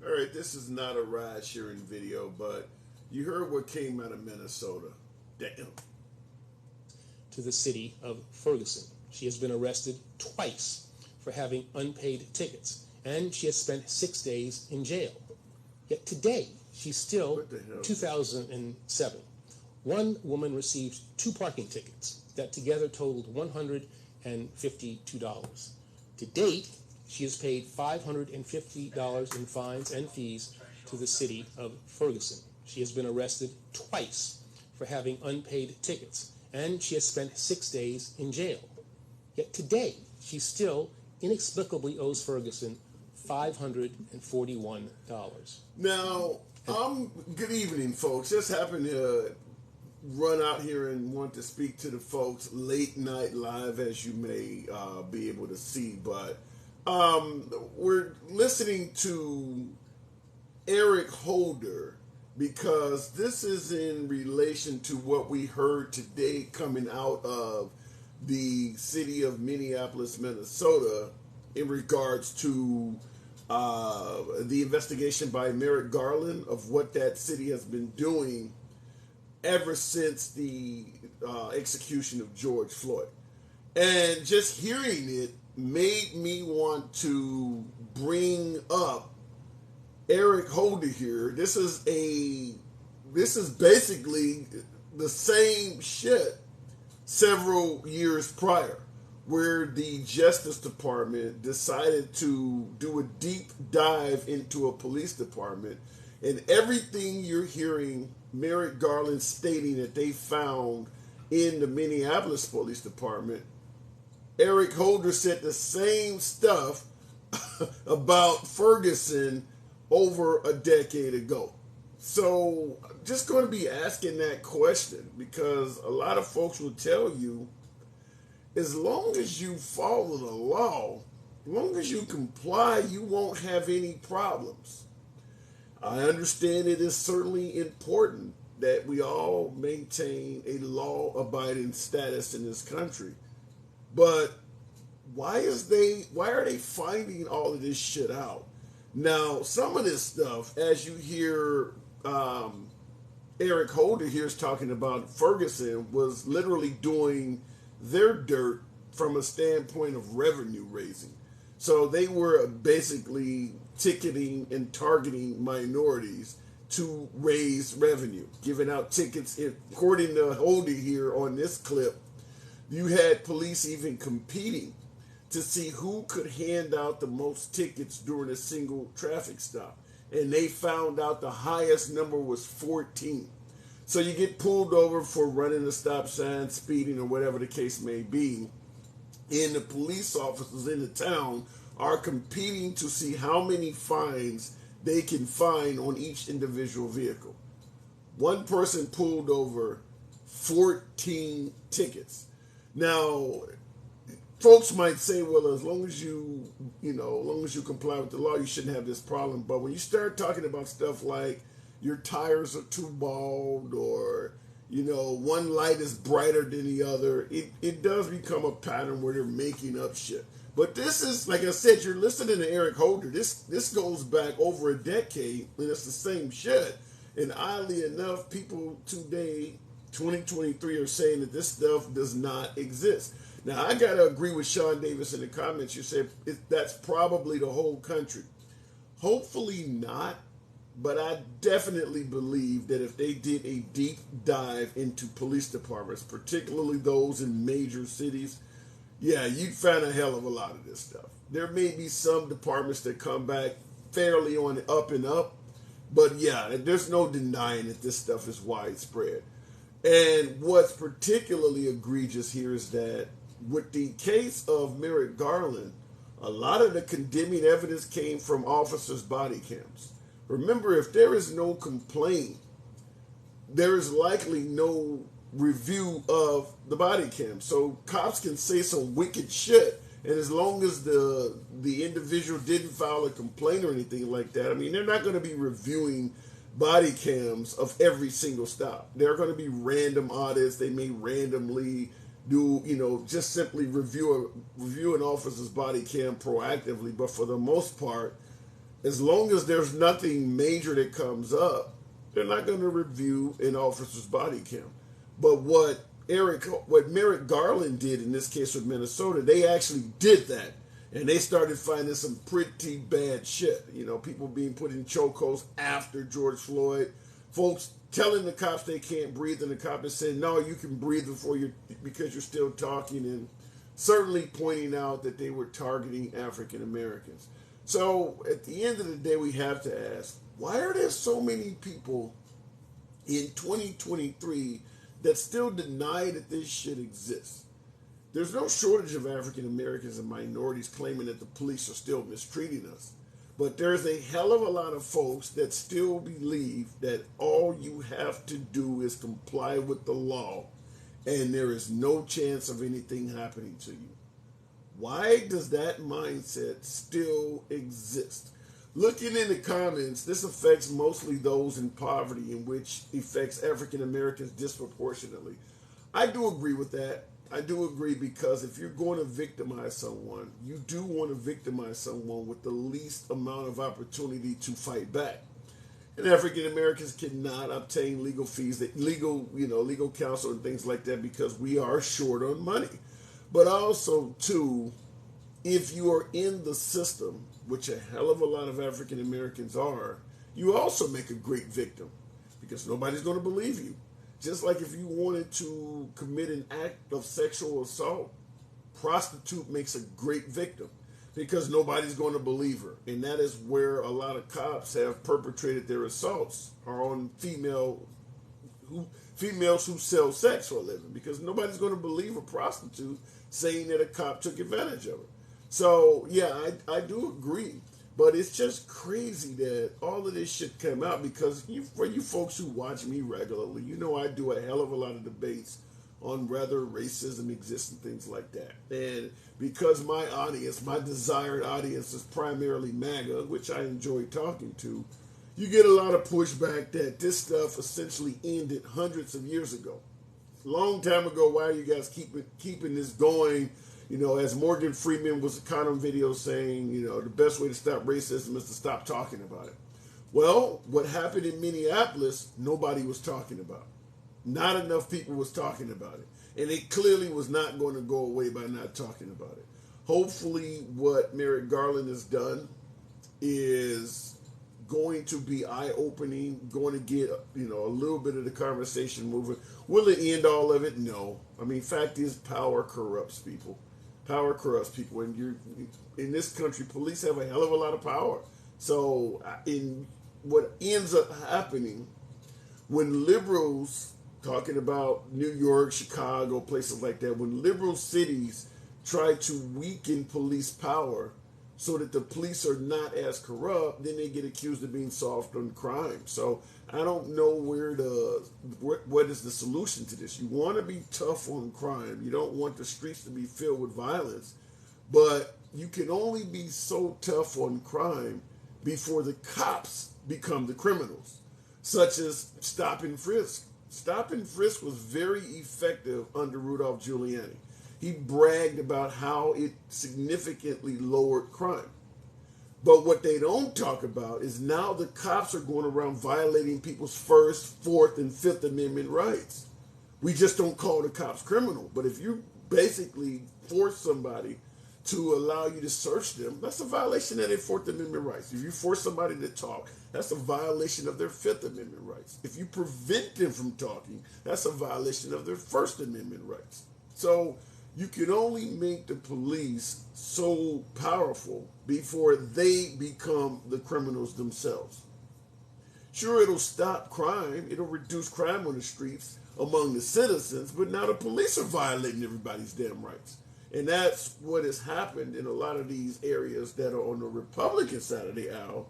All right, this is not a ride sharing video, but you heard what came out of Minnesota. Damn. To the city of Ferguson. She has been arrested twice for having unpaid tickets, and she has spent 6 days in jail. Yet today, she's still What the hell? 2007. One woman received 2 parking tickets that together totaled $152. To date, she has paid $550 in fines and fees to the city of Ferguson. She has been arrested twice for having unpaid tickets, and she has spent 6 days in jail. Yet today, she still inexplicably owes Ferguson $541. Now, good evening, folks. Just happened to run out here and want to speak to the folks late night live, as you may be able to see. But we're listening to Eric Holder because this is in relation to what we heard today coming out of the city of Minneapolis, Minnesota, in regards to the investigation by Merrick Garland of what that city has been doing ever since the execution of George Floyd. And just hearing it made me want to bring up Eric Holder here. This is basically the same shit several years prior, where the Justice Department decided to do a deep dive into a police department, and everything you're hearing Merrick Garland stating that they found in the Minneapolis Police Department, Eric Holder said the same stuff about Ferguson over a decade ago. So I'm just going to be asking that question because a lot of folks will tell you, as long as you follow the law, as long as you comply, you won't have any problems. I understand it is certainly important that we all maintain a law-abiding status in this country. But why are they finding all of this shit out? Now, some of this stuff, as you hear Eric Holder here is talking about, Ferguson was literally doing their dirt from a standpoint of revenue raising. So they were basically ticketing and targeting minorities to raise revenue, giving out tickets. According to Holder here on this clip, you had police even competing to see who could hand out the most tickets during a single traffic stop. And they found out the highest number was 14. So you get pulled over for running a stop sign, speeding, or whatever the case may be. And the police officers in the town are competing to see how many fines they can find on each individual vehicle. One person pulled over 14 tickets. Now, folks might say, well, as long as you comply with the law, you shouldn't have this problem. But when you start talking about stuff like your tires are too bald, or one light is brighter than the other, it does become a pattern where they're making up shit. But this is, like I said, you're listening to Eric Holder. This goes back over a decade, and it's the same shit. And oddly enough, people today, 2023, are saying that this stuff does not exist. Now, I got to agree with Sean Davis in the comments. You said that's probably the whole country. Hopefully not, but I definitely believe that if they did a deep dive into police departments, particularly those in major cities, yeah, you'd find a hell of a lot of this stuff. There may be some departments that come back fairly on the up and up, but yeah, there's no denying that this stuff is widespread. And what's particularly egregious here is that with the case of Merrick Garland, a lot of the condemning evidence came from officers' body cams. Remember, if there is no complaint, there is likely no review of the body cam. So cops can say some wicked shit, and as long as the individual didn't file a complaint or anything like that, I mean, they're not going to be reviewing body cams of every single stop. They're going to be random audits. They may randomly do, just simply review an officer's body cam proactively, but for the most part, as long as there's nothing major that comes up, they're not going to review an officer's body cam. But what Merrick Garland did in this case with Minnesota, they actually did that. And they started finding some pretty bad shit. You know, people being put in chokeholds after George Floyd. Folks telling the cops they can't breathe, and the cop is saying, no, you can breathe because you're still talking, and certainly pointing out that they were targeting African Americans. So at the end of the day, we have to ask, why are there so many people in 2023 that still deny that this shit exists? There's no shortage of African Americans and minorities claiming that the police are still mistreating us. But there's a hell of a lot of folks that still believe that all you have to do is comply with the law and there is no chance of anything happening to you. Why does that mindset still exist? Looking in the comments, this affects mostly those in poverty, in which affects African Americans disproportionately. I do agree with that. I do agree, because if you're going to victimize someone, you do want to victimize someone with the least amount of opportunity to fight back. And African Americans cannot obtain legal fees, legal counsel and things like that, because we are short on money. But also, too, if you are in the system, which a hell of a lot of African Americans are, you also make a great victim, because nobody's going to believe you. Just like if you wanted to commit an act of sexual assault, prostitute makes a great victim, because nobody's going to believe her. And that is where a lot of cops have perpetrated their assaults, are on females who sell sex for a living, because nobody's going to believe a prostitute saying that a cop took advantage of her. So, yeah, I do agree. But it's just crazy that all of this shit came out, because for you folks who watch me regularly, you know I do a hell of a lot of debates on whether racism exists and things like that. And because my audience, my desired audience, is primarily MAGA, which I enjoy talking to, you get a lot of pushback that this stuff essentially ended hundreds of years ago. A long time ago. Why are you guys keeping this going? You know, as Morgan Freeman was kind of video saying, you know, the best way to stop racism is to stop talking about it. Well, what happened in Minneapolis, nobody was talking about. Not enough people was talking about it. And it clearly was not going to go away by not talking about it. Hopefully what Merrick Garland has done is going to be eye-opening, going to get, you know, a little bit of the conversation moving. Will it end all of it? No. I mean, fact is, power corrupts people. Power corrupts people, and in this country, police have a hell of a lot of power. So, in what ends up happening when liberals, talking about New York, Chicago, places like that, when liberal cities try to weaken police power so that the police are not as corrupt, then they get accused of being soft on crime. So I don't know what is the solution to this. You want to be tough on crime. You don't want the streets to be filled with violence. But you can only be so tough on crime before the cops become the criminals, such as stop and frisk. Stop and frisk was very effective under Rudolph Giuliani. He bragged about how it significantly lowered crime. But what they don't talk about is now the cops are going around violating people's First, Fourth, and Fifth Amendment rights. We just don't call the cops criminal. But if you basically force somebody to allow you to search them, that's a violation of their Fourth Amendment rights. If you force somebody to talk, that's a violation of their Fifth Amendment rights. If you prevent them from talking, that's a violation of their First Amendment rights. So you can only make the police so powerful before they become the criminals themselves. Sure, it'll stop crime. It'll reduce crime on the streets among the citizens, but now the police are violating everybody's damn rights. And that's what has happened in a lot of these areas that are on the Republican side of the aisle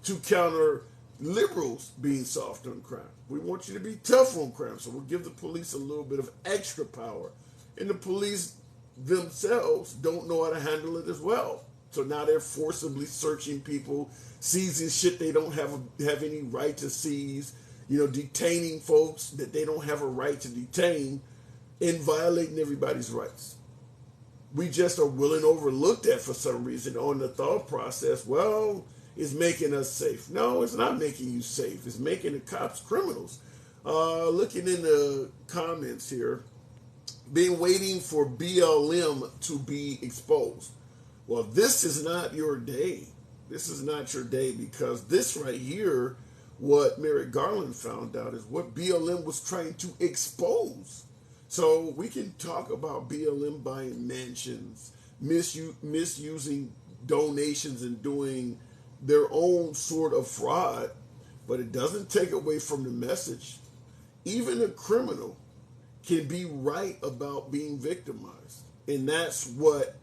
to counter liberals being soft on crime. We want you to be tough on crime, so we'll give the police a little bit of extra power. And the police themselves don't know how to handle it as well. So now they're forcibly searching people, seizing shit they don't have any right to seize, detaining folks that they don't have a right to detain, and violating everybody's rights. We just are willing to overlook that for some reason on the thought process. Well, is making us safe. No, it's not making you safe. It's making the cops criminals. Looking in the comments here, been waiting for BLM to be exposed. Well, this is not your day. This is not your day, because this right here, what Merrick Garland found out, is what BLM was trying to expose. So we can talk about BLM buying mansions, misusing donations and doing their own sort of fraud, but it doesn't take away from the message. Even a criminal can be right about being victimized. And that's what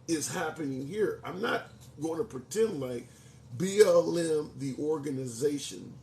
is happening here. I'm not going to pretend like BLM, the organization,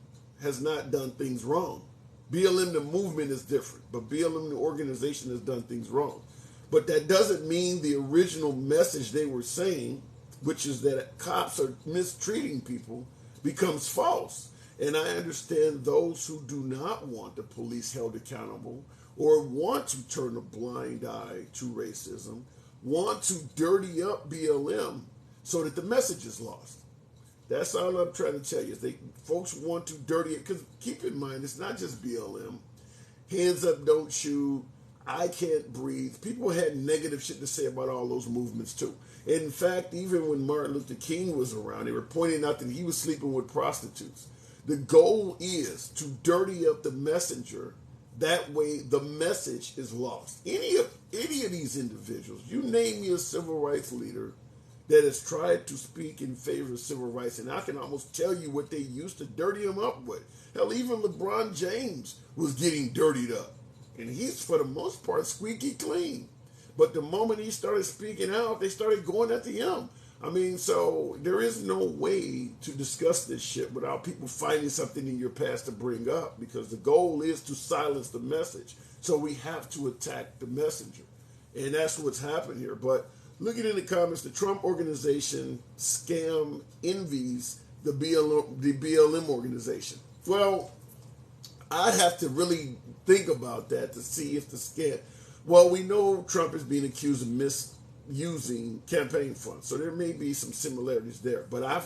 has not done things wrong. BLM, the movement, is different, but BLM, the organization, has done things wrong. But that doesn't mean the original message they were saying, which is that cops are mistreating people, becomes false. And I understand those who do not want the police held accountable, or want to turn a blind eye to racism, want to dirty up BLM so that the message is lost. That's all I'm trying to tell you. Folks want to dirty it, because keep in mind, it's not just BLM. Hands up, don't shoot, I can't breathe. People had negative shit to say about all those movements too. In fact, even when Martin Luther King was around, they were pointing out that he was sleeping with prostitutes. The goal is to dirty up the messenger. That way the message is lost. Any of these individuals, you name me a civil rights leader that has tried to speak in favor of civil rights, and I can almost tell you what they used to dirty him up with. Hell, even LeBron James was getting dirtied up. And he's, for the most part, squeaky clean. But the moment he started speaking out, they started going after him. I mean, so there is no way to discuss this shit without people finding something in your past to bring up, because the goal is to silence the message. So we have to attack the messenger. And that's what's happened here. But looking in the comments, the Trump organization scam envies the BLM organization. Well, I'd have to really think about that to see if the scam... Well, we know Trump is being accused of misusing campaign funds, so there may be some similarities there. But I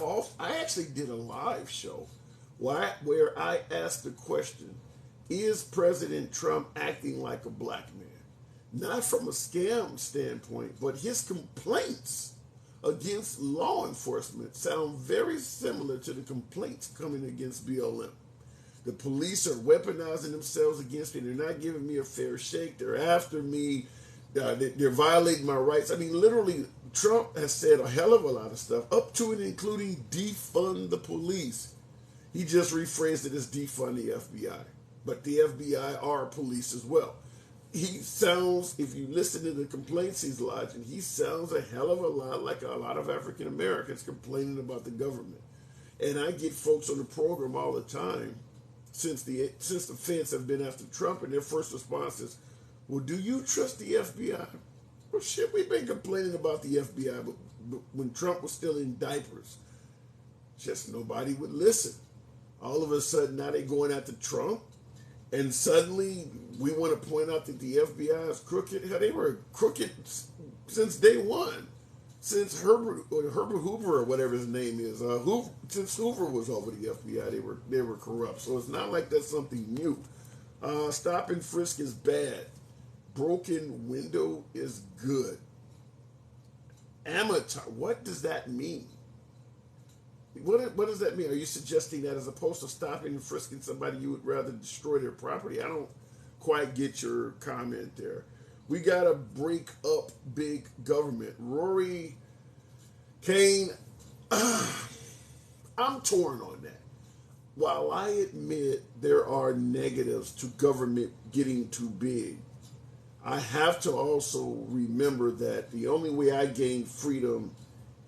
actually did a live show where I asked the question, is President Trump acting like a black man? Not from a scam standpoint, but his complaints against law enforcement sound very similar to the complaints coming against BLM. The police are weaponizing themselves against me. They're not giving me a fair shake. They're after me. They're violating my rights. I mean, literally, Trump has said a hell of a lot of stuff, up to and including defund the police. He just rephrased it as defund the FBI. But the FBI are police as well. He sounds, if you listen to the complaints he's lodging, he sounds a hell of a lot like a lot of African Americans complaining about the government. And I get folks on the program all the time, since the feds have been after Trump, and their first response is, well, do you trust the FBI? Well, shit, we've been complaining about the FBI, but when Trump was still in diapers, just nobody would listen. All of a sudden, now they're going after Trump, and suddenly we want to point out that the FBI is crooked. Hell, they were crooked since day one. Since Herbert Hoover, or whatever his name is, since Hoover was over the FBI, they were corrupt. So it's not like that's something new. Stop and frisk is bad. Broken window is good. Amateur, what does that mean? What does that mean? Are you suggesting that as opposed to stopping and frisking somebody, you would rather destroy their property? I don't quite get your comment there. We got to break up big government. Rory Kane, I'm torn on that. While I admit there are negatives to government getting too big, I have to also remember that the only way I gain freedom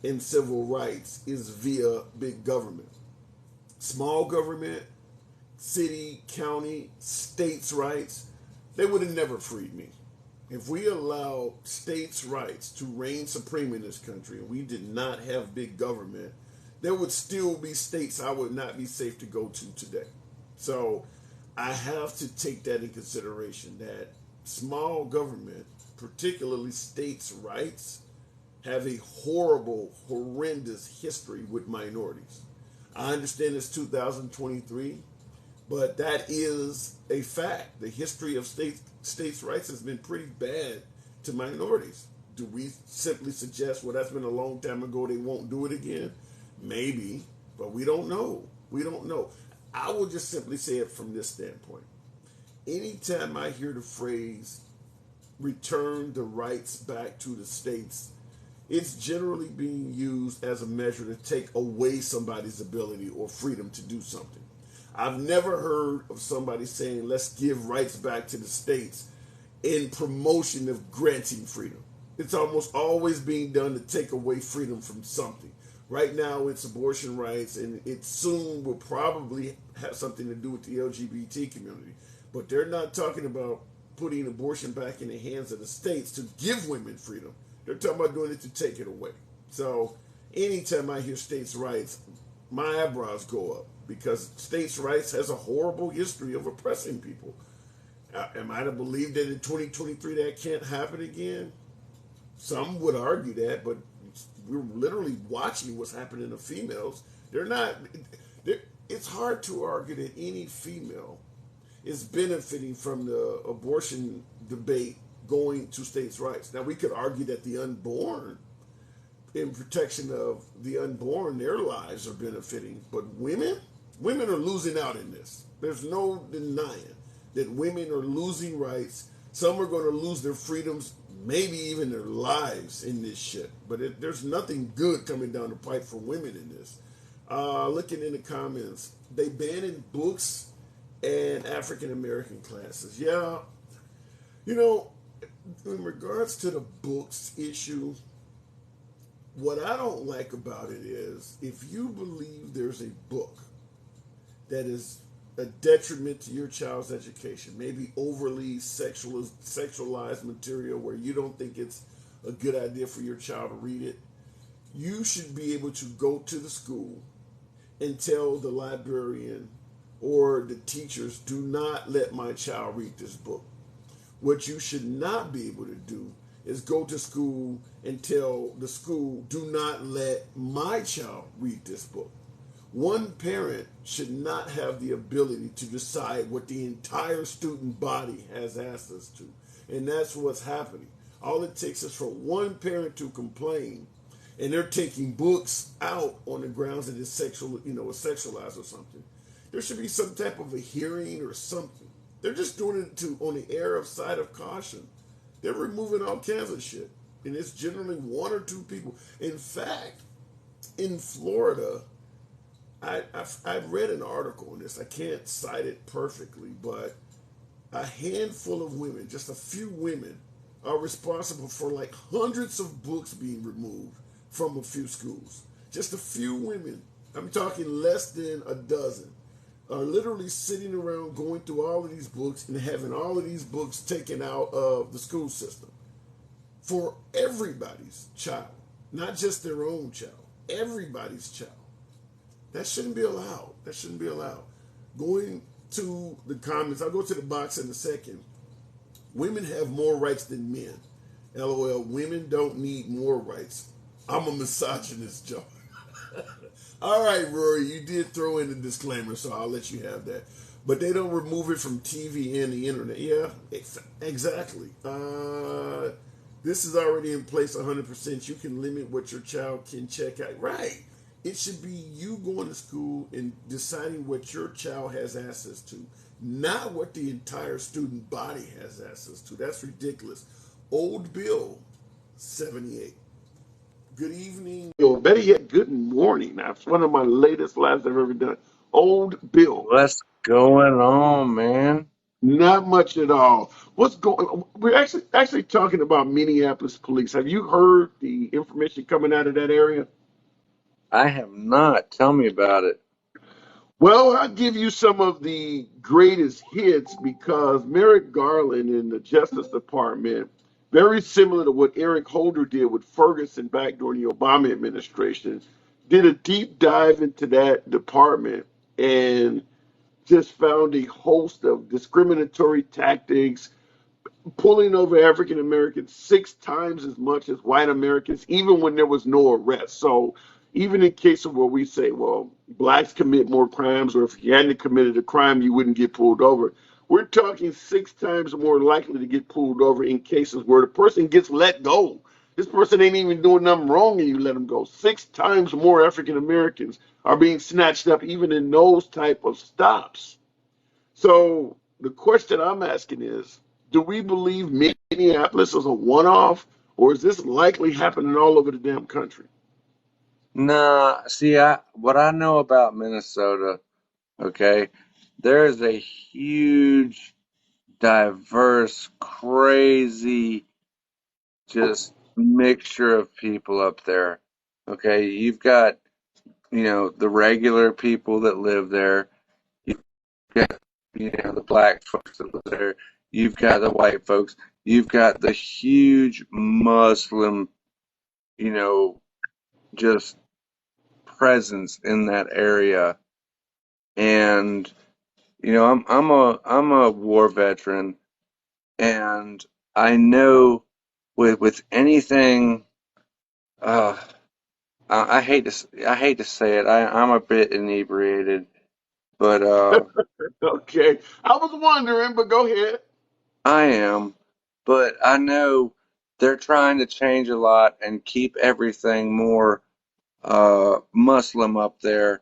and civil rights is via big government. Small government, city, county, states' rights, they would have never freed me. If we allow states' rights to reign supreme in this country and we did not have big government, there would still be states I would not be safe to go to today. So I have to take that in consideration, that small government, particularly states' rights, have a horrible, horrendous history with minorities. I understand it's 2023, but that is a fact. The history of states' rights has been pretty bad to minorities. Do we simply suggest, well, that's been a long time ago, they won't do it again? Maybe, but we don't know. We don't know. I will just simply say it from this standpoint. Anytime I hear the phrase return the rights back to the states, it's generally being used as a measure to take away somebody's ability or freedom to do something. I've never heard of somebody saying, let's give rights back to the states in promotion of granting freedom. It's almost always being done to take away freedom from something. Right now, it's abortion rights, and it soon will probably have something to do with the LGBT community. But they're not talking about putting abortion back in the hands of the states to give women freedom. They're talking about doing it to take it away. So anytime I hear states' rights, my eyebrows go up because states' rights has a horrible history of oppressing people. Am I to believe that in 2023 that can't happen again? Some would argue that, but we're literally watching what's happening to females. It's hard to argue that any female is benefiting from the abortion debate going to states' rights. Now, we could argue that the unborn, in protection of the unborn, their lives are benefiting, but women are losing out in this. There's no denying that women are losing rights. Some are going to lose their freedoms, maybe even their lives in this shit. But there's nothing good coming down the pipe for women in this. Looking in the comments, they banning books and African American classes. Yeah, in regards to the books issue, what I don't like about it is if you believe there's a book that is a detriment to your child's education, maybe overly sexualized material where you don't think it's a good idea for your child to read it, you should be able to go to the school and tell the librarian or the teachers, do not let my child read this book. What you should not be able to do is go to school and tell the school, do not let my child read this book. One parent should not have the ability to decide what the entire student body has access to. And that's what's happening. All it takes is for one parent to complain, and they're taking books out on the grounds that it's sexualized or something. There should be some type of a hearing or something. They're just doing it on the air of side of caution. They're removing all kinds of shit. And it's generally one or two people. In fact, in Florida, I've read an article on this. I can't cite it perfectly, but a handful of women, just a few women, are responsible for like hundreds of books being removed from a few schools. Just a few women, I'm talking less than a dozen, are literally sitting around going through all of these books and having all of these books taken out of the school system for everybody's child, not just their own child, everybody's child. That shouldn't be allowed. That shouldn't be allowed. Going to the comments, I'll go to the box in a second. Women have more rights than men. LOL, women don't need more rights. I'm a misogynist, Joe. All right, Rory, you did throw in a disclaimer, so I'll let you have that. But they don't remove it from TV and the internet. Yeah, exactly. This is already in place 100%. You can limit what your child can check out. Right. It should be you going to school and deciding what your child has access to, not what the entire student body has access to. That's ridiculous. Old Bill, 78. Good evening. Or better yet, good morning. That's one of my latest lives I've ever done. Old Bill. What's going on, man? Not much at all. What's going? We're actually talking about Minneapolis police. Have you heard the information coming out of that area? I have not. Tell me about it. Well, I'll give you some of the greatest hits because Merrick Garland in the Justice Department, very similar to what Eric Holder did with Ferguson back during the Obama administration, did a deep dive into that department and just found a host of discriminatory tactics, pulling over African Americans 6 times as much as white Americans, even when there was no arrest. So even in cases where we say, well, blacks commit more crimes, or if you hadn't committed a crime, you wouldn't get pulled over. We're talking 6 times more likely to get pulled over in cases where the person gets let go. This person ain't even doing nothing wrong and you let them go. 6 times more African Americans are being snatched up even in those type of stops. So the question I'm asking is, do we believe Minneapolis is a one-off, or is this likely happening all over the damn country? Nah, see, what I know about Minnesota, okay, there's a huge, diverse, crazy, just mixture of people up there. Okay, you've got, the regular people that live there. You've got, the black folks that live there. You've got the white folks. You've got the huge Muslim, you know, just presence in that area. And I'm a war veteran, and I know with anything. Uh, I hate to say it. I'm a bit inebriated, but Okay, I was wondering, but go ahead. I am. But I know they're trying to change a lot and keep everything more Muslim up there,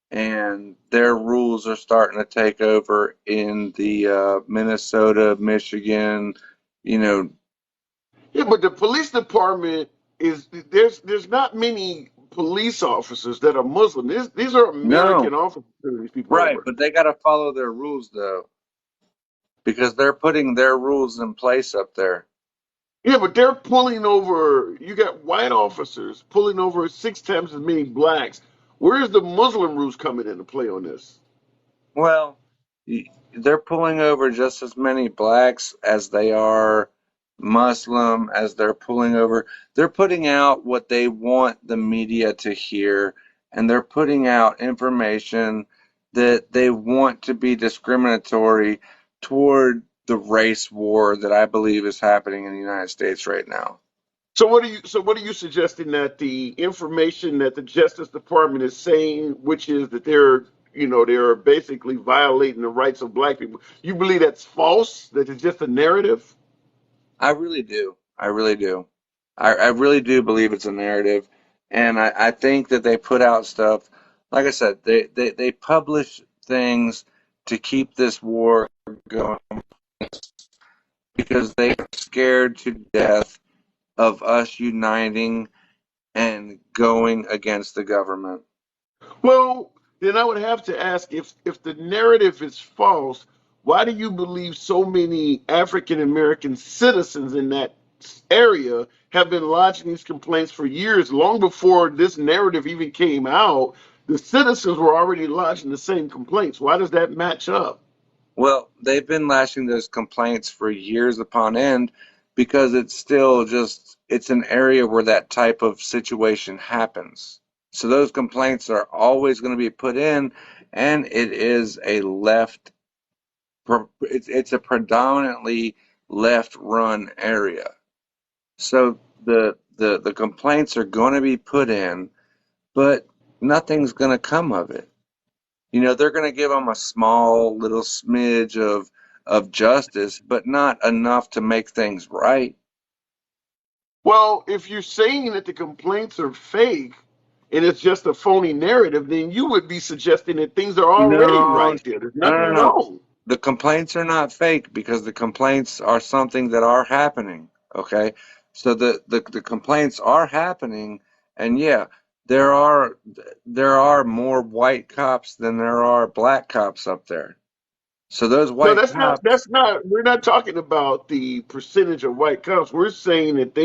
and their rules are starting to take over in the Minnesota, Michigan, you know. Yeah, but the police department is there's not many police officers that are Muslim. These are No, American officers. These people that right, work. but they got to follow their rules though, because they're putting their rules in place up there. Yeah, but they're pulling over. You got white officers pulling over 6 times as many blacks. Where's the Muslim rules coming into play on this? Well, they're pulling over just as many blacks as they are Muslim, as they're pulling over. They're putting out what they want the media to hear, and they're putting out information that they want to be discriminatory toward the race war that I believe is happening in the United States right now. So what are you suggesting that the information that the Justice Department is saying, which is that they're basically violating the rights of black people. You believe that's false? That it's just a narrative? I really do. I really do. I really do believe it's a narrative. And I think that they put out stuff, like I said, they publish things to keep this war going because they are scared to death of us uniting and going against the government. Well, then I would have to ask, if the narrative is false, why do you believe so many African American citizens in that area have been lodging these complaints for years, long before this narrative even came out? The citizens were already lodging the same complaints. Why does that match up? Well, they've been lashing those complaints for years upon end because it's still just it's an area where that type of situation happens. So those complaints are always going to be put in, and it is a it's a predominantly left run area. So the complaints are going to be put in, but nothing's going to come of it. They're going to give them a small little smidge of justice, but not enough to make things right. Well, if you're saying that the complaints are fake and it's just a phony narrative, then you would be suggesting that things are already No, right there. There's no, no, nothing no. wrong. The complaints are not fake because the complaints are something that are happening. Okay, so the complaints are happening, and yeah, there are there are more white cops than there are black cops up there. So those No, white that's not. cops, That's not. We're not talking about the percentage of white cops. We're saying that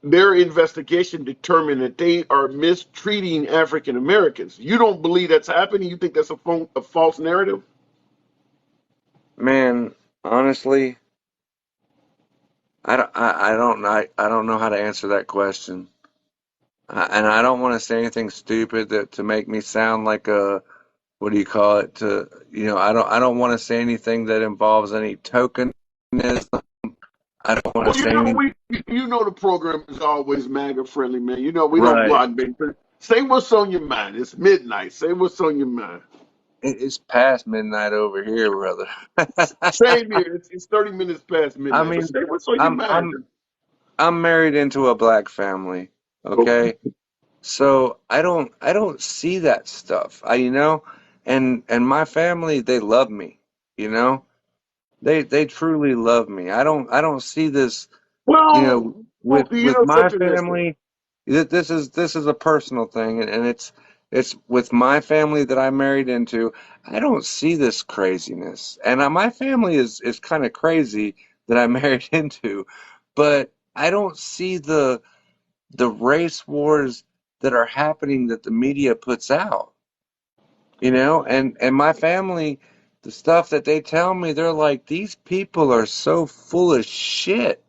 their investigation determined that they are mistreating African Americans. You don't believe that's happening? You think that's a false narrative? man, honestly, I don't know how to answer that question. And I don't want to say anything stupid that to make me sound like a what do you call it? I don't want to say anything that involves any tokenism. I don't want Well, to say any the program is always MAGA friendly, man. We don't right. block big. Say what's on your mind. It's midnight. Say what's on your mind. It's past midnight over here, brother. Same here. It's 30 minutes past I midnight. But mean, say what's on your I'm mind. I'm I'm married into a black family, Okay. okay? So I don't see that stuff. And my family, they love me, you know? They truly love me. I don't see this, you know, Well, with you with know my something that's family. This is a personal thing, and it's with my family that I married into. I don't see this craziness, and my family is kind of crazy that I married into, but I don't see the race wars that are happening that the media puts out. And my family, the stuff that they tell me, they're like, these people are so full of shit.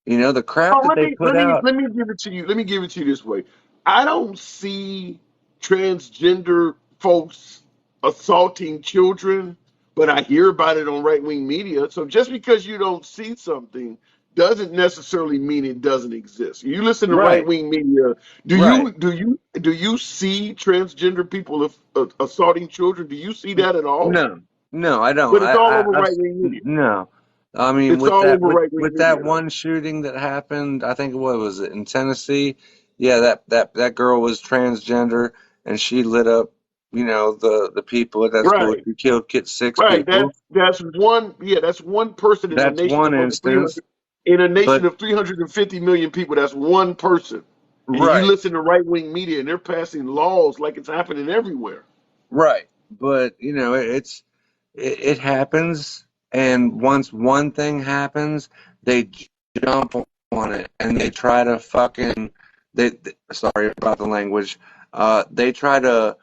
The crap Oh, that they put out. let me give it to you. Let me give it to you this way. I don't see transgender folks assaulting children, but I hear about it on right wing media. So just because you don't see something doesn't necessarily mean it doesn't exist. You listen to right Right, wing media. right. Do you see transgender people assaulting children? Do you see that at all? No, no, I don't. But it's all over I've right wing media. no. I mean, It's with all that, over with right wing with that media. one shooting that happened, I think what was it in Tennessee? Yeah, that girl was transgender, and she lit up, the people at that school. Right. She killed six Right. people. That's one. Yeah, that's one person in a That's nation one of over 300. instance, In a nation but of 350 million people, that's one person. And you right. listen to right wing media, and they're passing laws like it's happening everywhere. Right. But, it happens, and once one thing happens, they jump on it and they try to sorry about the language. They try to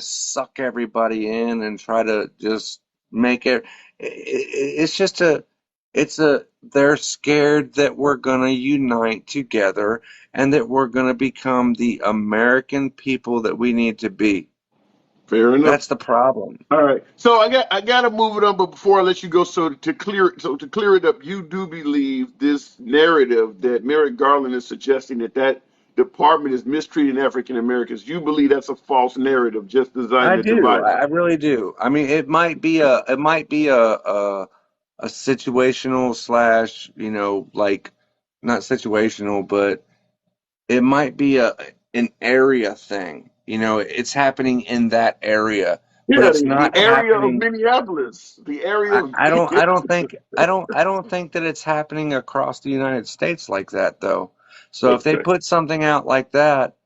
suck everybody in and try to just make it's just they're scared that we're going to unite together and that we're going to become the American people that we need to be. Fair enough. That's the problem. All right. So I got to move it on, but before I let you go, to clear it up, you do believe this narrative that Merrick Garland is suggesting that department is mistreating African Americans. You believe that's a false narrative, just designed I to do. divide I us. really do. I mean, it might be a situational slash, like not situational, but it might be an area thing. It's happening in that area, but Yeah, it's the not area of happening. Minneapolis, the area I, of I don't I don't think I don't think that it's happening across the United States like that though. So if they okay. put something out like that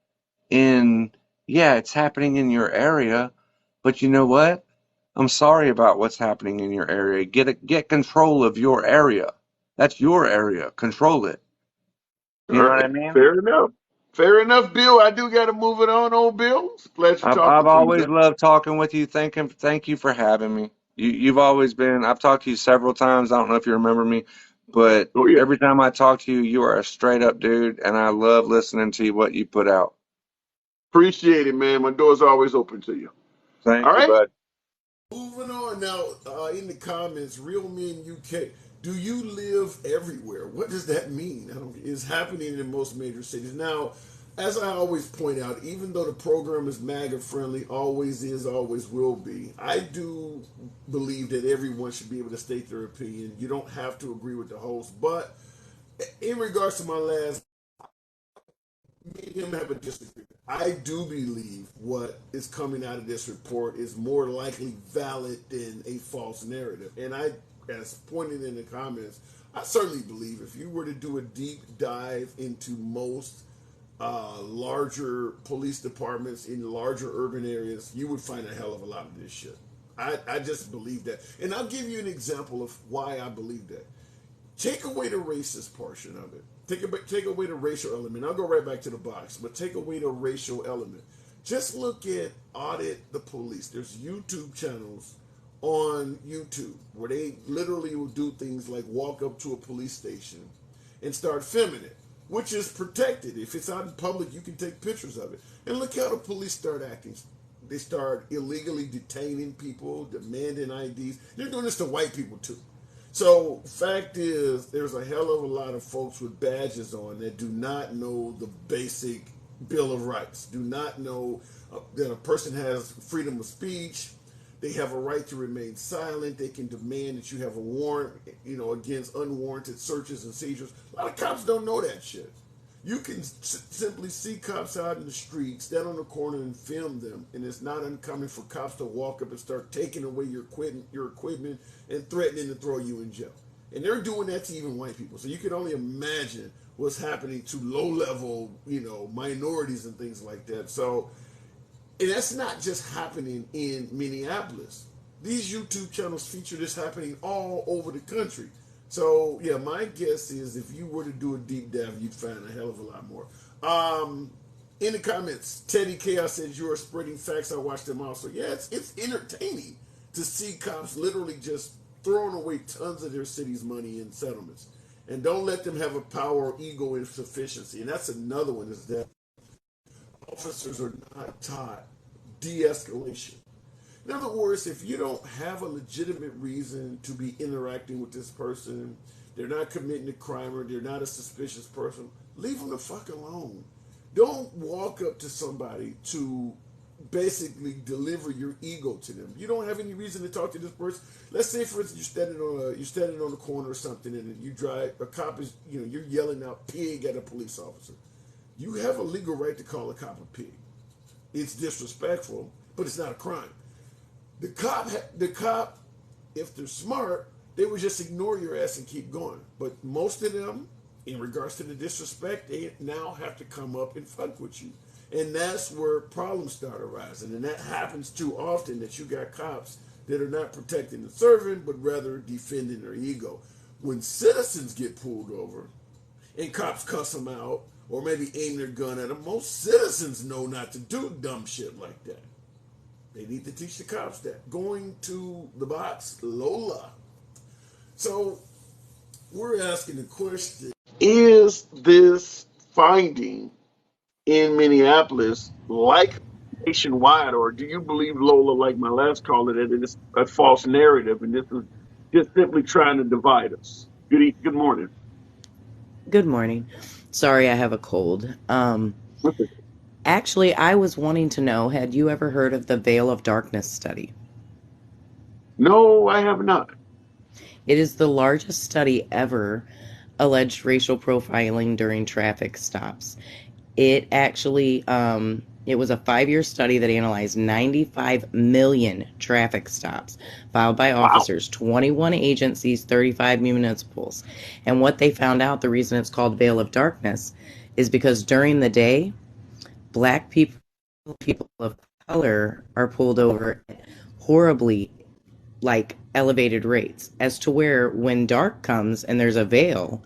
in yeah, it's happening in your area, but you know what? I'm sorry about what's happening in your area. Get control of your area. That's your area. Control it. All You know what right. I mean? Fair enough. Fair enough, Bill. I do got to move it on, old Bill. It's a pleasure I've talking to you, always man. loved talking with you. Thank you for having me. You've always been. I've talked to you several times. I don't know if you remember me, but Oh yeah. every time I talk to you, you are a straight up dude, and I love listening to what you put out. Appreciate it, man. My door's always open to you. All Thank you, right. bud. Moving on now, in the comments, Real Men UK. Do you live everywhere? What does that mean? It's happening in most major cities. Now, as I always point out, even though the program is MAGA friendly, always is, always will be, I do believe that everyone should be able to state their opinion. You don't have to agree with the host. But in regards to my last, me and him have a disagreement. I do believe what is coming out of this report is more likely valid than a false narrative. And as pointed in the comments, I certainly believe if you were to do a deep dive into most larger police departments in larger urban areas, you would find a hell of a lot of this shit. I just believe that. And I'll give you an example of why I believe that. Take away the racist portion of it. Take away the racial element. I'll go right back to the box, but take away the racial element. Just look at Audit the Police. There's YouTube channels on YouTube where they literally will do things like walk up to a police station and start filming it, which is protected. If it's out in public, you can take pictures of it. And look how the police start acting. They start illegally detaining people, demanding IDs. They're doing this to white people too. So, fact is, there's a hell of a lot of folks with badges on that do not know the basic Bill of Rights, do not know that a person has freedom of speech. They have a right to remain silent. They can demand that you have a warrant, against unwarranted searches and seizures. A lot of cops don't know that shit. You can simply see cops out in the street, stand on the corner and film them, and it's not uncommon for cops to walk up and start taking away your equipment and threatening to throw you in jail. And they're doing that to even white people. So you can only imagine what's happening to low-level, minorities and things like that. So, and that's not just happening in Minneapolis. These YouTube channels feature this happening all over the country. So, yeah, my guess is if you were to do a deep dive, you'd find a hell of a lot more. In the comments, Teddy Chaos says you are spreading facts. I watched them also. Yeah, it's entertaining to see cops literally just throwing away tons of their city's money in settlements. And don't let them have a power or ego insufficiency. And that's another one, is that officers are not taught de-escalation. In other words, if you don't have a legitimate reason to be interacting with this person, they're not committing a crime or they're not a suspicious person, leave them the fuck alone. Don't walk up to somebody to basically deliver your ego to them. You don't have any reason to talk to this person. Let's say, for instance, you're standing on the corner or something, and you drive a cop is you're yelling out "pig" at a police officer. You have a legal right to call a cop a pig. It's disrespectful, but it's not a crime. The cop, if they're smart, they would just ignore your ass and keep going. But most of them, in regards to the disrespect, they now have to come up and fuck with you. And that's where problems start arising. And that happens too often, that you got cops that are not protecting the servant, but rather defending their ego. When citizens get pulled over and cops cuss them out or maybe aim their gun at them, most citizens know not to do dumb shit like that. They need to teach the cops that. Going to the box, Lola. So we're asking the question, is this finding in Minneapolis like nationwide, or do you believe, Lola, like my last caller, that it is a false narrative and this is just simply trying to divide us? Good morning. Good morning. Sorry, I have a cold. Actually, I was wanting to know, had you ever heard of the Veil of Darkness study? No, I have not. It is the largest study ever alleged racial profiling during traffic stops. It actually, it was a 5-year study that analyzed 95 million traffic stops filed by officers, 21 agencies, 35 municipals. And what they found out, the reason it's called Veil of Darkness, is because during the day, Black people of color are pulled over at horribly elevated rates, as to where when dark comes and there's a veil,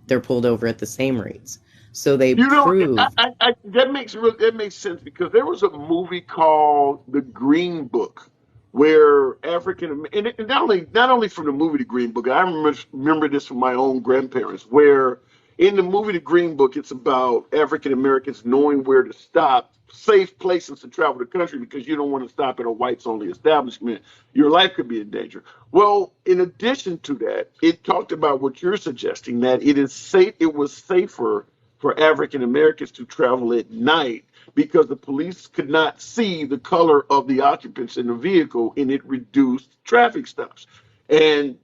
they're pulled over at the same rates. So they prove that makes sense, because there was a movie called The Green Book where and not only from the movie The Green Book, I remember this from my own grandparents, where in the movie The Green Book, it's about African Americans knowing where to stop, safe places to travel the country, because you don't want to stop at a whites only establishment. Your life could be in danger. Well, in addition to that, it talked about what you're suggesting, that it was safer for African Americans to travel at night because the police could not see the color of the occupants in the vehicle, and it reduced traffic stops. And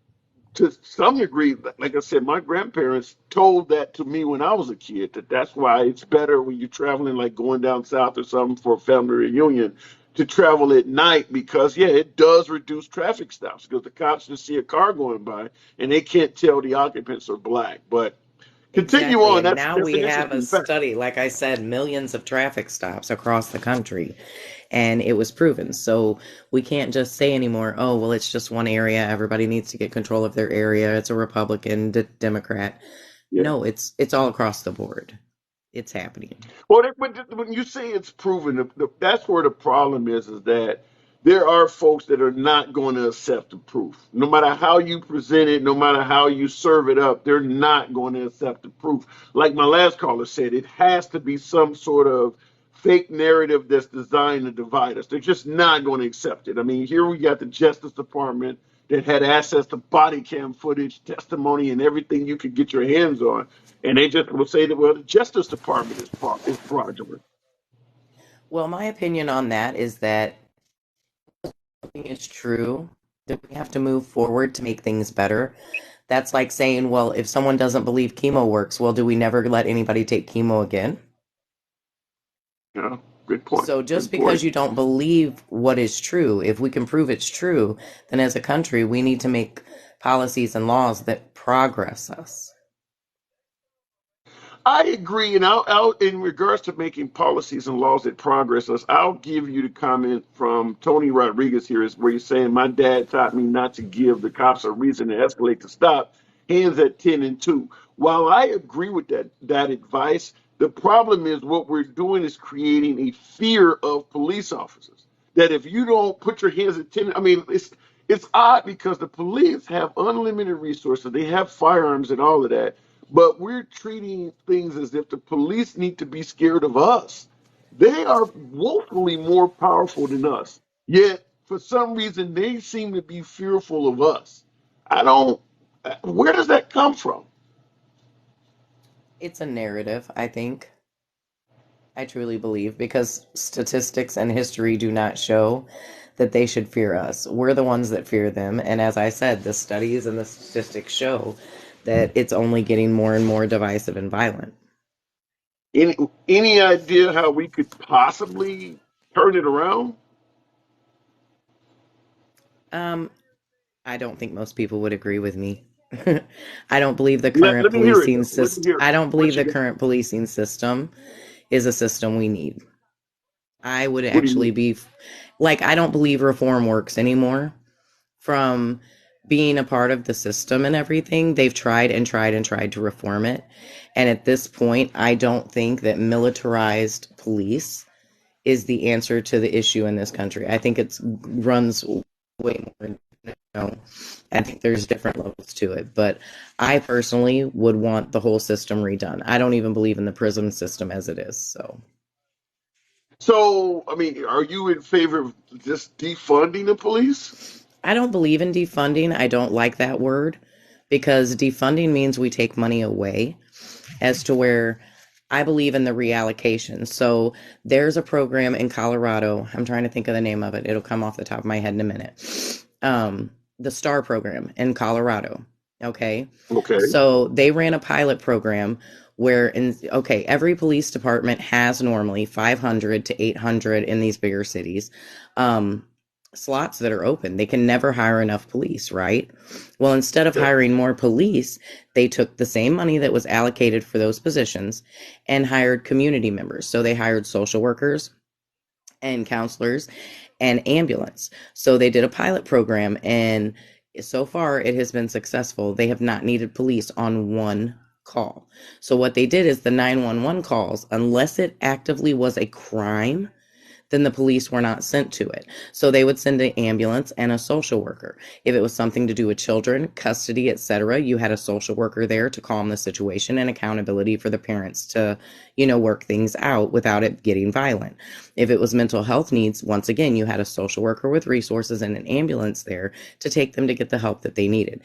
to some degree, like I said, my grandparents told that to me when I was a kid, that's why it's better when you're traveling, like going down south or something for a family reunion, to travel at night, because, yeah, it does reduce traffic stops, because the cops just see a car going by and they can't tell the occupants are Black. But continue exactly. on. And That's now an we have a interesting fact. study, like I said, millions of traffic stops across the country, and it was proven. So we can't just say anymore, oh, well, it's just one area. Everybody needs to get control of their area. It's a Republican, Democrat. Yeah. No, it's all across the board. It's happening. Well, when you say it's proven, that's where the problem is that there are folks that are not going to accept the proof. No matter how you present it, no matter how you serve it up, they're not going to accept the proof. Like my last caller said, it has to be some sort of fake narrative that's designed to divide us. They're just not going to accept it. I mean, here we got the Justice Department that had access to body cam footage, testimony, and everything you could get your hands on. And they just would say that, well, the Justice Department is fraudulent. Well, my opinion on that is that something is true, that we have to move forward to make things better. That's like saying, well, if someone doesn't believe chemo works, well, do we never let anybody take chemo again? Yeah, good point. So just Good because point. you don't believe what is true, if we can prove it's true, then as a country, we need to make policies and laws that progress us. I agree, and I'll in regards to making policies and laws that progress us, I'll give you the comment from Tony Rodriguez here, is where he's saying, "My dad taught me not to give the cops a reason to escalate to stop. Hands at 10 and 2." While I agree with that advice, the problem is what we're doing is creating a fear of police officers. That if you don't put your hands at 10, I mean, it's odd because the police have unlimited resources, they have firearms and all of that, but we're treating things as if the police need to be scared of us. They are woefully more powerful than us. Yet, for some reason, they seem to be fearful of us. I don't, where does that come from? It's a narrative, I think. I truly believe because statistics and history do not show that they should fear us. We're the ones that fear them. And as I said, the studies and the statistics show that it's only getting more and more divisive and violent. Any, any idea how we could possibly turn it around? Um, I don't think most people would agree with me. I don't believe the Let current me hear it, policing though. Let me system. hear it. I don't believe What you the got? current policing system is a system we need. I would What do you actually mean? be like, I don't believe reform works anymore. From being a part of the system and everything, they've tried and tried and tried to reform it. And at this point, I don't think that militarized police is the answer to the issue in this country. I think it runs way more. Know, I think there's different levels to it, but I personally would want the whole system redone. I don't even believe in the prison system as it is. So So, I mean, are you in favor of just defunding the police? I don't believe in defunding. I don't like that word because defunding means we take money away, as to where I believe in the reallocation. So there's a program in Colorado. I'm trying to think of the name of it. It'll come off the top of my head in a minute. The STAR program in Colorado. Okay. Okay. So they ran a pilot program where every police department has normally 500 to 800 in these bigger cities. Um, Slots that are open. They can never hire enough police, right? Well, instead of Yeah. hiring more police, they took the same money that was allocated for those positions and hired community members. So they hired social workers and counselors and ambulance. So they did a pilot program, and so far it has been successful. They have not needed police on one call. So what they did is the 911 calls, unless it actively was a crime, then the police were not sent to it. So they would send an ambulance and a social worker. If it was something to do with children, custody, etc., you had a social worker there to calm the situation and accountability for the parents to, work things out without it getting violent. If it was mental health needs, once again, you had a social worker with resources and an ambulance there to take them to get the help that they needed.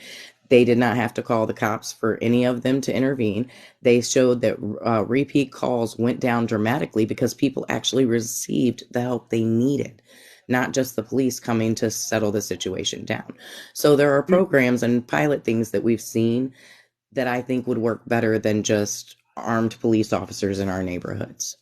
They did not have to call the cops for any of them to intervene. They showed that repeat calls went down dramatically because people actually received the help they needed, not just the police coming to settle the situation down. So there are programs and pilot things that we've seen that I think would work better than just armed police officers in our neighborhoods.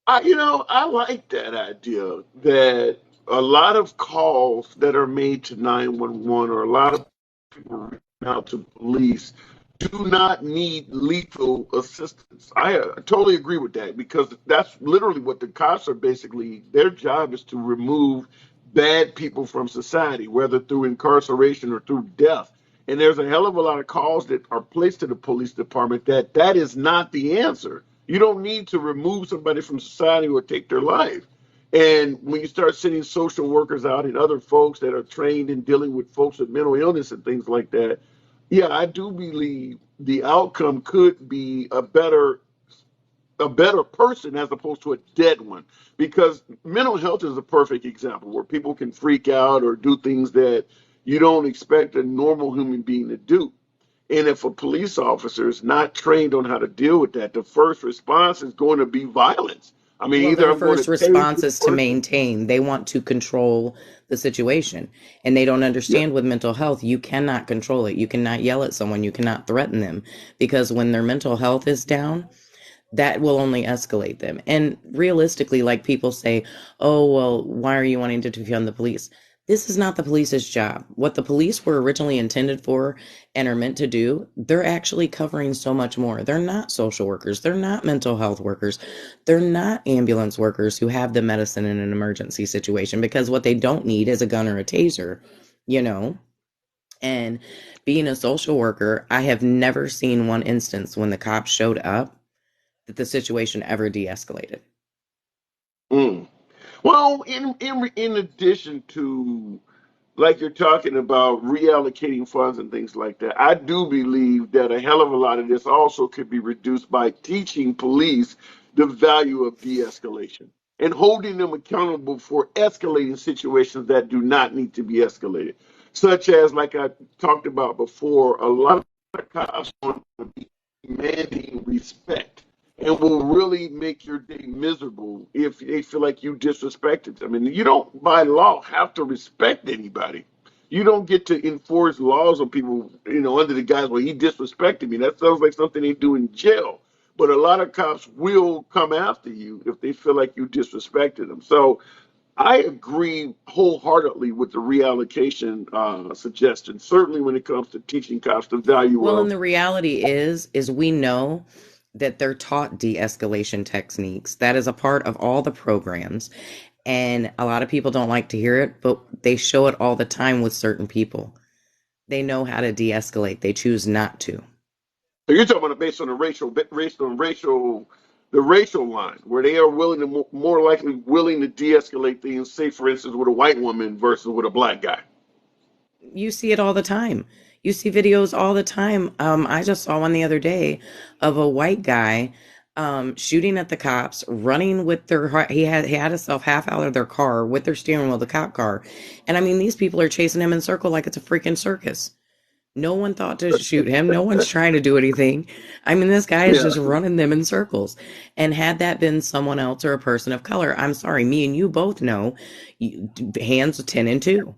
I like that idea that a lot of calls that are made to 911 or a lot of people reaching out to police do not need lethal assistance. I totally agree with that because that's literally what the cops are basically, their job is to remove bad people from society, whether through incarceration or through death. And there's a hell of a lot of calls that are placed to the police department that is not the answer. You don't need to remove somebody from society or take their life. And when you start sending social workers out and other folks that are trained in dealing with folks with mental illness and things like that, yeah, I do believe the outcome could be a better person as opposed to a dead one. Because mental health is a perfect example where people can freak out or do things that you don't expect a normal human being to do. And if a police officer is not trained on how to deal with that, the first response is going to be violence. I mean, Well, either their I'm going to first tase response this is to person. maintain. They want to control the situation. And they don't Yeah. understand with mental health, you cannot control it. You cannot yell at someone. You cannot threaten them because when their mental health is down, that will only escalate them. And realistically, like people say, oh, well, why are you wanting to defund the police? This is not the police's job. What the police were originally intended for and are meant to do, they're actually covering so much more. They're not social workers. They're not mental health workers. They're not ambulance workers who have the medicine in an emergency situation because what they don't need is a gun or a taser, you know? And being a social worker, I have never seen one instance when the cops showed up that the situation ever de-escalated. Mm. Well, in addition to, like you're talking about reallocating funds and things like that, I do believe that a hell of a lot of this also could be reduced by teaching police the value of de-escalation and holding them accountable for escalating situations that do not need to be escalated, such as, like I talked about before, a lot of cops want to be demanding respect and will really make your day miserable if they feel like you disrespected them. And you don't, by law, have to respect anybody. You don't get to enforce laws on people, under the guise, well, he disrespected me. That sounds like something they do in jail. But a lot of cops will come after you if they feel like you disrespected them. So I agree wholeheartedly with the reallocation suggestion, certainly when it comes to teaching cops the value Well, and of. the reality is we know that they're taught de-escalation techniques. That is a part of all the programs. And a lot of people don't like to hear it, but they show it all the time with certain people. They know how to de-escalate. They choose not to. So you're talking about based on the racial line, where they are willing to more likely willing to de-escalate things. Say, for instance, with a white woman versus with a black guy. You see it all the time. You see videos all the time. I just saw one the other day of a white guy shooting at the cops, running with their he had himself half out of their car with their steering wheel, the cop car. And I mean, these people are chasing him in circle like it's a freaking circus. No one thought to shoot him. No one's trying to do anything. I mean, this guy is Yeah. just running them in circles. And had that been someone else or a person of color, I'm sorry, me and you both know, hands 10 and 2. Yeah.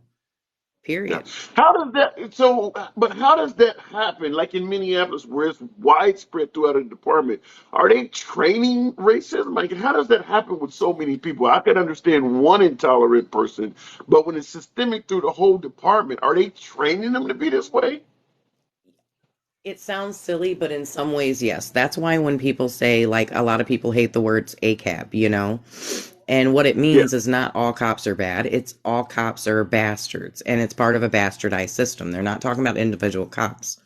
Period. How does that? So, but how does that happen? Like in Minneapolis, where it's widespread throughout the department, are they training racism? Like, how does that happen with so many people? I can understand one intolerant person, but when it's systemic through the whole department, are they training them to be this way? It sounds silly, but in some ways, yes. That's why when people say, like, a lot of people hate the words ACAB, you know? And what it Yeah. means is not all cops are bad. It's all cops are bastards. And it's part of a bastardized system. They're not talking about individual cops.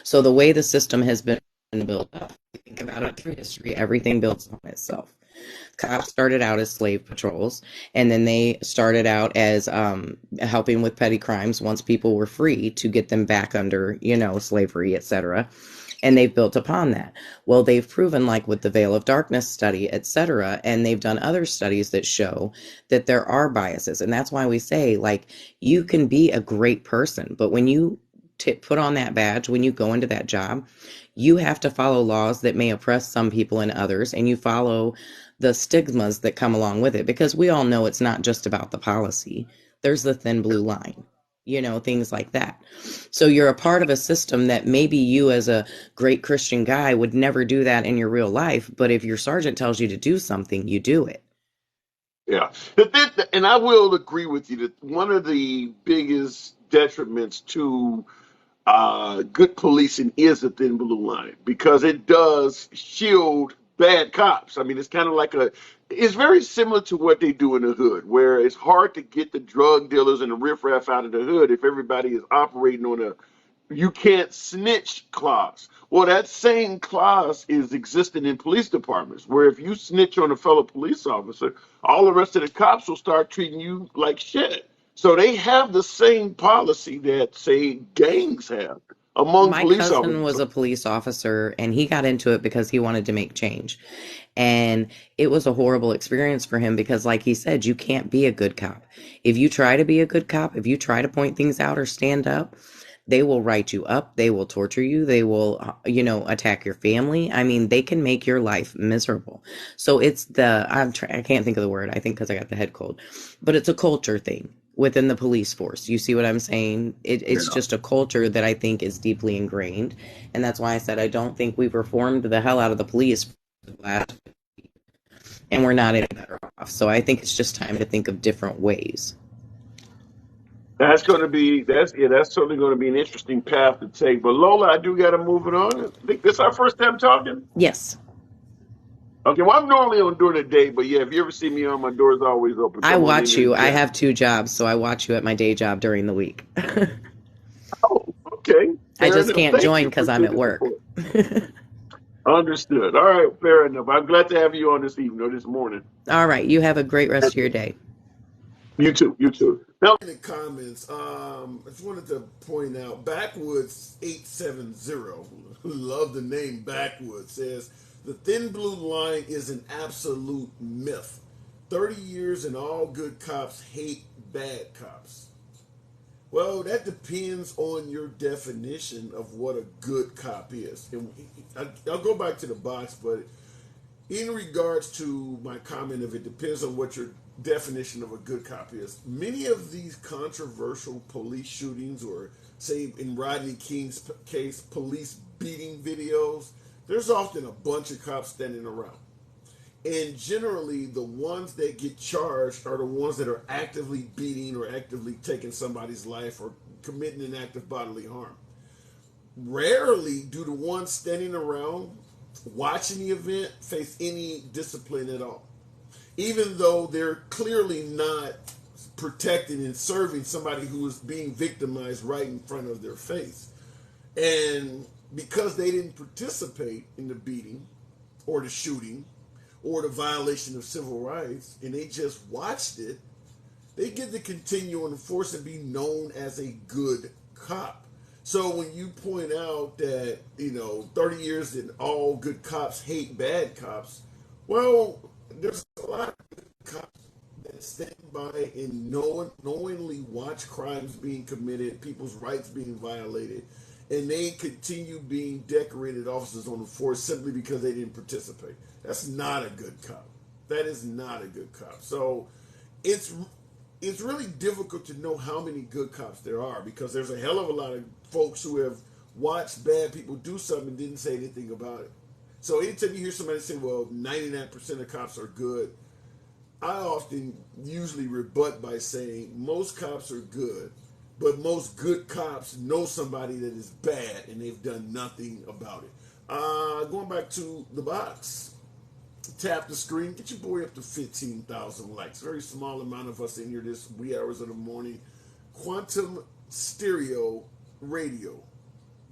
So the way the system has been built up, think about it through history, everything builds on itself. Cops started out as slave patrols, and then they started out as helping with petty crimes once people were free to get them back under, slavery, etc. And they've built upon that. Well, they've proven, like with the Veil of Darkness study, etc., and they've done other studies that show that there are biases. And that's why we say, like, you can be a great person, but when you put on that badge, when you go into that job, you have to follow laws that may oppress some people and others, and you follow the stigmas that come along with it because we all know it's not just about the policy. There's the thin blue line, things like that. So you're a part of a system that maybe you, as a great Christian guy, would never do that in your real life. But if your sergeant tells you to do something, you do it. Yeah. And I will agree with you that one of the biggest detriments to good policing is a thin blue line because it does shield bad cops. I mean, it's kind of like it's very similar to what they do in the hood, where it's hard to get the drug dealers and the riffraff out of the hood if everybody is operating on a you can't snitch clause. Well, that same clause is existing in police departments, where if you snitch on a fellow police officer, all the rest of the cops will start treating you like shit. So they have the same policy that, say, gangs have. among My police cousin was officers. a police officer and he got into it because he wanted to make change. And it was a horrible experience for him because, like he said, you can't be a good cop. If you try to be a good cop, if you try to point things out or stand up, they will write you up. They will torture you. They will, attack your family. I mean, they can make your life miserable. So it's I can't think of the word, I think because I got the head cold, but it's a culture thing within the police force. You see what I'm saying? It's Yeah. just a culture that I think is deeply ingrained. And that's why I said I don't think we've reformed the hell out of the police for the last, and we're not any better off. So I think it's just time to think of different ways. That's certainly going to be an interesting path to take. But Lola, I do got to move it on. I think this is our first time talking. Yes, Okay, well, I'm normally on during the day, but yeah, if you ever see me on, my door is always open. I Come on in watch and you. I chat. have two jobs, so I watch you at my day job during the week. Oh, okay, I fair just enough. can't Thank join you. because I'm Appreciate at the work. support. Understood. All right, fair enough. I'm glad to have you on this evening or this morning. All right. You have a great rest of your day. You too. You too. Now, in the comments, I just wanted to point out Backwoods 870, love the name Backwoods, says the thin blue line is an absolute myth. 30 years and all good cops hate bad cops. Well, that depends on your definition of what a good cop is. And I'll go back to the box, but in regards to my comment of it depends on what your definition of a good cop is. Many of these controversial police shootings, or say in Rodney King's case, police beating videos, there's often a bunch of cops standing around. And generally, the ones that get charged are the ones that are actively beating or actively taking somebody's life or committing an act of bodily harm. Rarely do the ones standing around watching the event face any discipline at all, even though they're clearly not protecting and serving somebody who is being victimized right in front of their face. And because they didn't participate in the beating or the shooting or the violation of civil rights and they just watched it, they get to continue and force and be known as a good cop. So when you point out that, 30 years and all good cops hate bad cops, well, there's a lot of good cops that stand by and knowingly watch crimes being committed, people's rights being violated, and they continue being decorated officers on the force simply because they didn't participate. That's not a good cop. That is not a good cop. So it's really difficult to know how many good cops there are because there's a hell of a lot of folks who have watched bad people do something and didn't say anything about it. So anytime you hear somebody say, well, 99% of cops are good, I often usually rebut by saying most cops are good, but most good cops know somebody that is bad and they've done nothing about it. Going back to the box. Tap the screen, get your boy up to 15,000 likes. Very small amount of us in here this wee hours of the morning. Quantum Stereo Radio.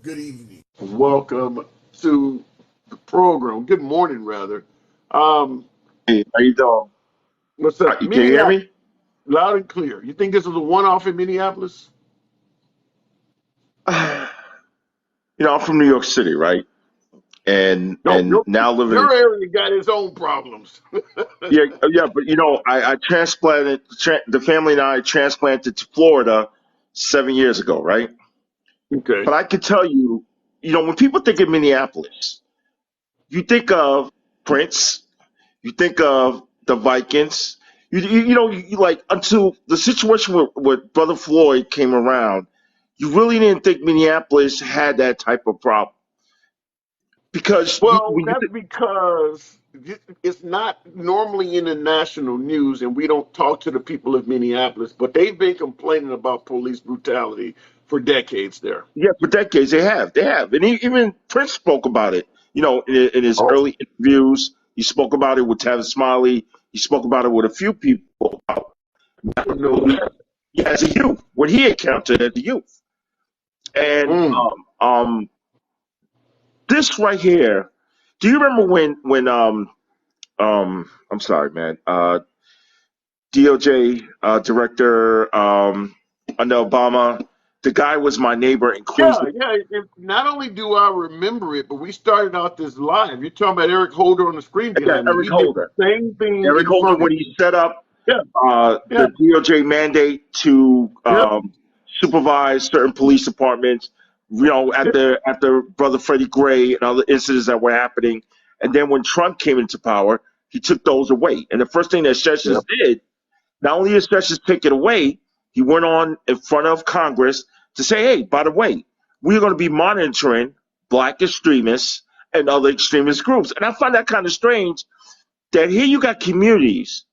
Good evening. Welcome to the program. Good morning, rather. Um, Hey, how you doing? what's up? Can you hear Minneapolis, me? loud and clear. You think this was a one-off in Minneapolis? I'm from New York City, right? And No, and now living in your area got its own problems. yeah, but I transplanted the family and I transplanted to Florida 7 years ago, right? Okay. But I can tell you, when people think of Minneapolis, you think of Prince, you think of the Vikings, you like until the situation with Brother Floyd came around, you really didn't think Minneapolis had that type of problem because Well, when you that's because it's not normally in the national news, and we don't talk to the people of Minneapolis, but they've been complaining about police brutality for decades there. yeah, for decades they have, and even Prince spoke about it. In his Oh, early interviews, he spoke about it with Tavis Smiley. He spoke about it with a few people about I didn't know that. yeah, as a youth, what he encountered as a youth, and Mm. this right here. Do you remember when I'm sorry, man, DOJ director under Obama The guy was my neighbor in Queens. Yeah. Not only do I remember it, but we started out this live. You're talking about Eric Holder on the screen Yeah, behind me. Eric He did the Holder. same thing Eric in Holder, when Ferguson. he set up Yeah, yeah, the DOJ mandate to yep, supervise certain police departments, yep. after Brother Freddie Gray and other incidents that were happening. And then when Trump came into power, he took those away. And the first thing that Sessions Yep. did, not only did Sessions take it away, he went on in front of Congress to say, hey, by the way, we're going to be monitoring black extremists and other extremist groups. And I find that kind of strange that here you got communities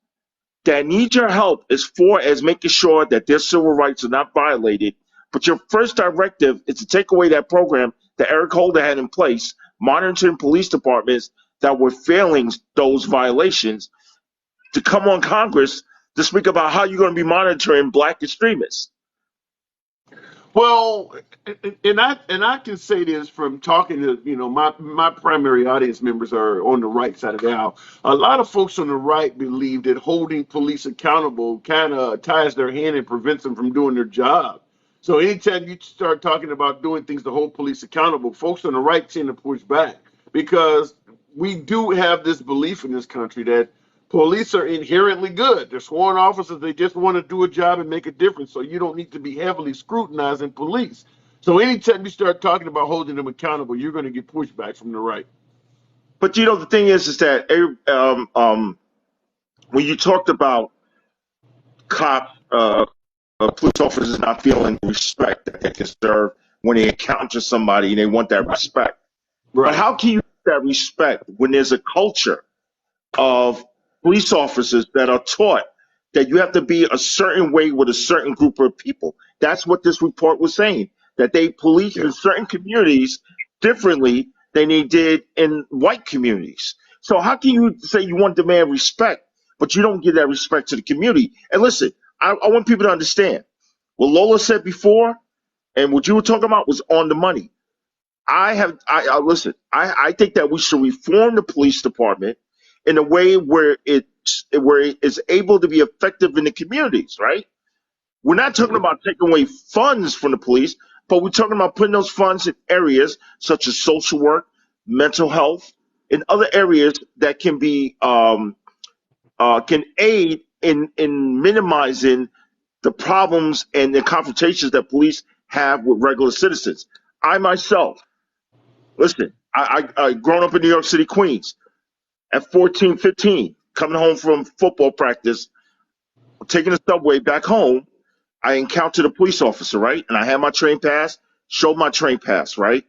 that need your help as far as making sure that their civil rights are not violated. But your first directive is to take away that program that Eric Holder had in place, monitoring police departments that were failing those violations, to come on Congress to speak about how you're going to be monitoring black extremists. Well, and I can say this from talking to my primary audience members are on the right side of the aisle. A lot of folks on the right believe that holding police accountable kind of ties their hand and prevents them from doing their job. So anytime you start talking about doing things to hold police accountable, folks on the right tend to push back because we do have this belief in this country that police are inherently good. They're sworn officers. They just want to do a job and make a difference. So you don't need to be heavily scrutinizing police. So anytime you start talking about holding them accountable, you're going to get pushback from the right. But the thing is that when you talked about cops, police officers not feeling the respect that they deserve when they encounter somebody and they want that respect. But Right. how can you get that respect when there's a culture of police officers that are taught that you have to be a certain way with a certain group of people? That's what this report was saying, that they police Yeah. in certain communities differently than they did in white communities. So how can you say you want to demand respect, but you don't give that respect to the community? And listen, I want people to understand what Lola said before and what you were talking about was on the money. Listen. I think that we should reform the police department in a way where it is able to be effective in the communities. Right? We're not talking about taking away funds from the police, but we're talking about putting those funds in areas such as social work, mental health, and other areas that can aid in minimizing the problems and the confrontations that police have with regular citizens. I myself, listen, I grown up in New York City, Queens, at 14, 15, coming home from football practice, taking the subway back home, I encountered a police officer, right? And I had my train pass, showed my train pass, right?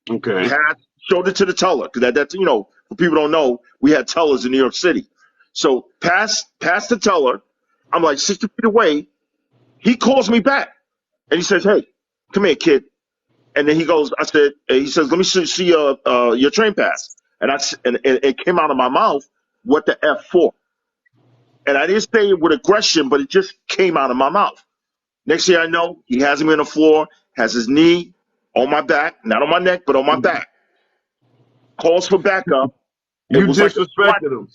We Okay. had showed it to the teller because that's for people who don't know, we had tellers in New York City. So past the teller, I'm like 60 feet away. He calls me back and he says, "Hey, come here, kid." And then he says, "Let me see your train pass." And it came out of my mouth, "What the F for?" And I didn't say it with aggression, but it just came out of my mouth. Next thing I know, he has me on the floor, has his knee on my back, not on my neck, but on my back. Calls for backup. It You was like a SWAT. disrespected them.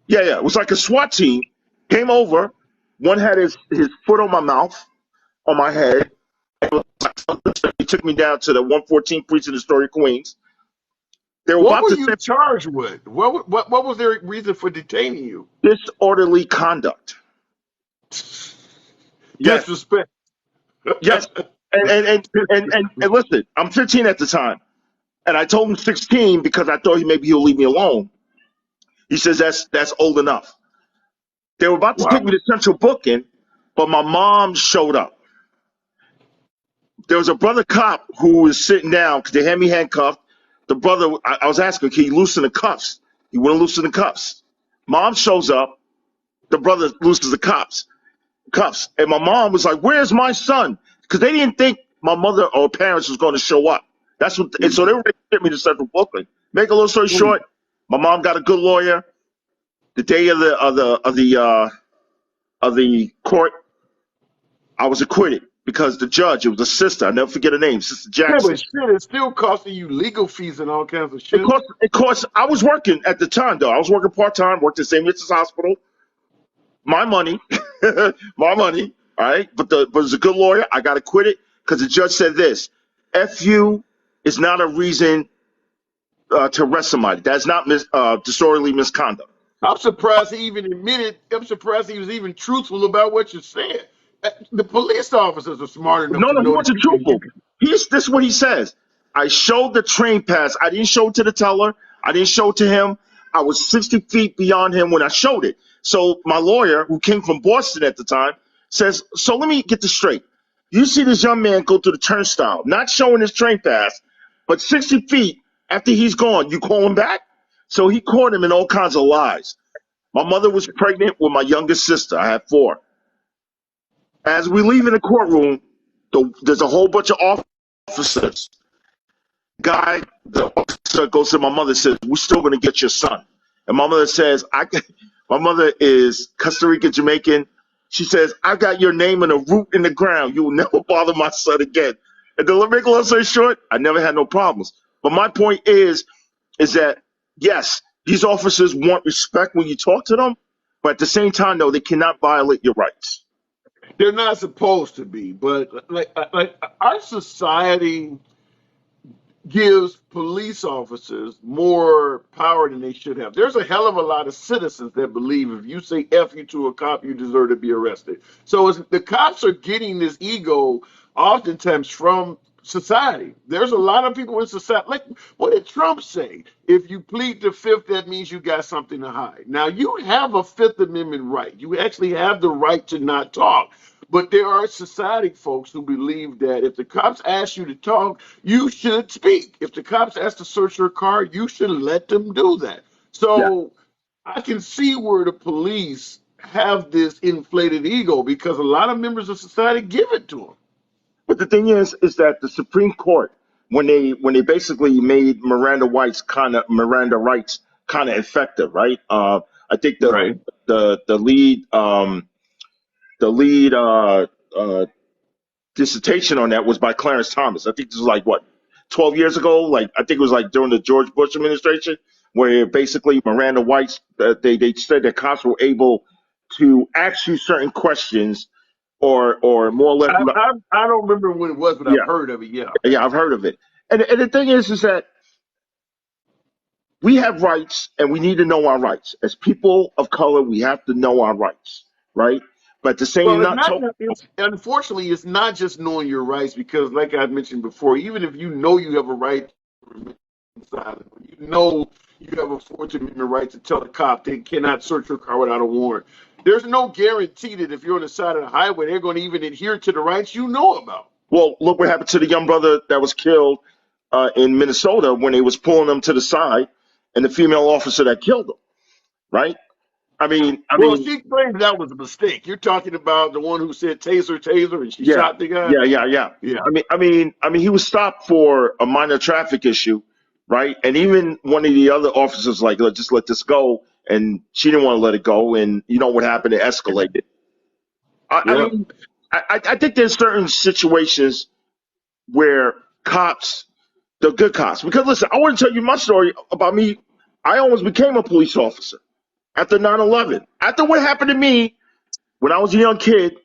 Yeah. It was like a SWAT team came over. One had his foot on my mouth, on my head. He took me down to the 114th precinct in Astoria, Queens. They were What about were to you send charged with? What was their reason for detaining you? disorderly conduct. Yes, Disrespect. yes. And listen, I'm 15 at the time, and I told him 16 because I thought maybe he'll leave me alone. He says that's old enough. They were about to Wow. take me to central booking, but my mom showed up. There was a brother cop who was sitting down because they had me handcuffed. The brother, I was asking, can you loosen the cuffs? He wouldn't loosen the cuffs. Mom shows up. The brother loosens the cuffs. And my mom was like, "Where's my son?" Because they didn't think my mother or parents was going to show up. And so they were ready to get me to Central Brooklyn. Make a long story short, my mom got a good lawyer. The day of the court, I was acquitted because the judge, it was a sister. I'll never forget her name, Sister Yeah, Jackson. but shit, it's still costing you legal fees and all kinds of It shit. cost, it cost. I was working at the time though. I was working part time, worked at St. Vincent's Hospital. My money, my money. All right, but it was a good lawyer. I got acquitted because the judge said this: "FU is not a reason to arrest somebody. That's not disorderly misconduct." I'm surprised he even admitted. I'm surprised he was even truthful about what you said. The police officers are smart enough No, to no, he know that wasn't truthful. This is what he says. I showed the train pass. I didn't show it to the teller. I didn't show it to him. I was 60 feet beyond him when I showed it. So my lawyer, who came from Boston at the time, says, so let me get this straight. You see this young man go through the turnstile, not showing his train pass, but 60 feet after he's gone, you call him back? So he caught him in all kinds of lies. My mother was pregnant with my youngest sister. I had 4. As we leave in the courtroom, there's a whole bunch of officers. The officer goes to my mother and says, we're still going to get your son. And my mother says, my mother is Costa Rican Jamaican. She says, I got your name and a root in the ground. You will never bother my son again. And to make a long story short, I never had no problems. But my point is that, yes, these officers want respect when you talk to them, but at the same time, no, they cannot violate your rights. they're not supposed to be. But like our society gives police officers more power than they should have. There's a hell of a lot of citizens that believe if you say F you to a cop, you deserve to be arrested. So the cops are getting this ego oftentimes from society. There's a lot of people in society. Like, what did Trump say? If you plead the fifth, that means you got something to hide. Now, you have a Fifth Amendment right. You actually have the right to not talk. But there are society folks who believe that if the cops ask you to talk, you should speak. If the cops ask to search your car, you should let them do that. Yeah. So I can see where the police have this inflated ego because a lot of members of society give it to them. But the thing is that the Supreme Court, when they basically made Miranda rights kind of effective, right? I think Right. the lead dissertation on that was by Clarence Thomas. I think this was like what 12 years ago. Like I think it was like during the George Bush administration, where basically Miranda rights they said that cops were able to ask you certain questions or more or less. I don't remember when it was, but I've Yeah, heard of it. Yeah. yeah, I've heard of it. And the thing is that we have rights and we need to know our rights. As people of color, we have to know our rights, right? But at the Well, same it's not not. so Unfortunately, it's not just knowing your rights because, like I mentioned before, even if you know you have a right to remain silent, you know you have a Fourth Amendment right to tell a cop they cannot search your car without a warrant. There's no guarantee that if you're on the side of the highway, they're going to even adhere to the rights you know about. well, look what happened to the young brother that was killed in Minnesota when they was pulling him to the side, and the female officer that killed him, right? I Well, mean, she claims that was a mistake. You're talking about the one who said taser, taser, and she yeah, shot the guy. yeah. Yeah. He was stopped for a minor traffic issue, right? And even one of the other officers like, just let this go, and she didn't want to let it go, and you know what happened? It escalated. I, I Yeah. mean, I think there's certain situations where cops, the good cops, because listen, I want to tell you my story about me. I almost became a police officer after 9/11. After what happened to me when I was a young kid,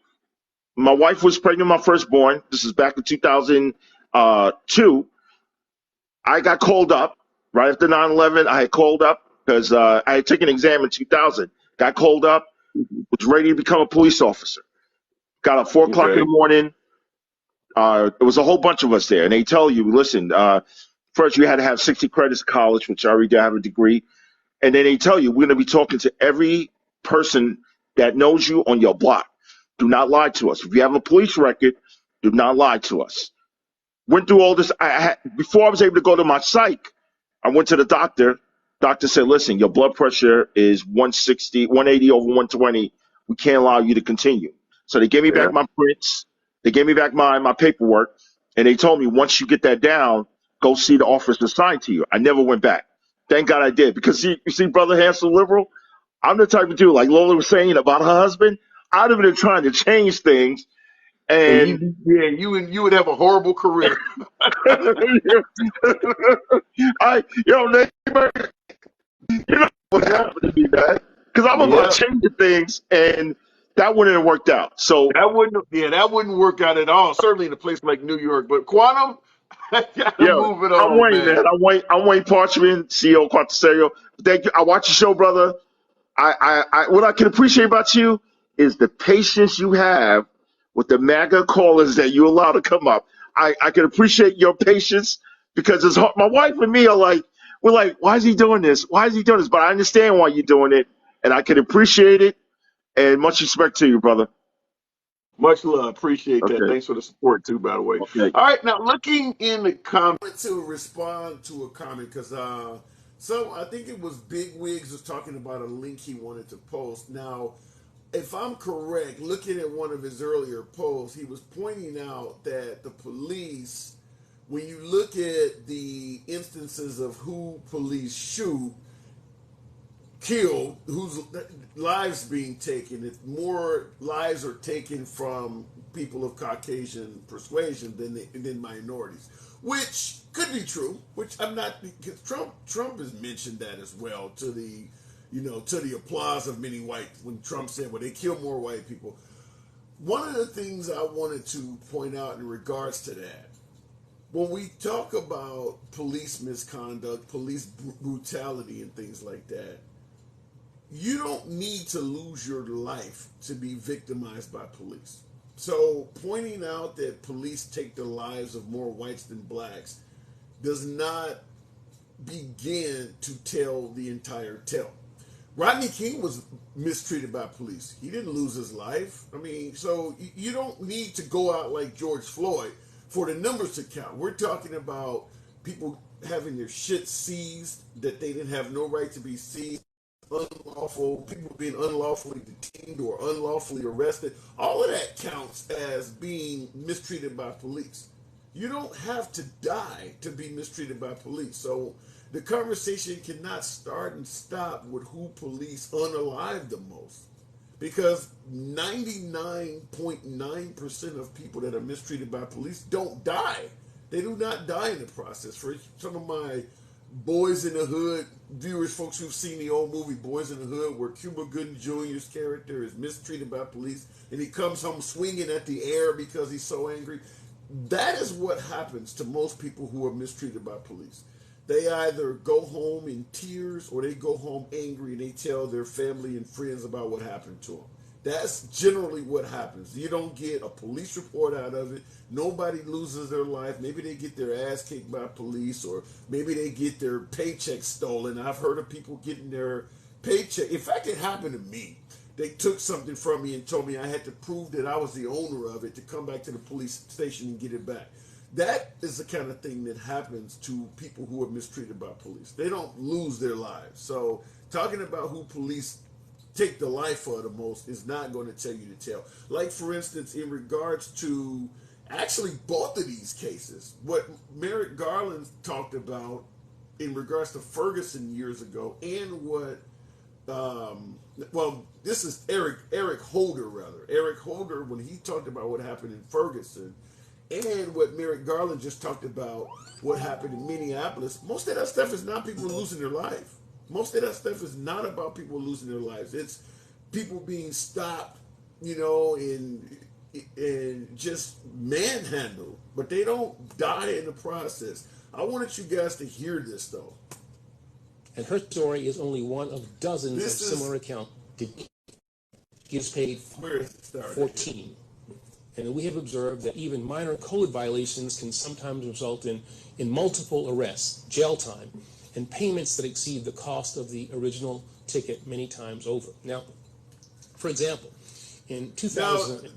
my wife was pregnant, my firstborn. This is back in 2002. I got called up right after 9/11. I had called up because I had taken an exam in 2000. Got called up, was ready to become a police officer. Got up 4 o'clock in the Okay. morning. There was a whole bunch of us there, and they tell you, listen, first you had to have 60 credits of college, which I already have a degree, and then they tell you we're going to be talking to every person that knows you on your block. Do not lie to us. If you have a police record, do not lie to us. Went through all this. Before I was able to go to my psych, I went to the doctor. Doctor said, listen, your blood pressure is 160, 180 over 120. We can't allow you to continue. So they gave me Yeah. back my prints. They gave me back my paperwork. And they told me, once you get that down, go see the officer assigned to you. I never went back. Thank God I did. Because you see, Brother Hansel Liberal, I'm the type of dude, like Lola was saying about her husband. I'd have been trying to change things. And And you would have a horrible career. neighbor, you know what happened to me, man? Because I'm about Yeah. changing things, and that wouldn't have worked out. So That wouldn't work out at all. Certainly in a place like New York, but Quantum, I gotta yeah, move it I'm on, Wayne, man. man. I'm Wayne Parchman, CEO Quantasario. Thank you. I watch your show, brother. What I can appreciate about you is the patience you have with the MAGA callers that you allow to come up. I can appreciate your patience because it's hard. My wife and me are like, we're like, why is he doing this? Why is he doing this? But I understand why you're doing it, and I can appreciate it. And much respect to you, brother. Much love. Appreciate that. Okay. Thanks for the support too, by the way. Okay. All right, now looking in the comments to respond to a comment because I think it was Big Wigs was talking about a link he wanted to post. Now, if I'm correct, looking at one of his earlier posts, he was pointing out that the police, when you look at the instances of who police shoot, killed, whose lives being taken, if more lives are taken from people of Caucasian persuasion than minorities, which could be true. Which I'm not, because Trump has mentioned that as well to the applause of many whites when Trump said, "Well, they kill more white people." One of the things I wanted to point out in regards to that, when we talk about police misconduct, police brutality, and things like that, you don't need to lose your life to be victimized by police. So pointing out that police take the lives of more whites than blacks does not begin to tell the entire tale. Rodney King was mistreated by police. He didn't lose his life. I mean, so you don't need to go out like George Floyd for the numbers to count. We're talking about people having their shit seized that they didn't have no right to be seized, unlawful, people being unlawfully detained or unlawfully arrested. All of that counts as being mistreated by police. You don't have to die to be mistreated by police. So the conversation cannot start and stop with who police unalive the most. Because 99.9% of people that are mistreated by police don't die. They do not die in the process. For some of my Boys in the Hood viewers, folks who've seen the old movie Boys in the Hood, where Cuba Gooding Jr.'s character is mistreated by police and he comes home swinging at the air because he's so angry. That is what happens to most people who are mistreated by police. They either go home in tears or they go home angry and they tell their family and friends about what happened to them. That's generally what happens. You don't get a police report out of it. Nobody loses their life. Maybe they get their ass kicked by police, or maybe they get their paycheck stolen. I've heard of people getting their paycheck. In fact, it happened to me. They took something from me and told me I had to prove that I was the owner of it to come back to the police station and get it back. That is the kind of thing that happens to people who are mistreated by police. They don't lose their lives. So talking about who police take the life of the most is not going to tell you the tale. Like, for instance, in regards to actually both of these cases, what Merrick Garland talked about in regards to Ferguson years ago, and what this is Eric Holder, rather. Eric Holder, when he talked about what happened in Ferguson, and what Merrick Garland just talked about, what happened in Minneapolis, most of that stuff is not people losing their life. Most of that stuff is not about people losing their lives. It's people being stopped, and just manhandled, but they don't die in the process. I wanted you guys to hear this, though. And her story is only one of dozens of similar accounts. Gives paid 14. And we have observed that even minor code violations can sometimes result in multiple arrests, jail time, and payments that exceed the cost of the original ticket many times over. Now, for example, in 2000... Now,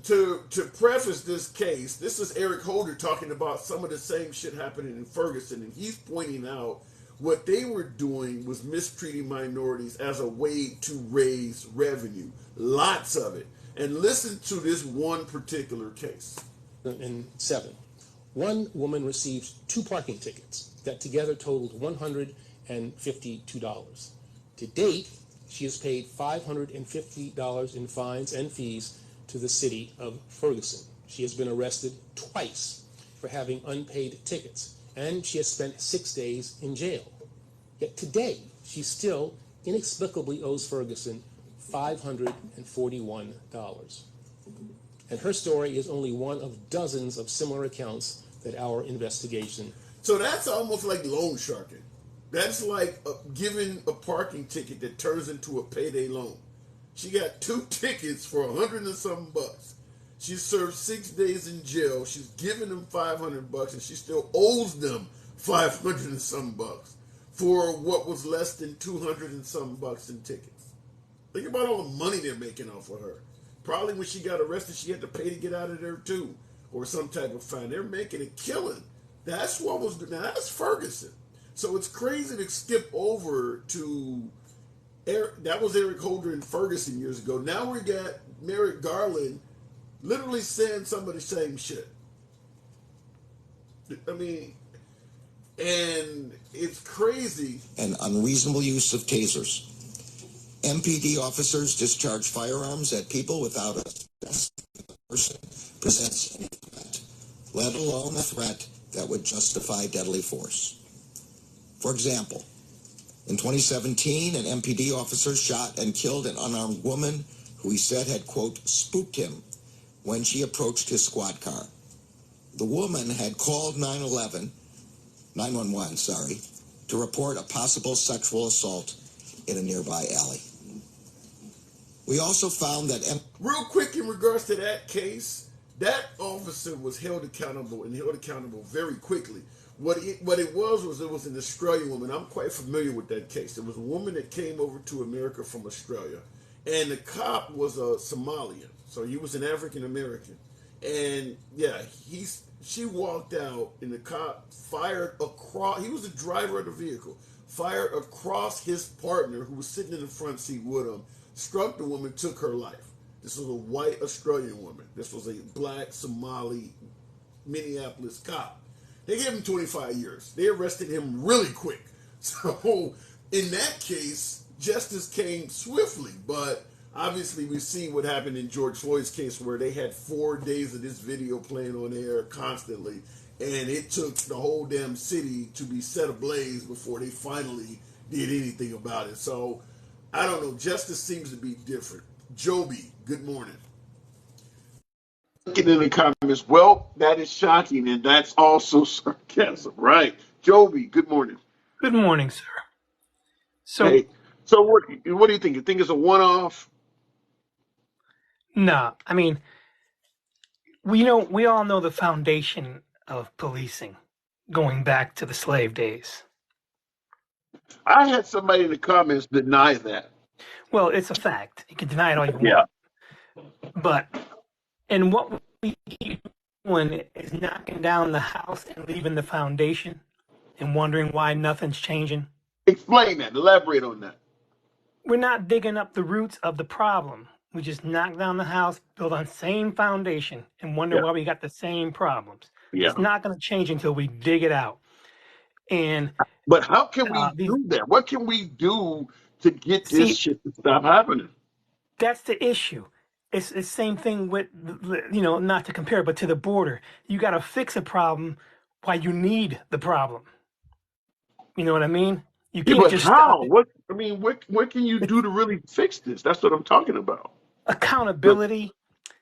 to preface this case, this is Eric Holder talking about some of the same shit happening in Ferguson, and he's pointing out what they were doing was mistreating minorities as a way to raise revenue. Lots of it. And listen to this one particular case. In 7, one woman received 2 parking tickets that together totaled $152. To date, she has paid $550 in fines and fees to the city of Ferguson. She has been arrested twice for having unpaid tickets, and she has spent 6 days in jail. Yet today, she still inexplicably owes Ferguson $541. And her story is only one of dozens of similar accounts that our investigation. So that's almost like loan sharking. That's like giving a parking ticket that turns into a payday loan. She got 2 tickets for $100 and something bucks. She served 6 days in jail. She's giving them $500, and she still owes them $500 and something bucks for what was less than $200 and something bucks in tickets. Think about all the money they're making off of her. Probably when she got arrested, she had to pay to get out of there too, or some type of fine. They're making a killing. That's what was. Now that's Ferguson. So it's crazy to skip over to Eric. That was Eric Holder in Ferguson years ago. Now we got Merrick Garland literally saying some of the same shit. I mean, and it's crazy. And unreasonable use of tasers. MPD officers discharge firearms at people without a person presents any threat, let alone a threat that would justify deadly force. For example, in 2017, an MPD officer shot and killed an unarmed woman who he said had, quote, spooked him when she approached his squad car. The woman had called 911, to report a possible sexual assault in a nearby alley. We also found that... Real quick in regards to that case, that officer was held accountable very quickly. What it was an Australian woman. I'm quite familiar with that case. It was a woman that came over to America from Australia, and the cop was a Somalian, so he was an African American. And yeah, she walked out, and the cop fired across. He was the driver of the vehicle, fired across his partner who was sitting in the front seat with him, struck the woman, took her life. This was a white Australian woman. This was a black Somali Minneapolis cop. They gave him 25 years. They arrested him really quick. So in that case, justice came swiftly. But obviously we've seen what happened in George Floyd's case, where they had 4 days of this video playing on air constantly. And it took the whole damn city to be set ablaze before they finally did anything about it. So I don't know. Justice seems to be different. Joby, good morning. Looking in the comments, well, that is shocking, and that's also sarcasm, right? Joby, good morning. Good morning, sir. So, hey, so what do you think? You think it's a one-off? No, I mean, we all know the foundation of policing going back to the slave days. I had somebody in the comments deny that. Well, it's a fact. You can deny it all you want. But, and what we keep doing is knocking down the house and leaving the foundation and wondering why nothing's changing. Explain that. Elaborate on that. We're not digging up the roots of the problem. We just knock down the house, build on same foundation, and wonder why we got the same problems. It's not going to change until we dig it out. But how can we do that? What can we do to get this shit to stop happening? That's the issue. It's the same thing with, not to compare, but to the border. You got to fix a problem while you need the problem. You know what I mean? You can't just how? What can you do to really fix this? That's what I'm talking about. Accountability.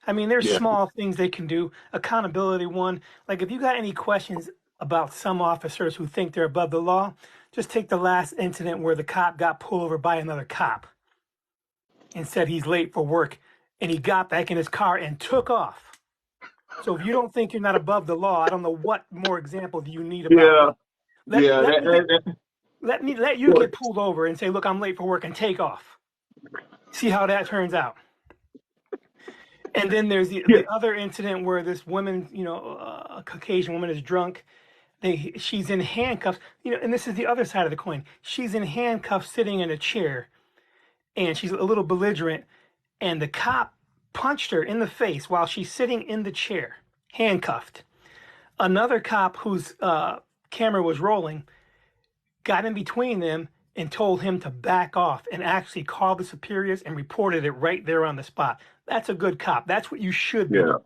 I mean, there's small things they can do. Accountability, one. Like, if you got any questions about some officers who think they're above the law, just take the last incident where the cop got pulled over by another cop and said he's late for work, and he got back in his car and took off. So if you don't think you're not above the law, I don't know what more example do you need about that. Let you get pulled over and say, look, I'm late for work, and take off. See how that turns out. And then there's the other incident where this woman, a Caucasian woman is drunk. She's in handcuffs, and this is the other side of the coin. She's in handcuffs sitting in a chair, and she's a little belligerent, and the cop punched her in the face while she's sitting in the chair, handcuffed. Another cop whose camera was rolling got in between them and told him to back off, and actually called the superiors and reported it right there on the spot. That's a good cop. That's what you should do.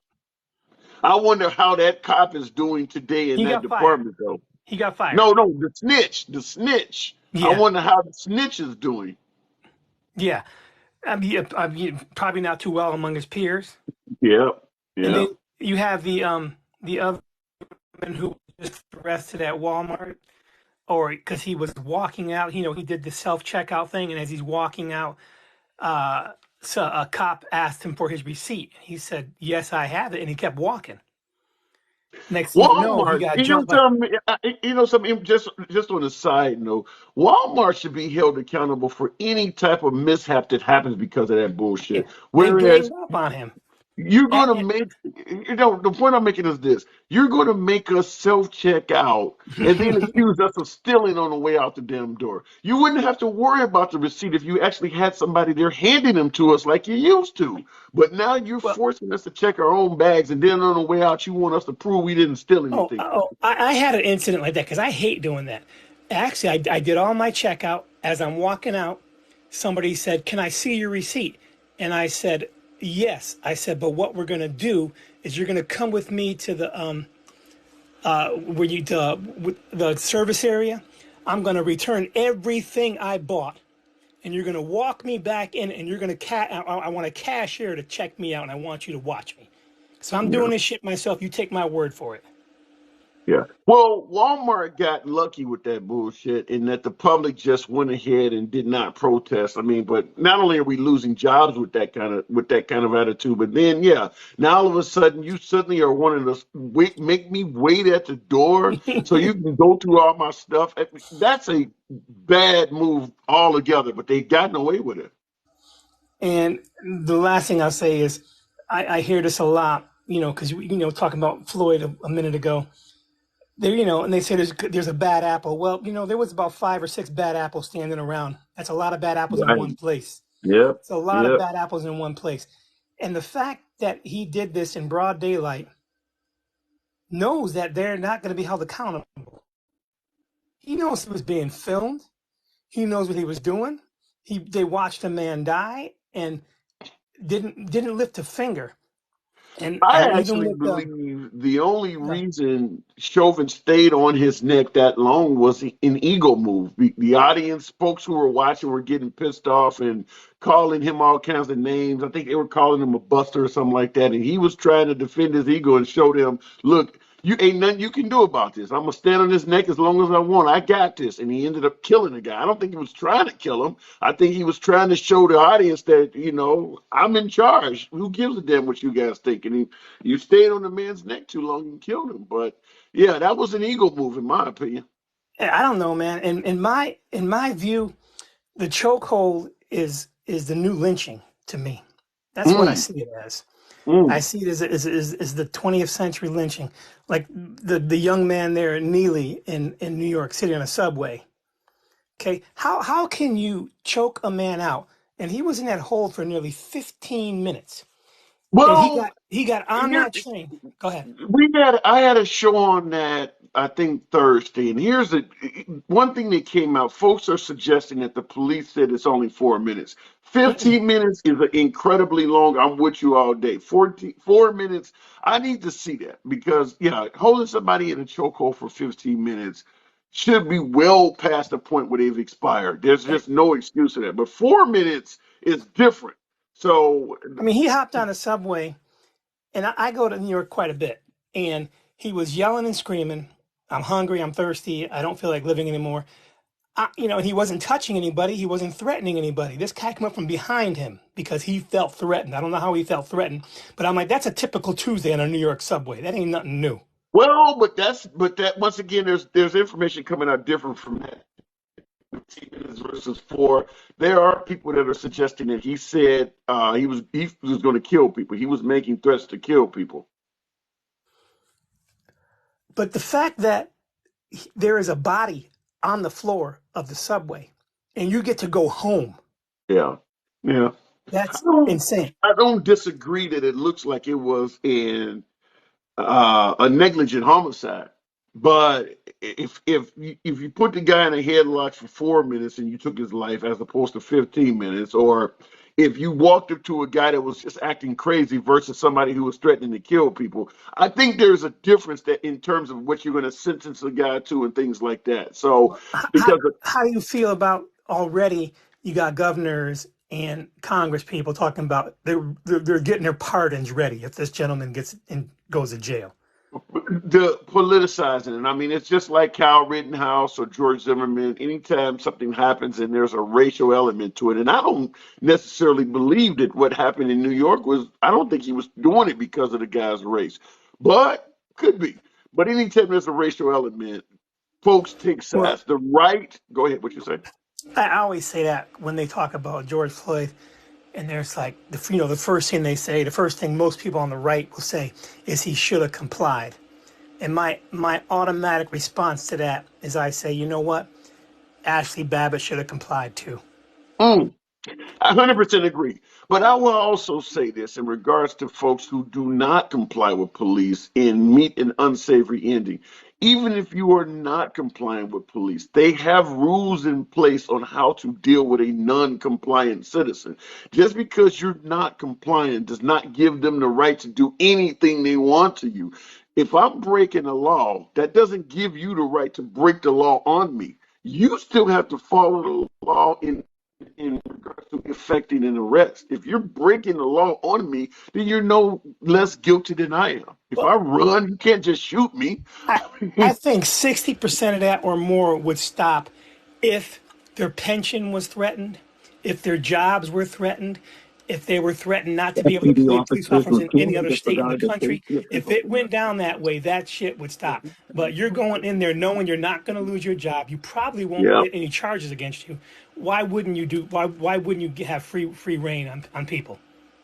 I wonder how that cop is doing today in that department, though. He got fired. No, the snitch. Yeah. I wonder how the snitch is doing. Yeah. I mean, probably not too well among his peers. Yeah, And yeah. then you have the other man who was just arrested at Walmart, or because he was walking out. You know, he did the self checkout thing, and as he's walking out, uh, so a cop asked him for his receipt. He said, "Yes, I have it," and he kept walking. Next thing you know, he Walmart, got jumped by. something. Just on a side note, Walmart should be held accountable for any type of mishap that happens because of that Yeah, bullshit. they Whereas ganged up on him. you're And, gonna make, the point I'm making is this: you're gonna make us self check out and then accuse us of stealing on the way out the damn door. You wouldn't have to worry about the receipt if you actually had somebody there handing them to us like you used to. But now you're well, forcing us to check our own bags, and then on the way out, you want us to prove we didn't steal anything. I had an incident like that because I hate doing that. Actually, I did all my checkout. As I'm walking out, somebody said, "Can I see your receipt?" And I said, "Yes." I said, "But what we're going to do is you're going to come with me to the where you the service area. I'm going to return everything I bought, and you're going to walk me back in, and you're going to I want a cashier to check me out, and I want you to watch me. So I'm Yeah. doing this shit myself. You take my word for it." Yeah. Well, Walmart got lucky with that bullshit in that the public just went ahead and did not protest. I mean, but not only are we losing jobs with that kind of attitude, but then yeah, now all of a sudden you suddenly are wanting to make me wait at the door so you can go through all my stuff. That's a bad move altogether, but they've gotten away with it. And the last thing I'll say is, I hear this a lot, because talking about Floyd a minute ago, there, and they say there's a bad apple. Well, there was about 5 or 6 bad apples standing around. That's a lot of bad apples in Right. one place. Yep. It's a lot of Yep. bad apples in one place. And the fact that he did this in broad daylight knows that they're not going to be held accountable. He knows he was being filmed. He knows what he was doing. They watched a man die and didn't lift a finger. And I even actually with believe the only the reason Chauvin stayed on his neck that long was an ego move. The audience, folks who were watching, were getting pissed off and calling him all kinds of names. I think they were calling him a buster or something like that. And he was trying to defend his ego and show them, look, you ain't nothing you can do about this. I'm gonna stand on his neck as long as I want. I got this. And he ended up killing the guy. I don't think he was trying to kill him. I think he was trying to show the audience that, I'm in charge. Who gives a damn what you guys think? And you stayed on the man's neck too long and killed him. But yeah, that was an ego move, in my opinion. I don't know, man. In my view, the chokehold is the new lynching to me. That's what I Mm, see it as. I mm. see it as the 20th century lynching, like the young man there at Neely in New York City on a subway. Okay, how can you choke a man out? And he was in that hold for nearly 15 minutes, and he Well, got he got on here that train. Go ahead. I had a show on that I think Thursday, and here's one thing that came out. Folks are suggesting that the police said it's only 4 minutes. Mm-mm. 15 minutes is incredibly long. I'm with you all day. 4 minutes. I need to see that because yeah, holding somebody in a chokehold for 15 minutes should be well past the point where they've expired. There's just no excuse for that. But 4 minutes is different. So I mean, he hopped on a subway, and I go to New York quite a bit, and he was yelling and screaming, "I'm hungry, I'm thirsty, I don't feel like living anymore." And he wasn't touching anybody, he wasn't threatening anybody. This guy came up from behind him because he felt threatened. I don't know how he felt threatened, but I'm like, that's a typical Tuesday on a New York subway. That ain't nothing new. well, but that once again, there's information coming out different from that. 15 minutes versus 4. There are people that are suggesting that he said he was going to kill people. He was making threats to kill people. But the fact that there is a body on the floor of the subway and you get to go home, Yeah, yeah. I that's don't insane. I don't disagree that it looks like it was a negligent homicide. But if you put the guy in a headlock for 4 minutes and you took his life as opposed to 15 minutes, or if you walked up to a guy that was just acting crazy versus somebody who was threatening to kill people, I think there's a difference that in terms of what you're going to sentence a guy to and things like that. So How, because how do you feel about already you got governors and Congress people talking about they're getting their pardons ready if this gentleman goes to jail. The politicizing it. I mean, it's just like Kyle Rittenhouse or George Zimmerman. Anytime something happens and there's a racial element to it, and I don't necessarily believe that what happened in New York was, I don't think he was doing it because of the guy's race, but could be. But anytime there's a racial element, folks take Well, sides. The right, go ahead, what you say? I always say that when they talk about George Floyd, and there's like the first thing they say, the first thing most people on the right will say is he should have complied. And my automatic response to that is I say, you know what? Ashley Babbitt should have complied too. Mm. I 100% agree. But I will also say this in regards to folks who do not comply with police and meet an unsavory ending. Even if you are not complying with police, they have rules in place on how to deal with a non compliant citizen. Just because you're not compliant does not give them the right to do anything they want to you. If I'm breaking a law, that doesn't give you the right to break the law on me. You still have to follow the law in regards to effecting an arrest. If you're breaking the law on me, then you're no less guilty than I am. If I Well, run, you can't just shoot me. I think 60% of that or more would stop if their pension was threatened, if their jobs were threatened, if they were threatened not to be able to PD employ police officers officers in any routinely other state in the disregard the country. safety of If people. it went down that way, that shit would stop. But you're going in there knowing you're not going to lose your job. You probably won't Yeah, get any charges against you. Why wouldn't you have free reign on people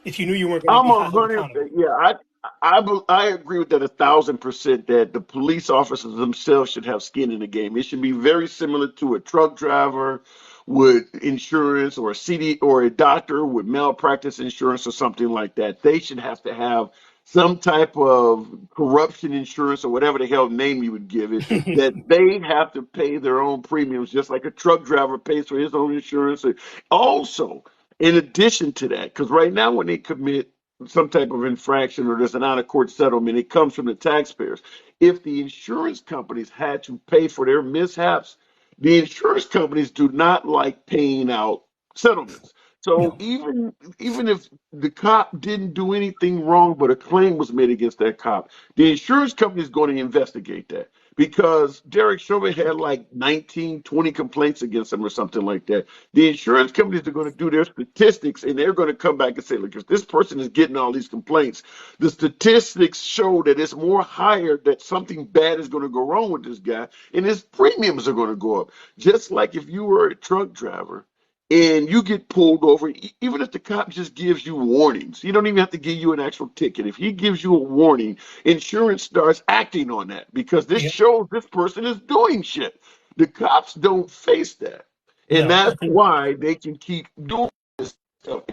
if you knew you weren't going to I'm be a held hundred. accountable? Yeah, I agree with that 1,000% that the police officers themselves should have skin in the game. It should be very similar to a truck driver with insurance or a CD or a doctor with malpractice insurance or something like that. They should have to have some type of corruption insurance or whatever the hell name you would give it, that they have to pay their own premiums just like a truck driver pays for his own insurance. Also, in addition to that, because right now when they commit some type of infraction or there's an out of court settlement, it comes from the taxpayers. If the insurance companies had to pay for their mishaps, the insurance companies do not like paying out settlements. So No. even if the cop didn't do anything wrong, but a claim was made against that cop, the insurance company is going to investigate that because Derek Chauvin had like 19, 20 complaints against him or something like that. The insurance companies are going to do their statistics and they're going to come back and say, look, if this person is getting all these complaints, the statistics show that it's more higher that something bad is going to go wrong with this guy and his premiums are going to go up. Just like if you were a truck driver and you get pulled over, even if the cop just gives you warnings, you don't even have to give you an actual ticket. If he gives you a warning, insurance starts acting on that because this Yep. shows this person is doing shit. The cops don't face that. And No. I that's think why they can keep doing this stuff.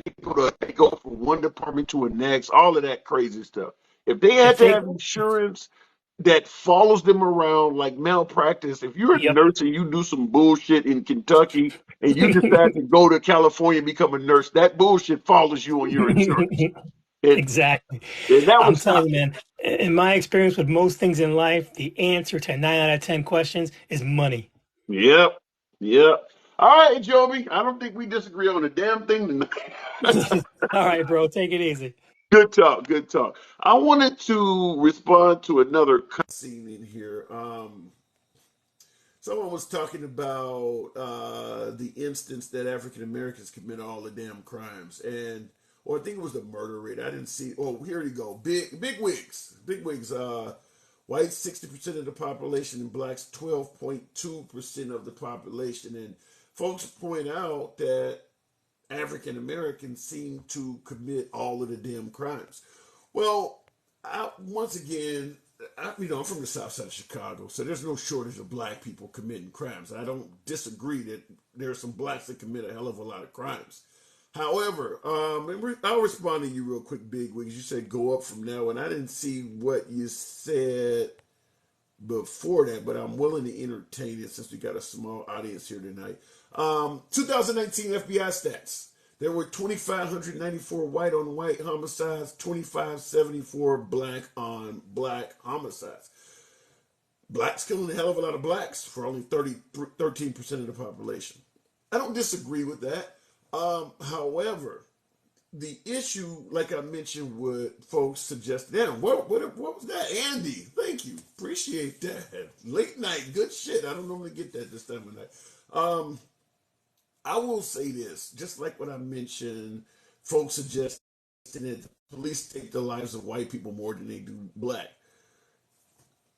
They go from one department to the next, all of that crazy stuff. If they had if to they. have insurance that follows them around like malpractice, if you're a Yep. nurse and you do some bullshit in Kentucky and you decide to go to California and become a nurse, that bullshit follows you on your insurance. And, Exactly. and that I'm would telling stop you, it. man, in my experience with most things in life, the answer to 9 out of 10 questions is money. Yep. Yep. All right, Joby. I don't think we disagree on a damn thing tonight. All right, bro, take it easy. Good talk. Good talk. I wanted to respond to another scene in here. Someone was talking about the instance that African Americans commit all the damn crimes, and or I think it was the murder rate. I didn't see. Oh, here you go. Big wigs. Big wigs. Whites 60% of the population, and blacks 12.2% of the population. And folks point out that African Americans seem to commit all of the damn crimes. Well, once again, I'm from the south side of Chicago, so there's no shortage of black people committing crimes. I don't disagree that there are some blacks that commit a hell of a lot of crimes. However, I'll respond to you real quick, Big Wigs. You said go up from now, and I didn't see what you said before that, but I'm willing to entertain it since we got a small audience here tonight. 2019 FBI stats. There were 2,594 white on white homicides, 2,574 black on black homicides. Blacks killing a hell of a lot of blacks for only 13% of the population. I don't disagree with that. However, the issue, like I mentioned, what folks suggest. Damn, what was that, Andy? Thank you, appreciate that. Late night, good shit. I don't normally get that this time of night. Um, I will say this, just like what I mentioned, folks suggesting that police take the lives of white people more than they do black.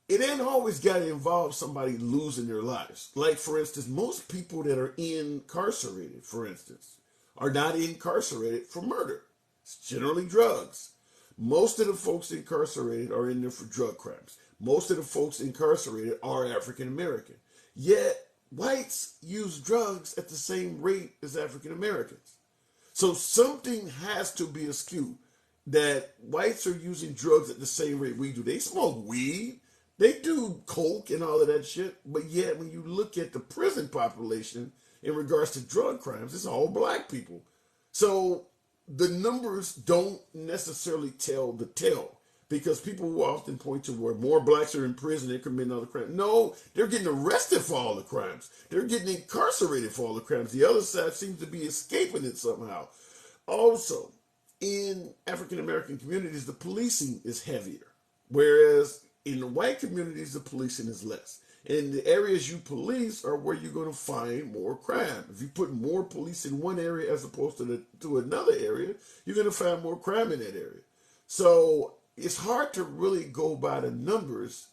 It ain't always got to involve somebody losing their lives. Like, for instance, most people that are incarcerated, for instance, are not incarcerated for murder. It's generally drugs. Most of the folks incarcerated are in there for drug crimes. Most of the folks incarcerated are African American. Yet, whites use drugs at the same rate as African Americans. So something has to be askew that whites are using drugs at the same rate we do. They smoke weed, they do coke and all of that shit, but yet when you look at the prison population in regards to drug crimes, it's all black people. So the numbers don't necessarily tell the tale because people will often point to where more blacks are in prison and committing other crimes. No, they're getting arrested for all the crimes. They're getting incarcerated for all the crimes. The other side seems to be escaping it somehow. Also, in African American communities, the policing is heavier, whereas in the white communities, the policing is less. And the areas you police are where you're going to find more crime. If you put more police in one area as opposed to another area, you're going to find more crime in that area. So it's hard to really go by the numbers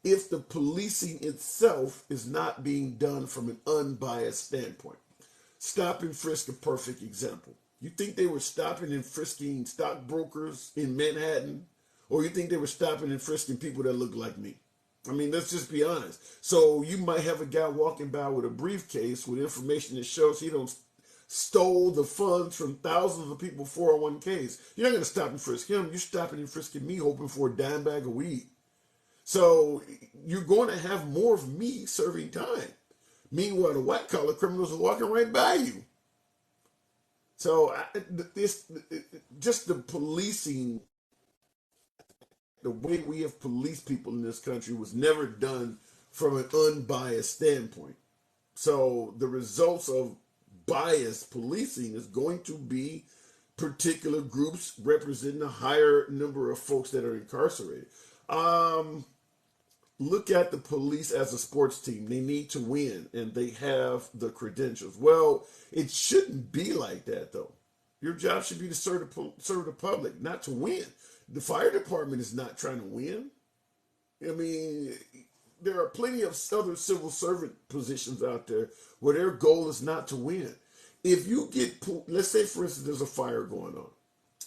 if the policing itself is not being done from an unbiased standpoint. Stop and frisk, a perfect example. You think they were stopping and frisking stockbrokers in Manhattan? Or you think they were stopping and frisking people that look like me? I mean, let's just be honest. So you might have a guy walking by with a briefcase with information that shows he don't stole the funds from thousands of people 401ks. You're not going to stop and frisk him. You're stopping and frisking me hoping for a dime bag of weed. So you're going to have more of me serving time. Meanwhile, the white collar criminals are walking right by you. So just the policing, the way we have policed people in this country was never done from an unbiased standpoint. So the results of biased policing is going to be particular groups representing a higher number of folks that are incarcerated. Look at the police as a sports team. They need to win, and they have the credentials. Well, it shouldn't be like that, though. Your job should be to serve the public, not to win. The fire department is not trying to win. I mean, there are plenty of other civil servant positions out there where their goal is not to win. If you get, let's say, for instance, there's a fire going on,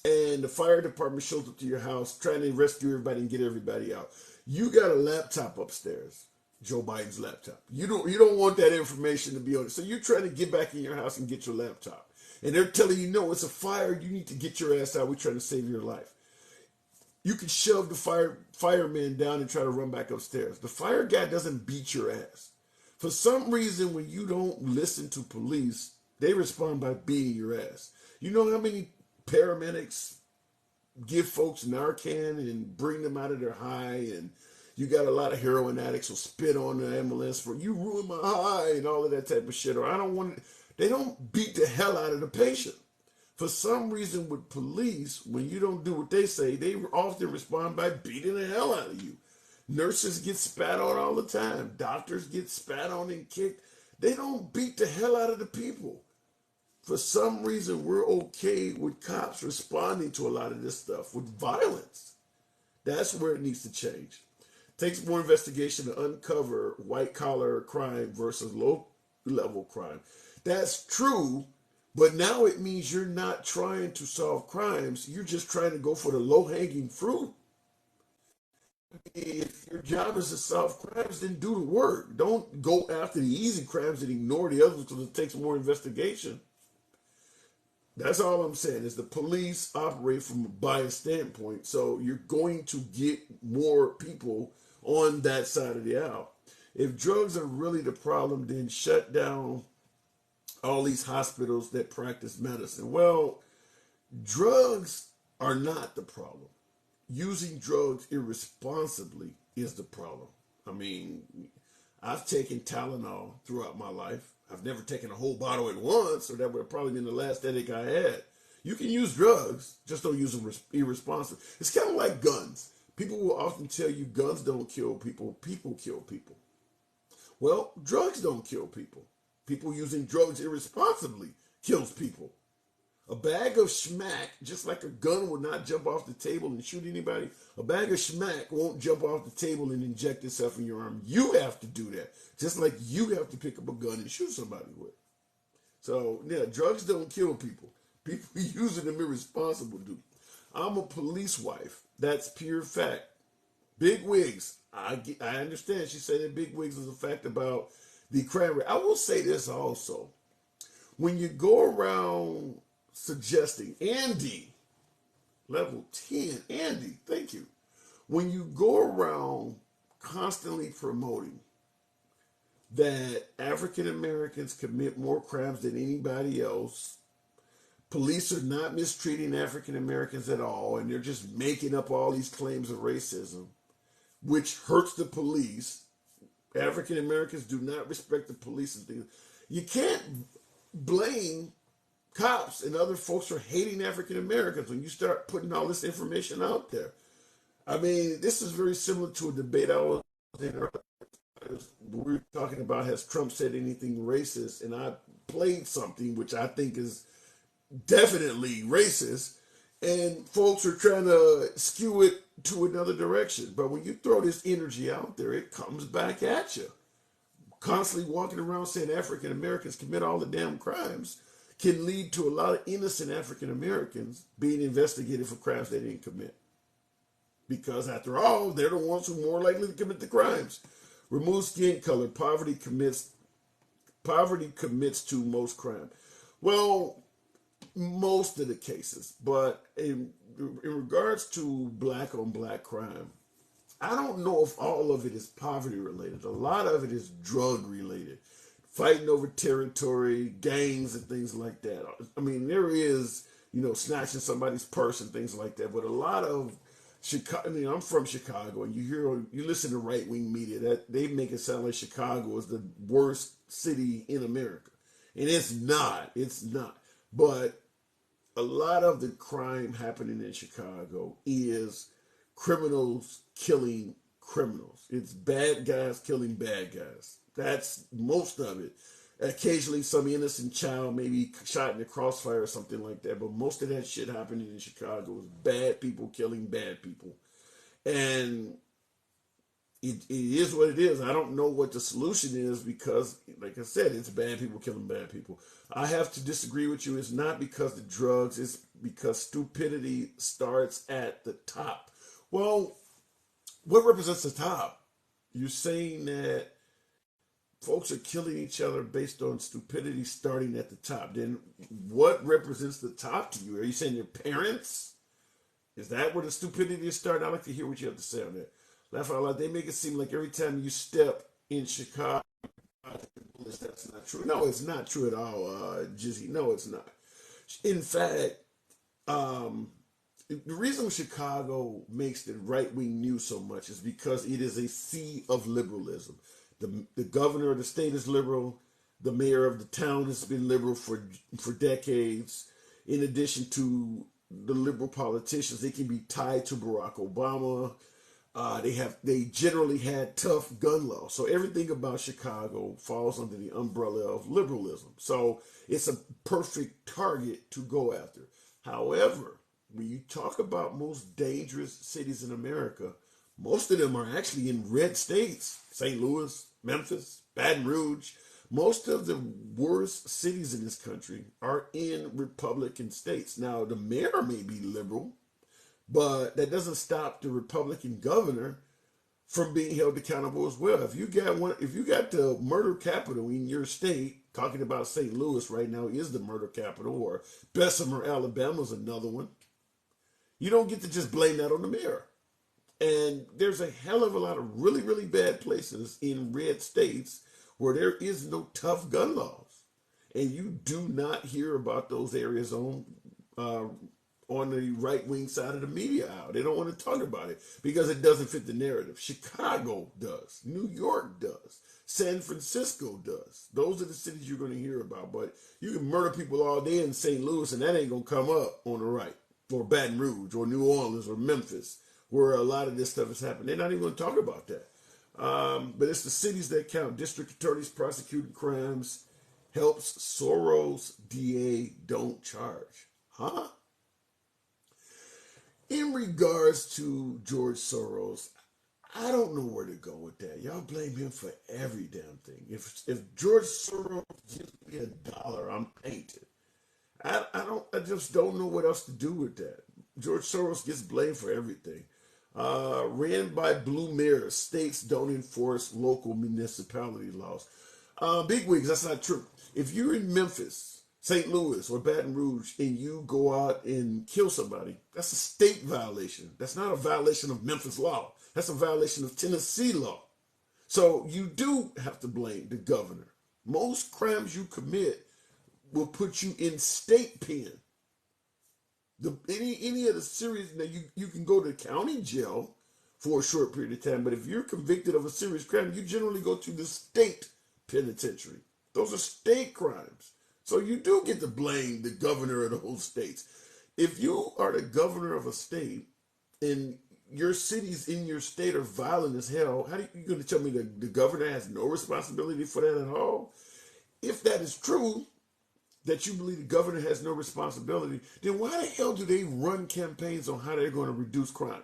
and the fire department shows up to your house trying to rescue everybody and get everybody out. You got a laptop upstairs, Joe Biden's laptop. You don't want that information to be on it. So you're trying to get back in your house and get your laptop. And they're telling you, no, it's a fire. You need to get your ass out. We're trying to save your life. You can shove the fireman down and try to run back upstairs. The fire guy doesn't beat your ass. For some reason, when you don't listen to police, they respond by beating your ass. You know how many paramedics give folks Narcan and bring them out of their high, and you got a lot of heroin addicts who spit on the ambulance for you ruined my high and all of that type of shit. Or I don't want. They don't beat the hell out of the patient. For some reason, with police, when you don't do what they say, they often respond by beating the hell out of you. Nurses get spat on all the time. Doctors get spat on and kicked. They don't beat the hell out of the people. For some reason, we're okay with cops responding to a lot of this stuff with violence. That's where it needs to change. It takes more investigation to uncover white-collar crime versus low-level crime. That's true, but now it means you're not trying to solve crimes. You're just trying to go for the low-hanging fruit. If your job is to solve crimes, then do the work. Don't go after the easy crimes and ignore the others because it takes more investigation. That's all I'm saying is the police operate from a biased standpoint. So you're going to get more people on that side of the aisle. If drugs are really the problem, then shut down all these hospitals that practice medicine. Well, drugs are not the problem. Using drugs irresponsibly is the problem. I mean, I've taken Tylenol throughout my life. I've never taken a whole bottle at once, or that would have probably been the last headache I had. You can use drugs, just don't use them irresponsibly. It's kind of like guns. People will often tell you guns don't kill people, people kill people. Well, drugs don't kill people. People using drugs irresponsibly kills people. A bag of schmack, just like a gun will not jump off the table and shoot anybody, a bag of schmack won't jump off the table and inject itself in your arm. You have to do that, just like you have to pick up a gun and shoot somebody with. So, yeah, drugs don't kill people. People using them irresponsible do. I'm a police wife. That's pure fact. Big wigs. I understand she said that big wigs is a fact about the crime rate. I will say this also. When you go around suggesting, Andy, level 10, Andy, thank you. When you go around constantly promoting that African Americans commit more crimes than anybody else, police are not mistreating African Americans at all, and they're just making up all these claims of racism, which hurts the police. African Americans do not respect the police and things. You can't blame cops and other folks for hating African Americans when you start putting all this information out there. I mean, this is very similar to a debate I was in earlier. We were talking about, has Trump said anything racist? And I played something which I think is definitely racist, and folks are trying to skew it to another direction. But when you throw this energy out there, it comes back at you. Constantly walking around saying African Americans commit all the damn crimes can lead to a lot of innocent African Americans being investigated for crimes they didn't commit. Because after all, they're the ones who are more likely to commit the crimes. Remove skin color. Poverty commits to most crime. Well, most of the cases, but in regards to black on black crime, I don't know if all of it is poverty related. A lot of it is drug related, fighting over territory, gangs, and things like that. I mean, there is, snatching somebody's purse and things like that, but a lot of Chicago. I mean, I'm from Chicago, and you listen to right wing media that they make it sound like Chicago is the worst city in America, and it's not. It's not. But a lot of the crime happening in Chicago is criminals killing criminals. It's bad guys killing bad guys. That's most of it. Occasionally some innocent child maybe shot in the crossfire or something like that, but most of that shit happening in Chicago is bad people killing bad people. And it is what it is. I don't know what the solution is because, like I said, it's bad people killing bad people. I have to disagree with you. It's not because the drugs, it's because stupidity starts at the top. Well, what represents the top? You're saying that folks are killing each other based on stupidity starting at the top. Then what represents the top to you? Are you saying your parents? Is that where the stupidity is starting? I'd like to hear what you have to say on that. Laugh out loud. They make it seem like every time you step in Chicago, that's not true. No, it's not true at all, Jizzy. No, it's not. In fact, the reason Chicago makes the right-wing news so much is because it is a sea of liberalism. The governor of the state is liberal. The mayor of the town has been liberal for decades. In addition to the liberal politicians, they can be tied to Barack Obama. They generally had tough gun laws. So everything about Chicago falls under the umbrella of liberalism. So it's a perfect target to go after. However, when you talk about most dangerous cities in America, most of them are actually in red states. St. Louis, Memphis, Baton Rouge. Most of the worst cities in this country are in Republican states. Now, the mayor may be liberal, but that doesn't stop the Republican governor from being held accountable as well. If you got the murder capital in your state, talking about St. Louis right now is the murder capital, or Bessemer, Alabama is another one. You don't get to just blame that on the mayor. And there's a hell of a lot of really, really bad places in red states where there is no tough gun laws. And you do not hear about those areas on on the right wing side of the media aisle. They don't want to talk about it because it doesn't fit the narrative. Chicago does. New York does. San Francisco does. Those are the cities you're going to hear about. But you can murder people all day in St. Louis and that ain't going to come up on the right. Or Baton Rouge or New Orleans or Memphis, where a lot of this stuff is happening. They're not even going to talk about that. But it's the cities that count. District attorneys prosecuting crimes. Helps Soros DA don't charge. Huh? In regards to George Soros, I don't know where to go with that. Y'all blame him for every damn thing. If George Soros gives me $1, I'm painted. I just don't know what else to do with that. George Soros gets blamed for everything. Ran by blue mayors, states don't enforce local municipality laws. Bigwigs, that's not true. If you're in Memphis, St. Louis, or Baton Rouge, and you go out and kill somebody, that's a state violation. That's not a violation of Memphis law. That's a violation of Tennessee law. So you do have to blame the governor. Most crimes you commit will put you in state pen. Any of the serious, now you can go to county jail for a short period of time, but if you're convicted of a serious crime, you generally go to the state penitentiary. Those are state crimes. So you do get to blame the governor of those states. If you are the governor of a state and your cities in your state are violent as hell, how are you going to tell me that the governor has no responsibility for that at all? If that is true, that you believe the governor has no responsibility, then why the hell do they run campaigns on how they're going to reduce crime?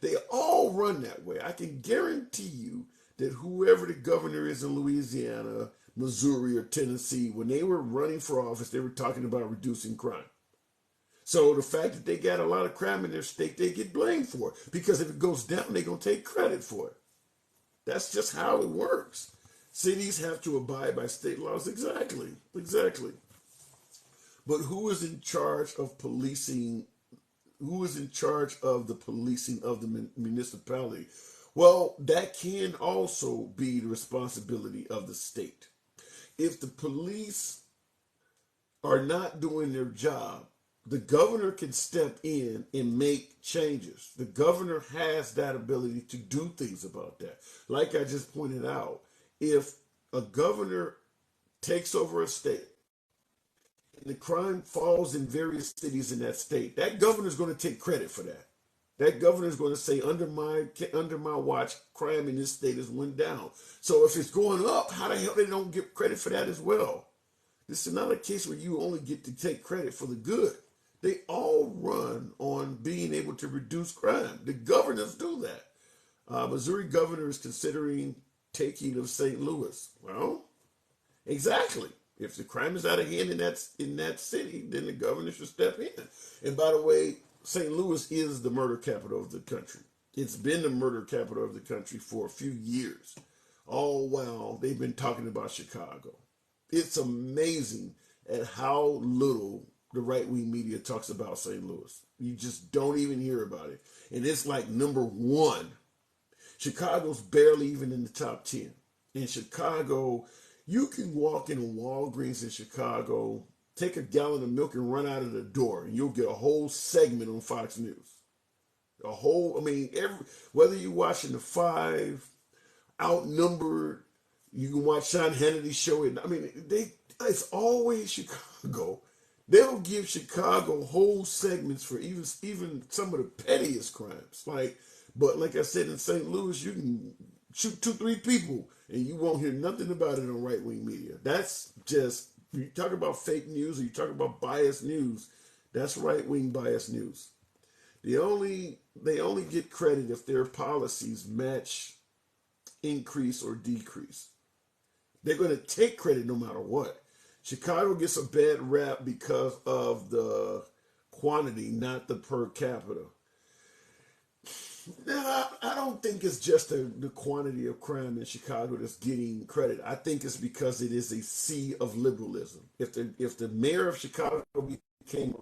They all run that way. I can guarantee you that whoever the governor is in Louisiana, Missouri, or Tennessee, when they were running for office, they were talking about reducing crime. So the fact that they got a lot of crime in their state, they get blamed for it. Because if it goes down, they're going to take credit for it. That's just how it works. Cities have to abide by state laws. Exactly. But who is in charge of policing? Who is in charge of the policing of the municipality? Well, that can also be the responsibility of the state. If the police are not doing their job, the governor can step in and make changes. The governor has that ability to do things about that. Like I just pointed out, if a governor takes over a state and the crime falls in various cities in that state, that governor is going to take credit for that. That governor is going to say, under my watch, crime in this state has went down. So if it's going up, how the hell they don't get credit for that as well? This is not a case where you only get to take credit for the good. They all run on being able to reduce crime. The governors do that. Missouri governor is considering taking of St. Louis. Well, exactly. If the crime is out of hand in that city, then the governor should step in. And by the way, St. Louis is the murder capital of the country. It's been the murder capital of the country for a few years. All while they've been talking about Chicago. It's amazing at how little the right-wing media talks about St. Louis. You just don't even hear about it. And it's like number one. Chicago's barely even in the top 10. In Chicago, you can walk in a Walgreens in Chicago, take a gallon of milk and run out of the door, and you'll get a whole segment on Fox News. Whether you're watching the Five, Outnumbered, you can watch Sean Hannity's show. It's always Chicago. They'll give Chicago whole segments for even some of the pettiest crimes. But like I said, in St. Louis, you can shoot 2-3 people and you won't hear nothing about it on right-wing media. That's just, you talk about fake news or you talk about biased news, that's right-wing biased news. They only get credit if their policies match, increase, or decrease. They're going to take credit no matter what. Chicago gets a bad rap because of the quantity, not the per capita. Now, I don't think it's just the quantity of crime in Chicago that's getting credit. I think it's because it is a sea of liberalism. If the mayor of Chicago became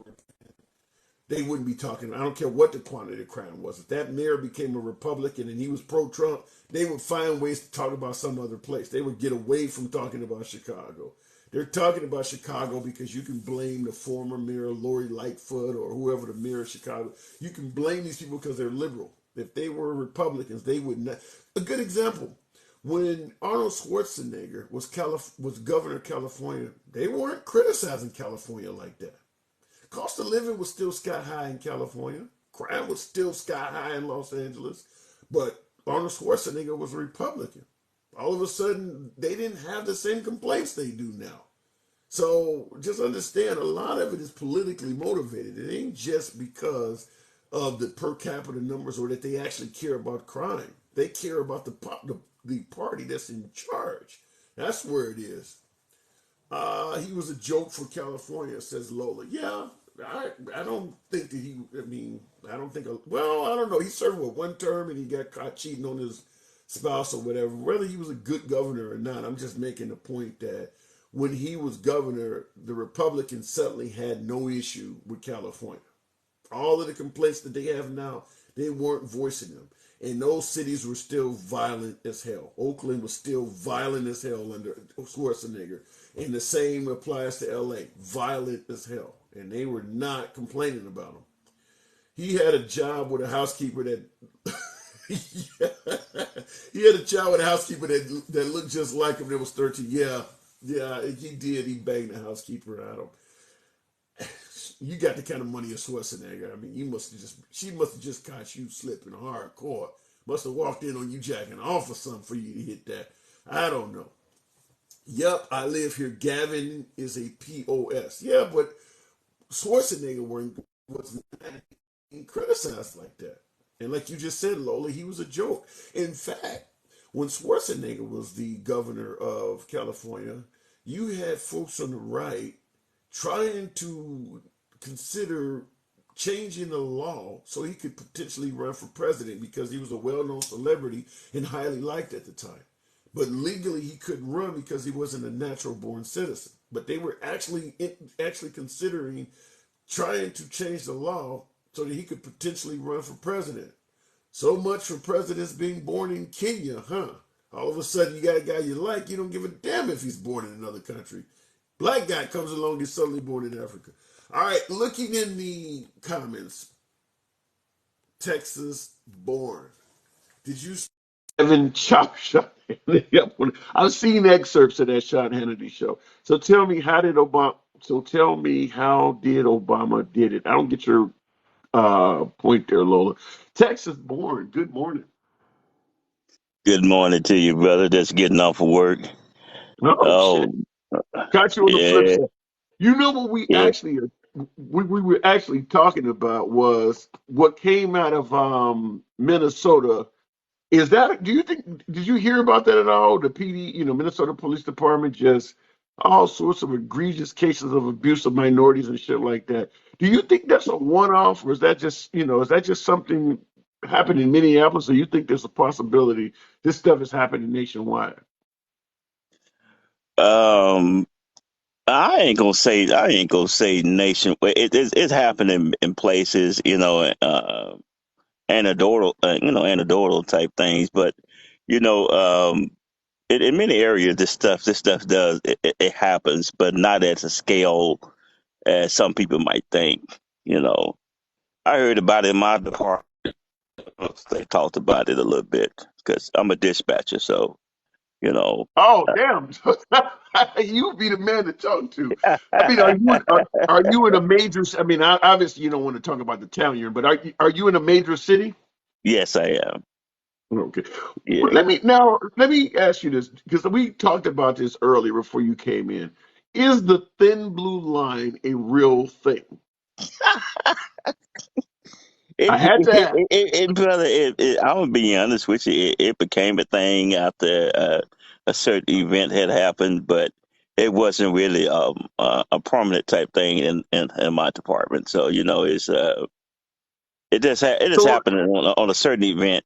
they wouldn't be talking. I don't care what the quantity of crime was. If that mayor became a Republican and he was pro-Trump, they would find ways to talk about some other place. They would get away from talking about Chicago. They're talking about Chicago because you can blame the former mayor Lori Lightfoot or whoever the mayor of Chicago. You can blame these people because they're liberal. If they were Republicans, they would not. A good example: when Arnold Schwarzenegger was governor of California, they weren't criticizing California like that. Cost of living was still sky high in California. Crime was still sky high in Los Angeles. But Arnold Schwarzenegger was a Republican. All of a sudden, they didn't have the same complaints they do now. So just understand, a lot of it is politically motivated. It ain't just because of the per capita numbers or that they actually care about crime. They care about the party that's in charge. That's where it is. He was a joke for California, says Lola. Yeah, I don't think that he. I mean, I don't think. Well, I don't know. He served one term and he got caught cheating on his spouse or whatever. Whether he was a good governor or not, I'm just making the point that when he was governor, the Republicans suddenly had no issue with California. All of the complaints that they have now, they weren't voicing them. And those cities were still violent as hell. Oakland was still violent as hell under Schwarzenegger. And the same applies to LA. Violent as hell. And they were not complaining about him. He had a job with a housekeeper that he had a job with a housekeeper that looked just like him that was 13. Yeah, he did. He banged the housekeeper. You got the kind of money of Schwarzenegger. I mean, she must have just caught you slipping hardcore. Must have walked in on you jacking off or something for you to hit that. I don't know. Yep, I live here. Gavin is a POS. Yeah, but Schwarzenegger wasn't criticized like that. And like you just said, Lola, he was a joke. In fact, when Schwarzenegger was the governor of California, you had folks on the right trying to consider changing the law so he could potentially run for president because he was a well-known celebrity and highly liked at the time. But legally he couldn't run because he wasn't a natural-born citizen. But they were actually considering trying to change the law so that he could potentially run for president. So much for presidents being born in Kenya, huh? All of a sudden you got a guy you like, you don't give a damn if he's born in another country. Black guy comes along, he's suddenly born in Africa. All right, looking in the comments, Texas born. Did you see Evan Chop Shot Hannity up? I've seen excerpts of that Sean Hannity show. So tell me, how did Obama did it? I don't get your point there, Lola. Texas born. Good morning. Good morning to you, brother. Just getting off of work. Oh Oh, shit. Got you on the flip yeah, side. You know what yeah. we were actually talking about was what came out of Minnesota. Is that, do you think, did you hear about that at all? The PD, Minnesota Police Department, just all sorts of egregious cases of abuse of minorities and shit like that. Do you think that's a one-off, or is that just something happened in Minneapolis, or you think there's a possibility this stuff is happening nationwide? Um, I ain't gonna say nation. It's happening in places, anecdotal, anecdotal type things. But you know, in many areas, this stuff it happens, but not at a scale as some people might think. You know, I heard about it in my department. They talked about it a little bit because I'm a dispatcher, so you know. Oh, damn. You be the man to talk to. I mean, are you in a major, I mean, obviously you don't want to talk about the town you're in, but are you in a major city? Yes, I am. Okay. Yeah. Let me ask you this, because we talked about this earlier before you came in. Is the thin blue line a real thing? I had to ask. Brother, I'm gonna be honest with you. It became a thing after a certain event had happened, but it wasn't really a prominent type thing in my department. So it just So, happened on a certain event,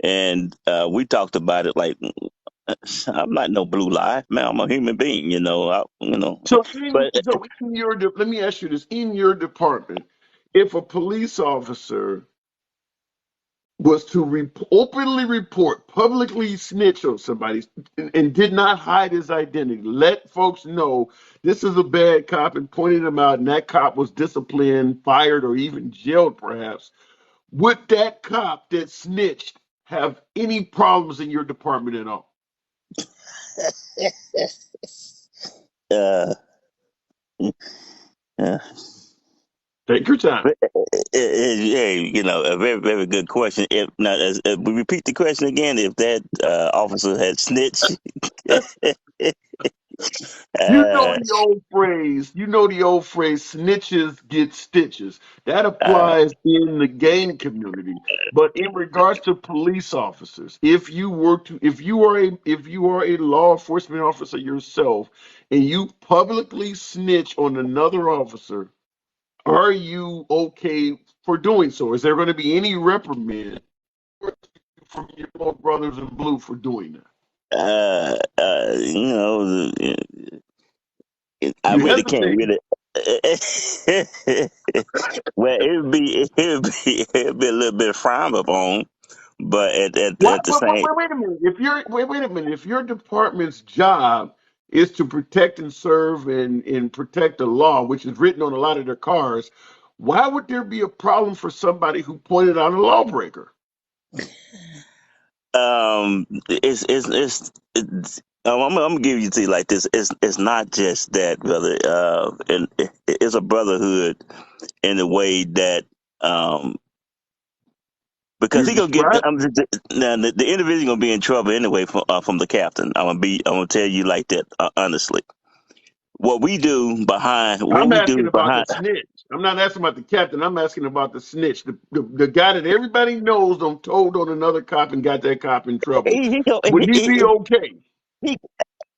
and we talked about it like I'm not no blue lie, man. I'm a human being, but let me ask you this: in your department, if a police officer was to openly report, publicly snitch on somebody, and did not hide his identity. Let folks know this is a bad cop and pointed him out, and that cop was disciplined, fired, or even jailed, perhaps. Would that cop that snitched have any problems in your department at all? Uh, uh, Take your time. Hey, a very, very good question. If now, we repeat the question again, if that officer had snitched, You know uh, the old phrase. You know the old phrase. Snitches get stitches. That uh, applies in the gang community. But in regards to police officers, if you are a law enforcement officer yourself, and you publicly snitch on another officer, are you okay for doing so? Is there going to be any reprimand from your own brothers in blue for doing that? uh, uh, you know, I You really can't hesitate. really. Well, it'd be a little bit frowned upon, but Why, at the same, wait a minute. Wait a minute. If your department's job is to protect and serve and protect the law, which is written on a lot of their cars, why would there be a problem for somebody who pointed out a lawbreaker? I'm gonna give you to you like this. It's not just that, brother. And it's a brotherhood in the way that because You he gonna get describe. now the individual gonna be in trouble anyway from the captain. I'm gonna tell you like that honestly. What I'm we do asking about the behind. snitch. I'm not asking about the captain. I'm asking about the snitch, the guy that everybody knows told on another cop and got that cop in trouble. He, he, gonna- Would he be okay? he,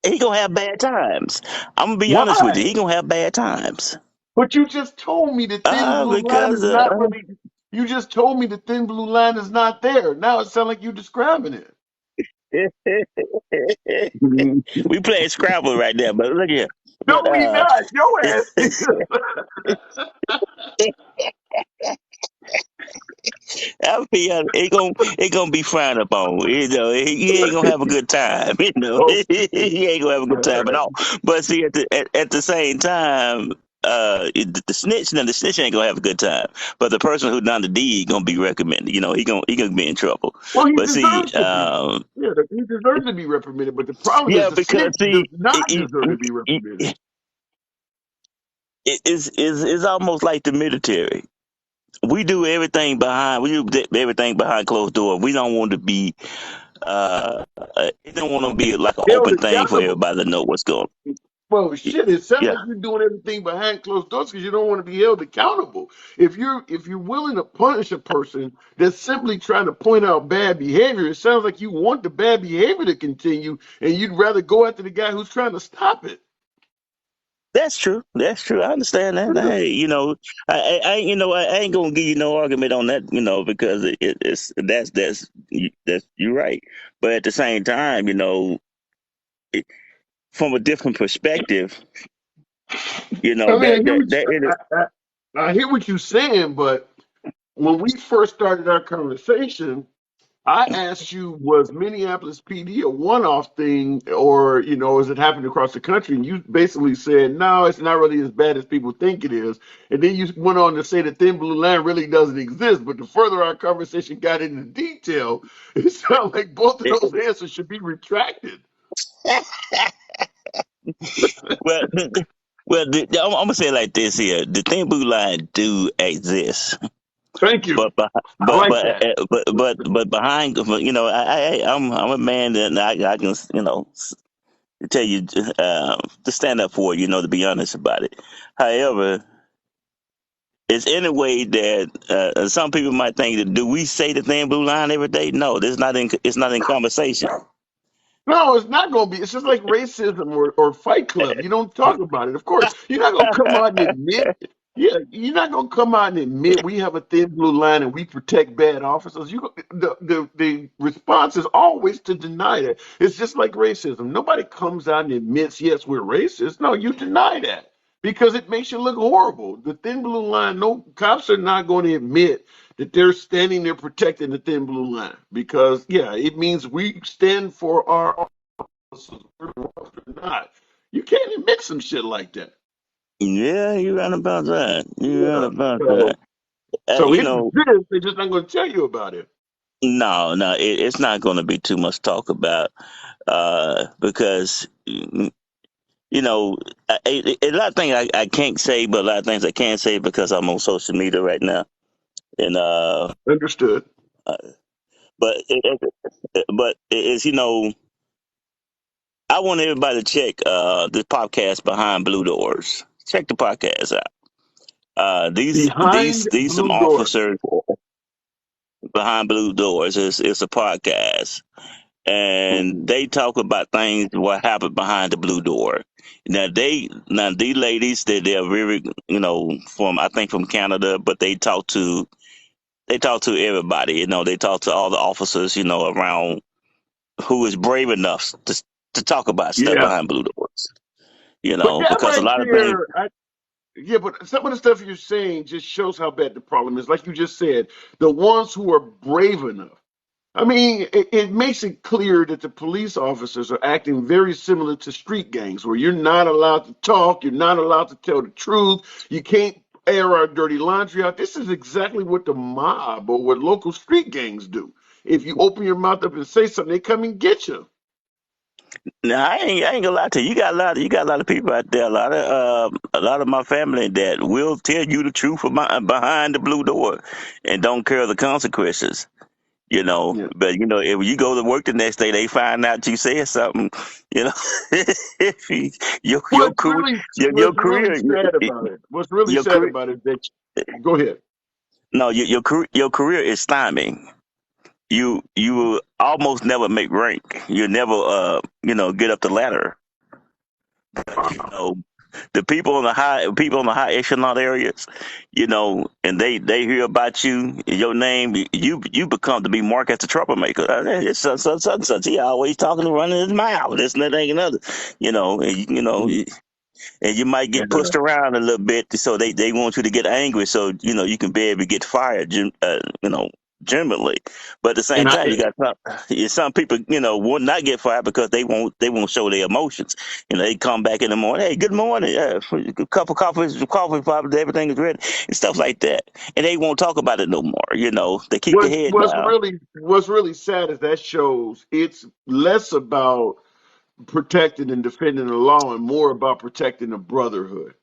he gonna have bad times. I'm gonna be honest with you. Why? He gonna have bad times. But you just told me the thin blue line Because is not really. You just told me the thin blue line is not there. Now it sounds like you're describing it. we playing Scrabble right there. But look here. But No, he not. Your ass is. I feel it gonna be frowned upon. He ain't gonna have a good time. He ain't gonna have a good time at all. But see, at the same time, the snitch and the snitch ain't gonna have a good time. But the person who done the deed gonna be recommended. He gonna be in trouble. Well, he But see, deserves to be. Yeah, he deserves to be reprimanded. But the problem is yeah, the because snitch does see, not deserve to be it, reprimanded. it's almost like the military. We do everything behind closed door. We don't want to be it don't want to be like an Held open thing for accountable. everybody to know what's going on. Well, shit, it sounds Yeah, like you're doing everything behind closed doors because you don't want to be held accountable. If you're willing to punish a person that's simply trying to point out bad behavior, it sounds like you want the bad behavior to continue, and you'd rather go after the guy who's trying to stop it. that's true. That's true. I understand that. Hey, I ain't gonna give you no argument on that. Because that's you're right. But at the same time, it, from a different perspective, I mean, that I hear what you're saying, but when we first started our conversation, I asked you, was Minneapolis PD a one-off thing, or is it happening across the country? And you basically said, no, it's not really as bad as people think it is. And then you went on to say the thin blue line really doesn't exist. But the further our conversation got into detail, it sounds like both of it, those answers should be retracted. well, I'm gonna say it like this here: the thin blue line do exist. Thank you. But I like that. but behind I'm a man that I can tell you to stand up for to be honest about it. However, it's in a way that some people might think that do we say the thin blue line every day? No, it's not in conversation. No, it's not going to be. It's just like racism or Fight Club. You don't talk about it. Of course, you're not going to come out and admit. Yeah, you're not going to come out and admit we have a thin blue line and we protect bad officers. The response is always to deny that. It's just like racism. Nobody comes out and admits, yes, we're racist. No, you deny that. because it makes you look horrible. The thin blue line, no cops are not going to admit that they're standing there protecting the thin blue line because, yeah, it means we stand for our officers, not. You can't admit some shit like that. Yeah, you're right about that. You're right Yeah. about So, that. so You it know, exists. They're just not going to tell you about it. no, it's not going to be too much talk about because you know, a lot of things I can't say, but a lot of things I can say because I'm on social media right now. And Understood. uh, but it's I want everybody to check this podcast behind blue doors. Check the podcast out. Behind These some blue doors. officers behind blue doors. It's a podcast, and Mhm. they talk about things what happened behind the blue door. Now these ladies they're very from I think from Canada, but they talk to everybody. They talk to all the officers around who is brave enough to talk about stuff Yeah. behind blue doors. But that Because a right lot of things. there, yeah, but some of the stuff you're saying just shows how bad the problem is. Like you just said, the ones who are brave enough. I mean, it makes it clear that the police officers are acting very similar to street gangs, where you're not allowed to talk, you're not allowed to tell the truth, you can't air our dirty laundry out. This is exactly what the mob or what local street gangs do. If you open your mouth up and say something, they come and get you. Now I ain't gonna lie to you. You got a lot of people out there. A lot of my family that will tell you the truth behind the blue door, and don't care the consequences. Yeah. But if you go to work the next day, they find out you said something. You know, if you, your What's career, really your what's really career, sad about it? What's really your sad career. about it that go ahead. No, your career is stymied. You will almost never make rank. You never get up the ladder. You Wow. know, the people on the high echelon areas, and they hear about you, your name, you become to be marked as a troublemaker. It's such. He always talking and running his mouth. This and that and another. And you might Yeah. get pushed around a little bit, so they want you to get angry, so you can be able to get fired, generally. But at the same And I time, you got some people, will not get fired because they won't show their emotions. They come back in the morning, hey, good morning, a cup of coffee, probably everything is ready, and stuff like that, and they won't talk about it no more. They keep their what's head what's down. really what's really sad is that shows it's less about protecting and defending the law and more about protecting the brotherhood.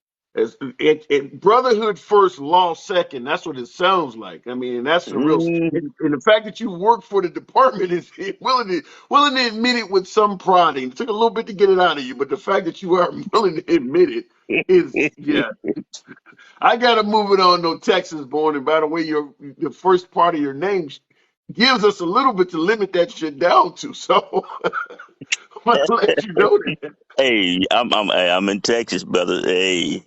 Brotherhood first, law second. That's what it sounds like. I mean, that's the real. Mm. And the fact that you work for the department is willing to admit it with some pride. And it took a little bit to get it out of you, but the fact that you are willing to admit it is, yeah. I got to move it on. No Texas born. And by the way, the first part of your name gives us a little bit to limit that shit down to. So I'm gonna let you know that. Hey, I'm in Texas, brother. Hey,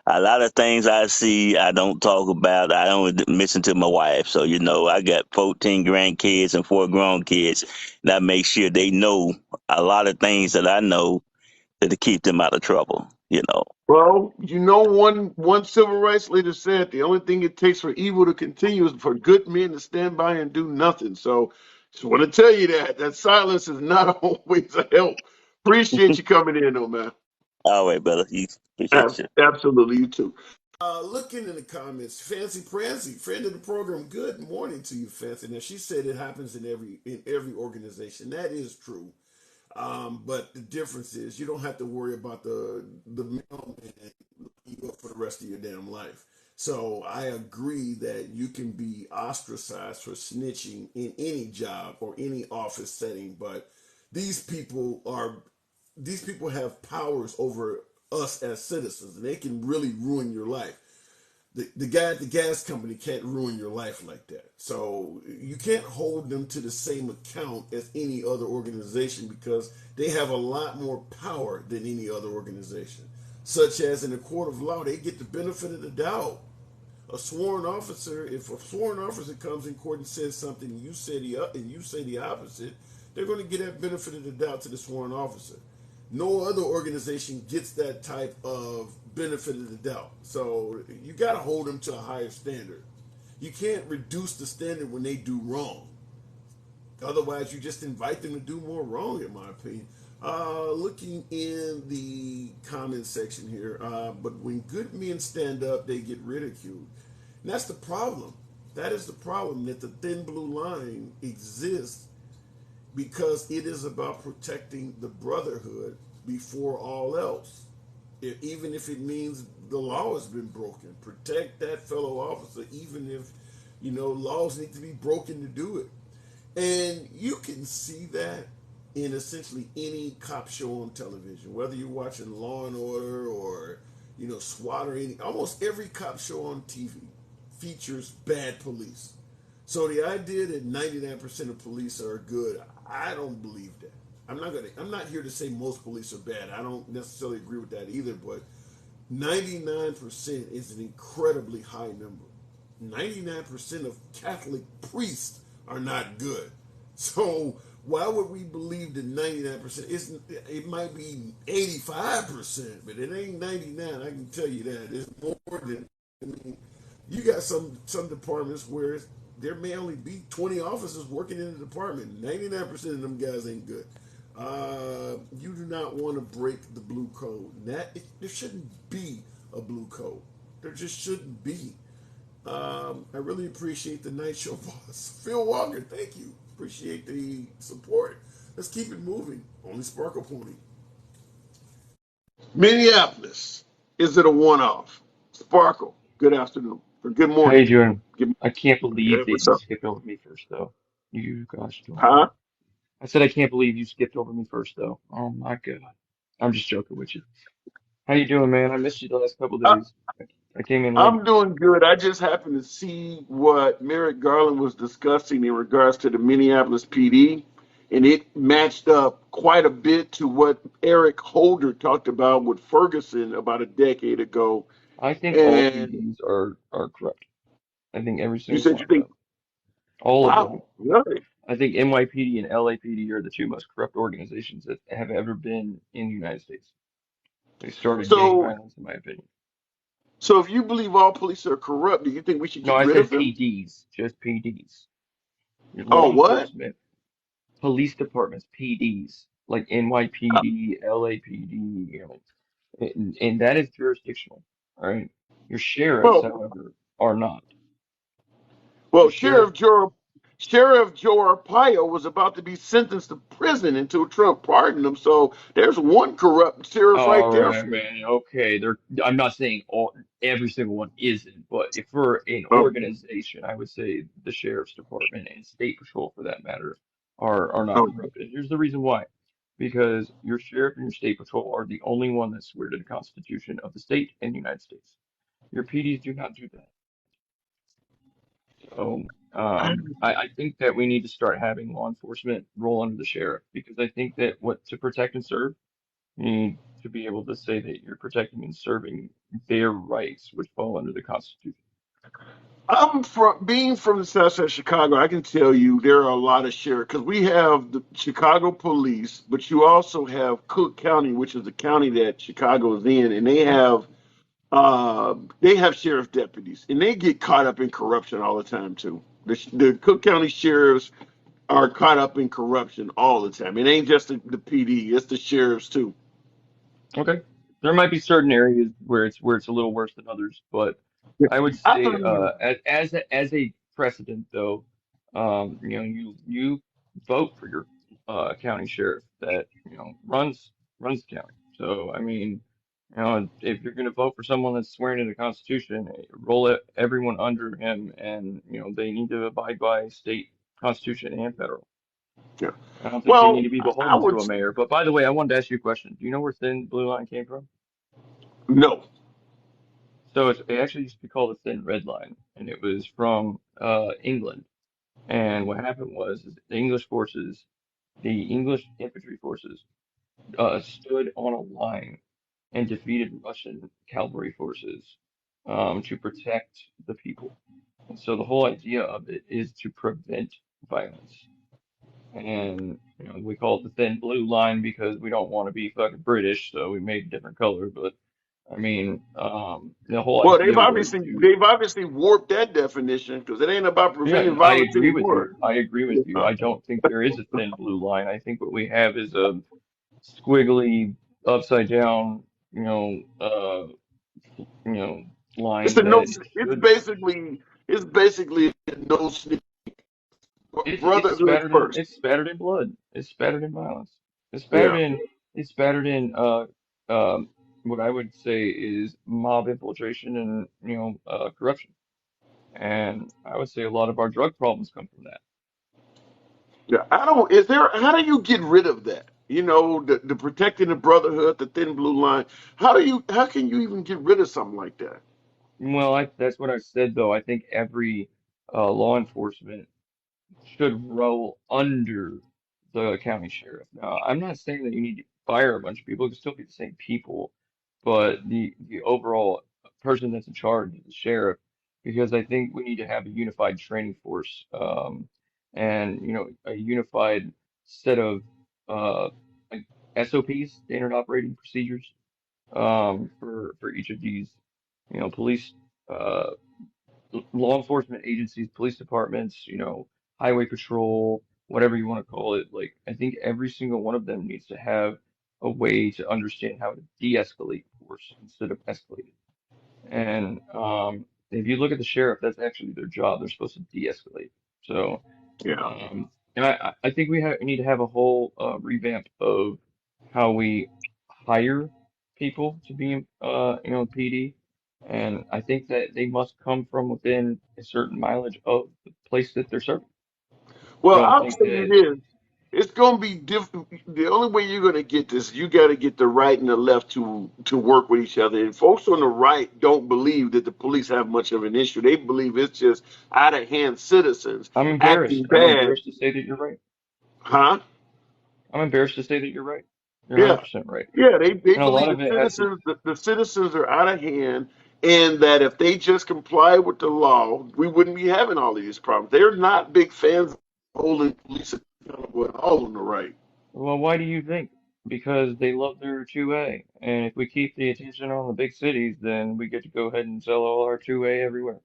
a lot of things I see, I don't talk about. I don't mention to my wife. So, I got 14 grandkids and 4 grown kids. And I make sure they know a lot of things that I know to keep them out of trouble. Well, one civil rights leader said the only thing it takes for evil to continue is for good men to stand by and do nothing. So, just want to tell you that silence is not always a help. Appreciate you coming in, though, man. All right, brother. You appreciate you. Absolutely, you too. Looking in the comments, Fancy Prancy, friend of the program. Good morning to you, Fancy. Now she said it happens in every organization. That is true. But the difference is you don't have to worry about the mailman looking you up for the rest of your damn life. So I agree that you can be ostracized for snitching in any job or any office setting, but these people are these people have powers over us as citizens, and they can really ruin your life. The guy at the gas company can't ruin your life like that. So you can't hold them to the same account as any other organization because they have a lot more power than any other organization. Such as in a court of law, they get the benefit of the doubt. If a sworn officer comes in court and says something and you say the opposite, they're going to get that benefit of the doubt to the sworn officer. No other organization gets that type of benefit of the doubt. So you got to hold them to a higher standard. You can't reduce the standard when they do wrong. Otherwise, you just invite them to do more wrong, in my opinion. Looking in the comment section here, but when good men stand up, they get ridiculed. And that's the problem. That is the problem, that the thin blue line exists because it is about protecting the brotherhood before all else. Even if it means the law has been broken, protect that fellow officer, even if, laws need to be broken to do it. And you can see that in essentially any cop show on television, whether you're watching Law and Order or, SWAT or almost every cop show on TV features bad police. So the idea that 99% of police are good, I don't believe that. I'm not here to say most police are bad. I don't necessarily agree with that either, but 99% is an incredibly high number. 99% of Catholic priests are not good. So why would we believe that 99%? It might be 85%, but it ain't 99. I can tell you that. It's more than, I mean, you got some departments where there may only be 20 officers working in the department. 99% of them guys ain't good. You do not want to break the blue code. There shouldn't be a blue code. There just shouldn't be. I really appreciate the night show boss. Phil Walker, thank you. Appreciate the support. Let's keep it moving. Only Sparkle Pony. Minneapolis. Is it a one-off? Sparkle. Good afternoon. Or good How morning. you doing? Good, I can't believe that what's you up? skipped over me first, though. You gosh darn it. Huh? I said I can't believe you skipped over me first, though. Oh my God. I'm just joking with you. How you doing, man? I missed you the last couple days. I came in late. I'm doing good. I just happened to see what Merrick Garland was discussing in regards to the Minneapolis PD, and it matched up quite a bit to what Eric Holder talked about with Ferguson about a decade ago. I think all And PDs are corrupt. I think every you single said one you of think, them. All of them. wow, really? I think NYPD and LAPD are the two most corrupt organizations that have ever been in the United States. They started gang So, violence, in my opinion. so if you believe all police are corrupt, do you think we should No, get I rid said of them? PDs, just PDs. Your Oh, law what? enforcement police departments, PDs, like NYPD, LAPD, and that is jurisdictional. All right. Your sheriffs, Well, however, are not. Your Well, sheriff, Sheriff Joe Arpaio was about to be sentenced to prison until Trump pardoned him. So there's one corrupt sheriff right all there right, for you. man. Okay, I'm not saying every single one isn't, but if we're an Oh, organization, I would say the sheriff's department and state patrol, for that matter, are not oh. corrupt. And here's the reason why. Because your sheriff and your state patrol are the only one that swear to the Constitution of the state and the United States. Your PDs do not do that. So I think that we need to start having law enforcement roll under the sheriff because I think that what to protect and serve, you need to be able to say that you're protecting and serving their rights, which fall under the Constitution. I'm from being from the south side of Chicago. I can tell you there are a lot of sheriff because we have the Chicago police, but you also have Cook County, which is the county that Chicago is in, and they have sheriff deputies, and they get caught up in corruption all the time too. The Cook County sheriffs are caught up in corruption all the time. It ain't just the PD; it's the sheriffs too. Okay. There might be certain areas where it's a little worse than others, but I would I say believe. as a precedent though, you vote for your county sheriff that runs the county. So I mean, if you're going to vote for someone that's swearing to the Constitution, roll everyone under him, and they need to abide by state constitution and federal. Yeah. I don't think they need Well, to be I beholden would to a mayor. But by the way, I wanted to ask you a question. Do you know where Thin Blue Line came from? no. So it actually used to be called the Thin Red Line, and it was from England. And what happened was is the English infantry forces, stood on a line and defeated Russian cavalry forces to protect the people. And so the whole idea of it is to prevent violence. And we call it the Thin Blue Line because we don't want to be fucking British, so we made a different color. But I mean, the whole Well, idea was to, they've obviously warped that definition because it ain't about yeah, preventing I violence agree with anymore. you. I agree with you. I don't think there is a thin blue line. I think what we have is a squiggly, upside down, you know, you know, It's line a no. that It's should. basically a no sneak It's brotherhood spattered in first. it's spattered in blood. It's spattered in violence. It's spattered Yeah. in it's spattered in what I would say is mob infiltration and corruption. And I would say a lot of our drug problems come from that. Yeah, I don't. Is there? How do you get rid of that? You know, the protecting the brotherhood, the thin blue line. How do you? How can you even get rid of something like that? Well, that's what I said though. I think every law enforcement should roll under the county sheriff. Now, I'm not saying that you need to fire a bunch of people, it can still be the same people, but the overall person that's in charge is the sheriff, because I think we need to have a unified training force, and a unified set of uh, like SOPs, standard operating procedures, for each of these, police. Uh, Law enforcement agencies, police departments, highway patrol, whatever you want to call it. Like, I think every single one of them needs to have a way to understand how to de-escalate force instead of escalate it. And if you look at the sheriff, that's actually their job. They're supposed to de-escalate. So, Yeah. and I think we need to have a whole revamp of how we hire people to be PD, and I think that they must come from within a certain mileage of the place that they're serving. I Well, don't I'll think tell you that this. It's going to be different. The only way you're going to get this, you got to get the right and the left to work with each other. And folks on the right don't believe that the police have much of an issue. They believe it's just out of hand citizens I'm embarrassed. acting I'm bad, embarrassed to say that you're right. huh? I'm embarrassed to say that you're right. You're Yeah, 100% right. yeah. They And a lot believe of it has to. the citizens are out of hand, and that if they just comply with the law, we wouldn't be having all of these problems. They're not big fans of holding police accountable at all on the right. Well, why do you think? Because they love their 2A. And if we keep the attention on the big cities, then we get to go ahead and sell all our 2A everywhere.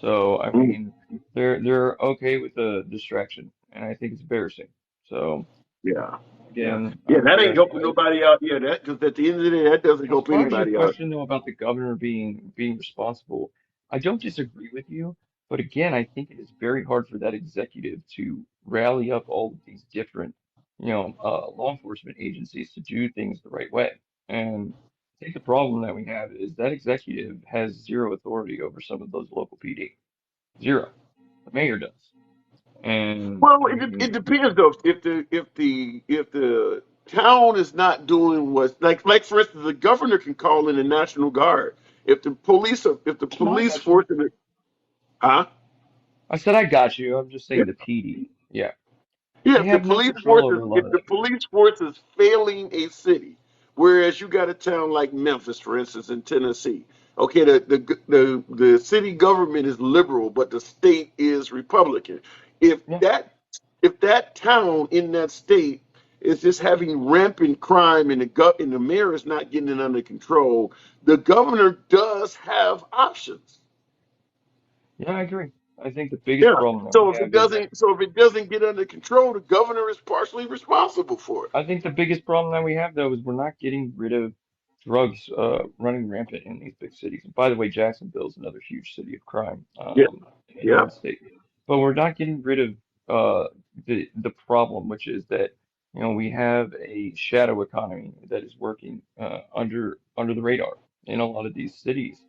So, I Mm. mean, they're okay with the distraction, and I think it's embarrassing. So, Yeah, yeah, again, yeah. That ain't yeah, helping nobody out. Yeah, that because at the end of the day, that doesn't as help far as your anybody out. question though about the governor being responsible, I don't disagree with you, but again, I think it is very hard for that executive to rally up all of these different, law enforcement agencies to do things the right way. And I think the problem that we have is that executive has zero authority over some of those local PD. Zero. The mayor does. And Well, I it mean, depends though. If the town is not doing what, like for instance, the governor can call in the National Guard. If the no, I police got you. force it, huh? I said I got you. I'm just saying the PD. Yeah. Yeah, They have no control over a lot if of the that. police force is failing a city, whereas you got a town like Memphis, for instance, in Tennessee. Okay, the city government is liberal, but the state is Republican. If Yeah. that if that town in that state is just having rampant crime and and the mayor is not getting it under control, the governor does have options. Yeah, I agree. I think the biggest Yeah. problem that we have is that So if it doesn't get under control, the governor is partially responsible for it. I think the biggest problem that we have though is we're not getting rid of drugs running rampant in these big cities. And by the way, Jacksonville is another huge city of crime Yeah. in the Yeah. United States. But we're not getting rid of the problem, which is that we have a shadow economy that is working under the radar in a lot of these cities.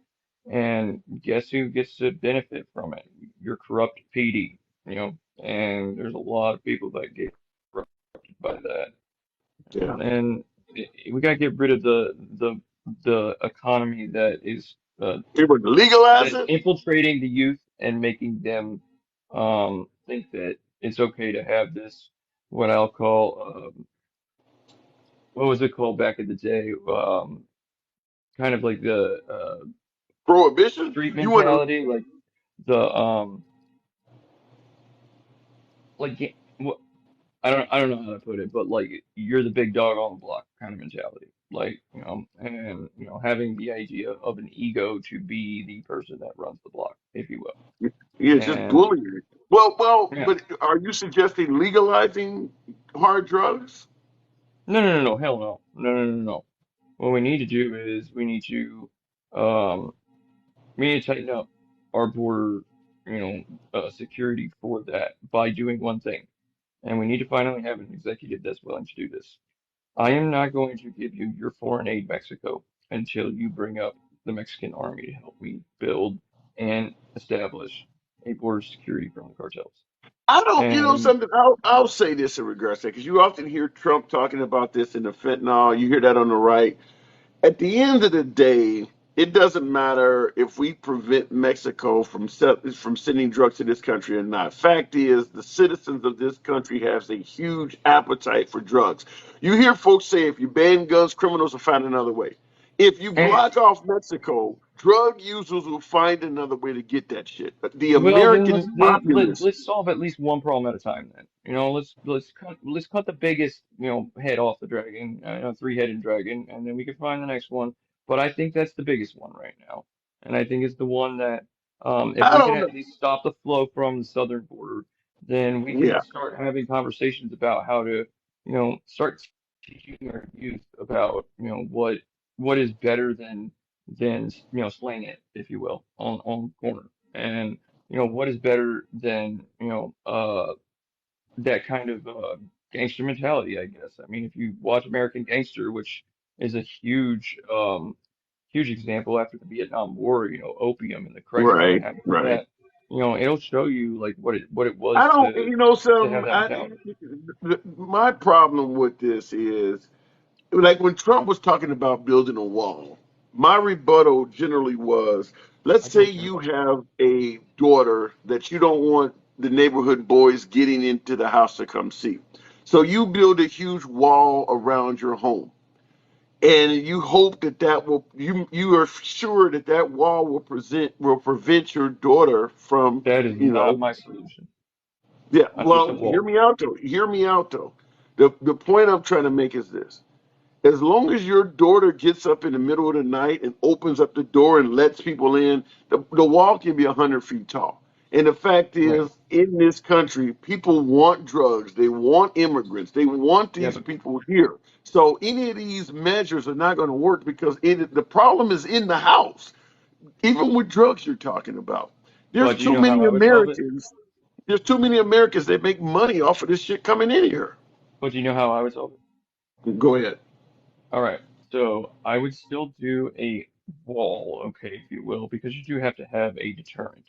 And guess who gets to benefit from it? Your corrupt PD, and there's a lot of people that get corrupted by that. Yeah. And we gotta get rid of the economy that is They would legalize that's it. infiltrating the youth and making them think that it's okay to have this what I'll call what was it called back in the day? Kind of like the Prohibition. street You want to? mentality, like the like I don't know how to put it, but like you're the big dog on the block. kind of mentality. Like, and having the idea of an ego to be the person that runs the block, if you will. Yeah, it's just And bullying. Well, yeah, but are you suggesting legalizing hard drugs? no, no, no, no, hell no, no, no, no, no. What we need to do is um, we need to tighten up our border, security for that by doing one thing. And we need to finally have an executive that's willing to do this. I am not going to give you your foreign aid, Mexico, until you bring up the Mexican army to help me build and establish a border security from the cartels. I don't, And something. I'll say this in regards to that because you often hear Trump talking about this in the fentanyl. You hear that on the right. At the end of the day, it doesn't matter if we prevent Mexico from sending drugs to this country or not. Fact is, the citizens of this country has a huge appetite for drugs. You hear folks say if you ban guns, criminals will find another way. If you and block off Mexico, drug users will find another way to get that shit. The well, then American populace. let's solve at least one problem at a time. Then let's cut the biggest head off the dragon, three-headed dragon, and then we can find the next one. But I think that's the biggest one right now, and I think it's the one that if I we can don't know. at least stop the flow from the southern border, then we can Yeah, start having conversations about how to start teaching our youth about what is better than slaying it, if you will, on the corner. And what is better than that kind of gangster mentality, I guess. I mean, if you watch American Gangster, which is a huge example after the Vietnam War, opium and the crisis that right, happened with right. that, it'll show you like what it I was don't, to have some. that mentality. My problem with this is like when Trump was talking about building a wall, my rebuttal generally was, let's I say don't care you about have a daughter that you don't want the neighborhood boys getting into the house to come see. So you build a huge wall around your home. And you hope you are sure that that wall will prevent your daughter from, that. Is you not know, my solution. yeah. Just a Well, hear wall. me out though. Hear me out though. The point I'm trying to make is this: as long as your daughter gets up in the middle of the night and opens up the door and lets people in, the wall can be 100 feet tall. And the fact Right. is, in this country, people want drugs. They want immigrants. They want Yeah, these but people here. So any of these measures are not going to work because the problem is in the house. Even with drugs you're talking about, there's but you too know how many I would solve it? Americans. There's too many Americans that make money off of this shit coming in here. But you know how I would solve it? Go ahead. All right. So I would still do a wall, okay, if you will, because you do have to have a deterrent.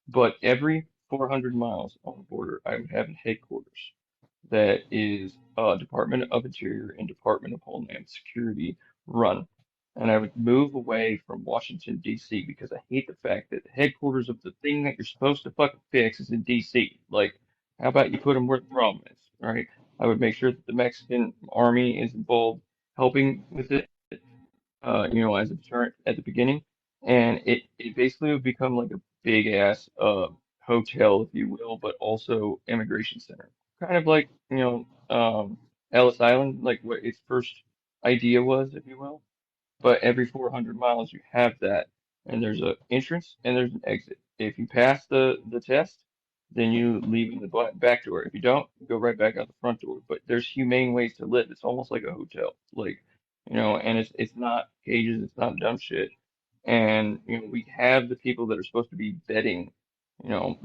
But every 400 miles on the border, I would have a headquarters that is Department of Interior and Department of Homeland Security run. And I would move away from Washington, D.C. because I hate the fact that the headquarters of the thing that you're supposed to fucking fix is in D.C. Like, how about you put them where the problem is, right? I would make sure that the Mexican army is involved helping with it, as a deterrent at the beginning. And it basically would become like a big ass hotel, if you will, but also immigration center. Kind of like, Ellis Island, like what its first idea was, if you will. But every 400 miles you have that, and there's a entrance and there's an exit. If you pass the test, then you leave in the back door. If you don't, you go right back out the front door. But there's humane ways to live. It's almost like a hotel, like and it's not cages, it's not dumb shit. And we have the people that are supposed to be vetting,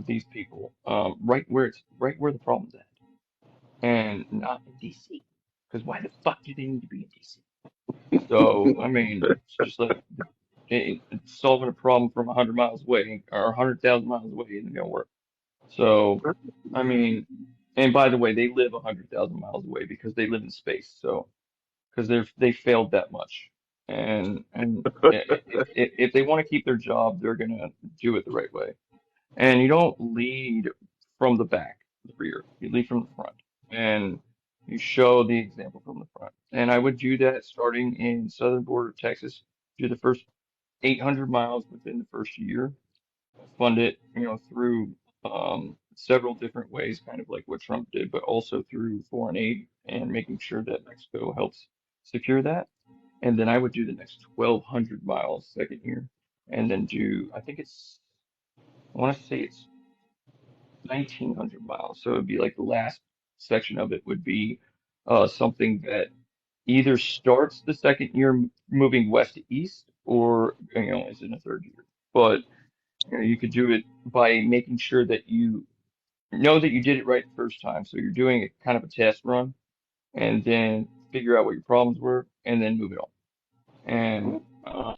these people, right where the problem's at, and not in DC. Because why the fuck do they need to be in DC? So, I mean, it's just like it's solving a problem from 100 miles away or 100,000 miles away isn't gonna work. So, I mean, and by the way, they live 100,000 miles away because they live in space. So, because they failed that much, and if they want to keep their job, they're gonna do it the right way. And you don't lead from the back, the rear. You lead from the front, and you show the example from the front. And I would do that starting in southern border of Texas. Do the first 800 miles within the first year. Fund it, through several different ways, kind of like what Trump did, but also through foreign aid and making sure that Mexico helps. secure that, and then I would do the next 1,200 miles second year, and then do, I think I want to say it's 1,900 miles. So it'd be like the last section of it would be something that either starts the second year moving west to east, or is in a third year. But you could do it by making sure that you know that you did it right the first time. So you're doing a kind of a test run, and then figure out what your problems were, and then move it on. And and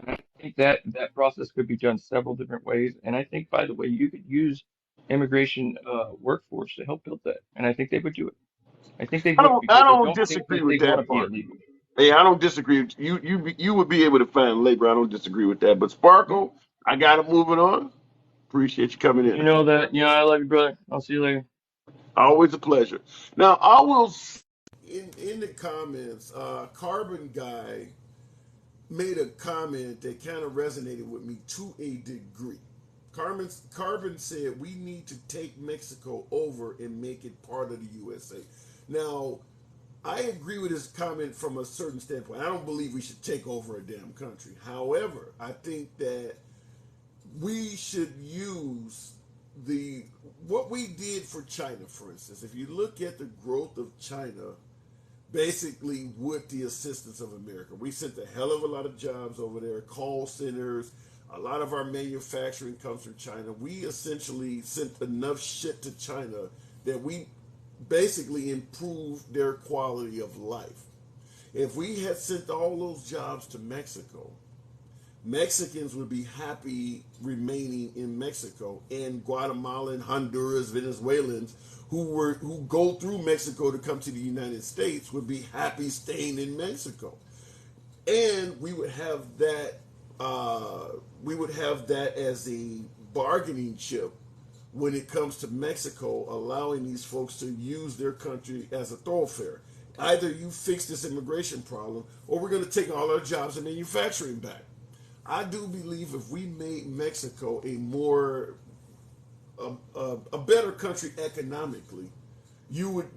I think that that process could be done several different ways. And I think, by the way, you could use immigration workforce to help build that. And I think they would do it. I think they would I because I don't don't think disagree that with they want that to be part. illegal. Hey, I don't disagree. You would be able to find labor. I don't disagree with that. But Sparkle, I got it moving on. Appreciate you coming You in. know that. I love you, brother. I'll see you later. Always a pleasure. Now I will In the comments, Carbon Guy made a comment that kind of resonated with me to a degree. Carbon said we need to take Mexico over and make it part of the USA. Now, I agree with his comment from a certain standpoint. I don't believe we should take over a damn country. However, I think that we should use the what we did for China, for instance. If you look at the growth of China, basically with the assistance of America, we sent a hell of a lot of jobs over there, call centers. A lot of our manufacturing comes from China. We essentially sent enough shit to China that we basically improved their quality of life. If we had sent all those jobs to Mexico, Mexicans would be happy remaining in Mexico, and Guatemalan, Honduras, Venezuelans who go through Mexico to come to the United States would be happy staying in Mexico, and we would have that as a bargaining chip when it comes to Mexico, allowing these folks to use their country as a thoroughfare. Either you fix this immigration problem, or we're going to take all our jobs in manufacturing back. I do believe if we made Mexico a better country economically, you would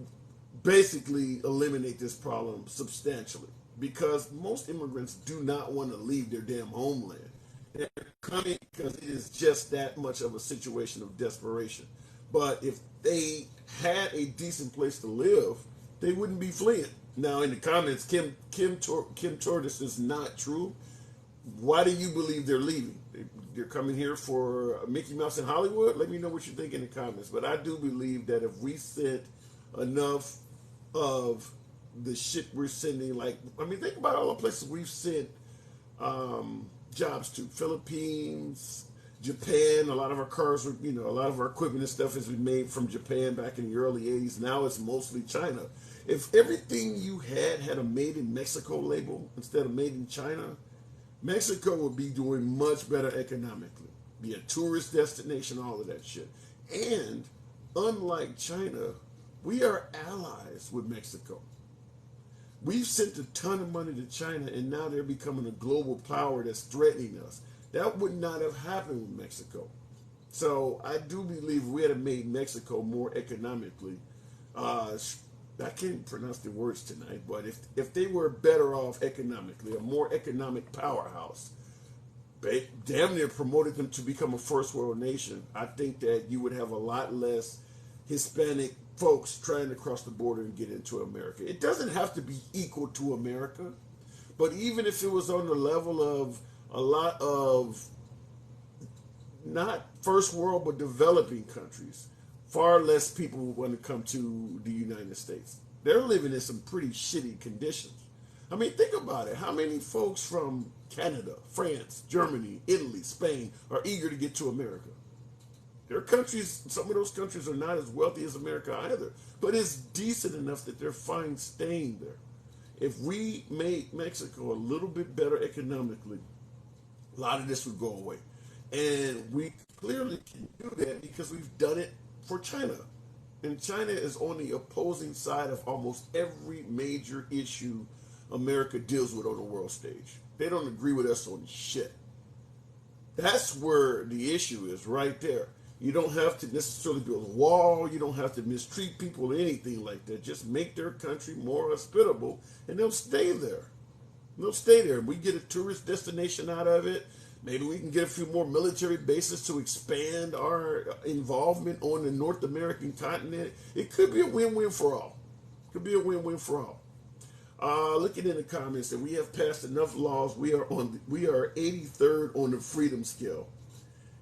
basically eliminate this problem substantially, because most immigrants do not want to leave their damn homeland. They're coming because it is just that much of a situation of desperation. But if they had a decent place to live, they wouldn't be fleeing. Now, in the comments, Kim Tortis is not true. Why do you believe they're leaving? They're coming here for Mickey Mouse in Hollywood? Let me know what you think in the comments. But I do believe that if we sent enough of the shit we're sending, think about all the places we've sent jobs to. Philippines, Japan. A lot of our cars were, a lot of our equipment and stuff has been made from Japan back in the early 80s. Now it's mostly China. If everything you had a made in Mexico label instead of made in China, Mexico would be doing much better economically, be a tourist destination, all of that shit. And unlike China, we are allies with Mexico. We've sent a ton of money to China, and now they're becoming a global power that's threatening us. That would not have happened with Mexico. So I do believe we had made Mexico more economically. I can't pronounce the words tonight, but if they were better off economically, a more economic powerhouse, damn near promoted them to become a first world nation, I think that you would have a lot less Hispanic folks trying to cross the border and get into America. It doesn't have to be equal to America, but even if it was on the level of a lot of not first world but developing countries, far less people would want to come to the United States. They're living in some pretty shitty conditions. I mean, think about it. How many folks from Canada, France, Germany, Italy, Spain are eager to get to America? There are countries, some of those countries are not as wealthy as America either, but it's decent enough that they're fine staying there. If we made Mexico a little bit better economically, a lot of this would go away. And we clearly can do that because we've done it for China. And China is on the opposing side of almost every major issue America deals with on the world stage. They don't agree with us on shit. That's where the issue is, right there. You don't have to necessarily build a wall. You don't have to mistreat people or anything like that. Just make their country more hospitable, and they'll stay there. They'll stay there. We get a tourist destination out of it. Maybe we can get a few more military bases to expand our involvement on the North American continent. It could be a win-win for all. Could be a win-win for all. Looking in the comments, that we have passed enough laws. We are 83rd on the freedom scale.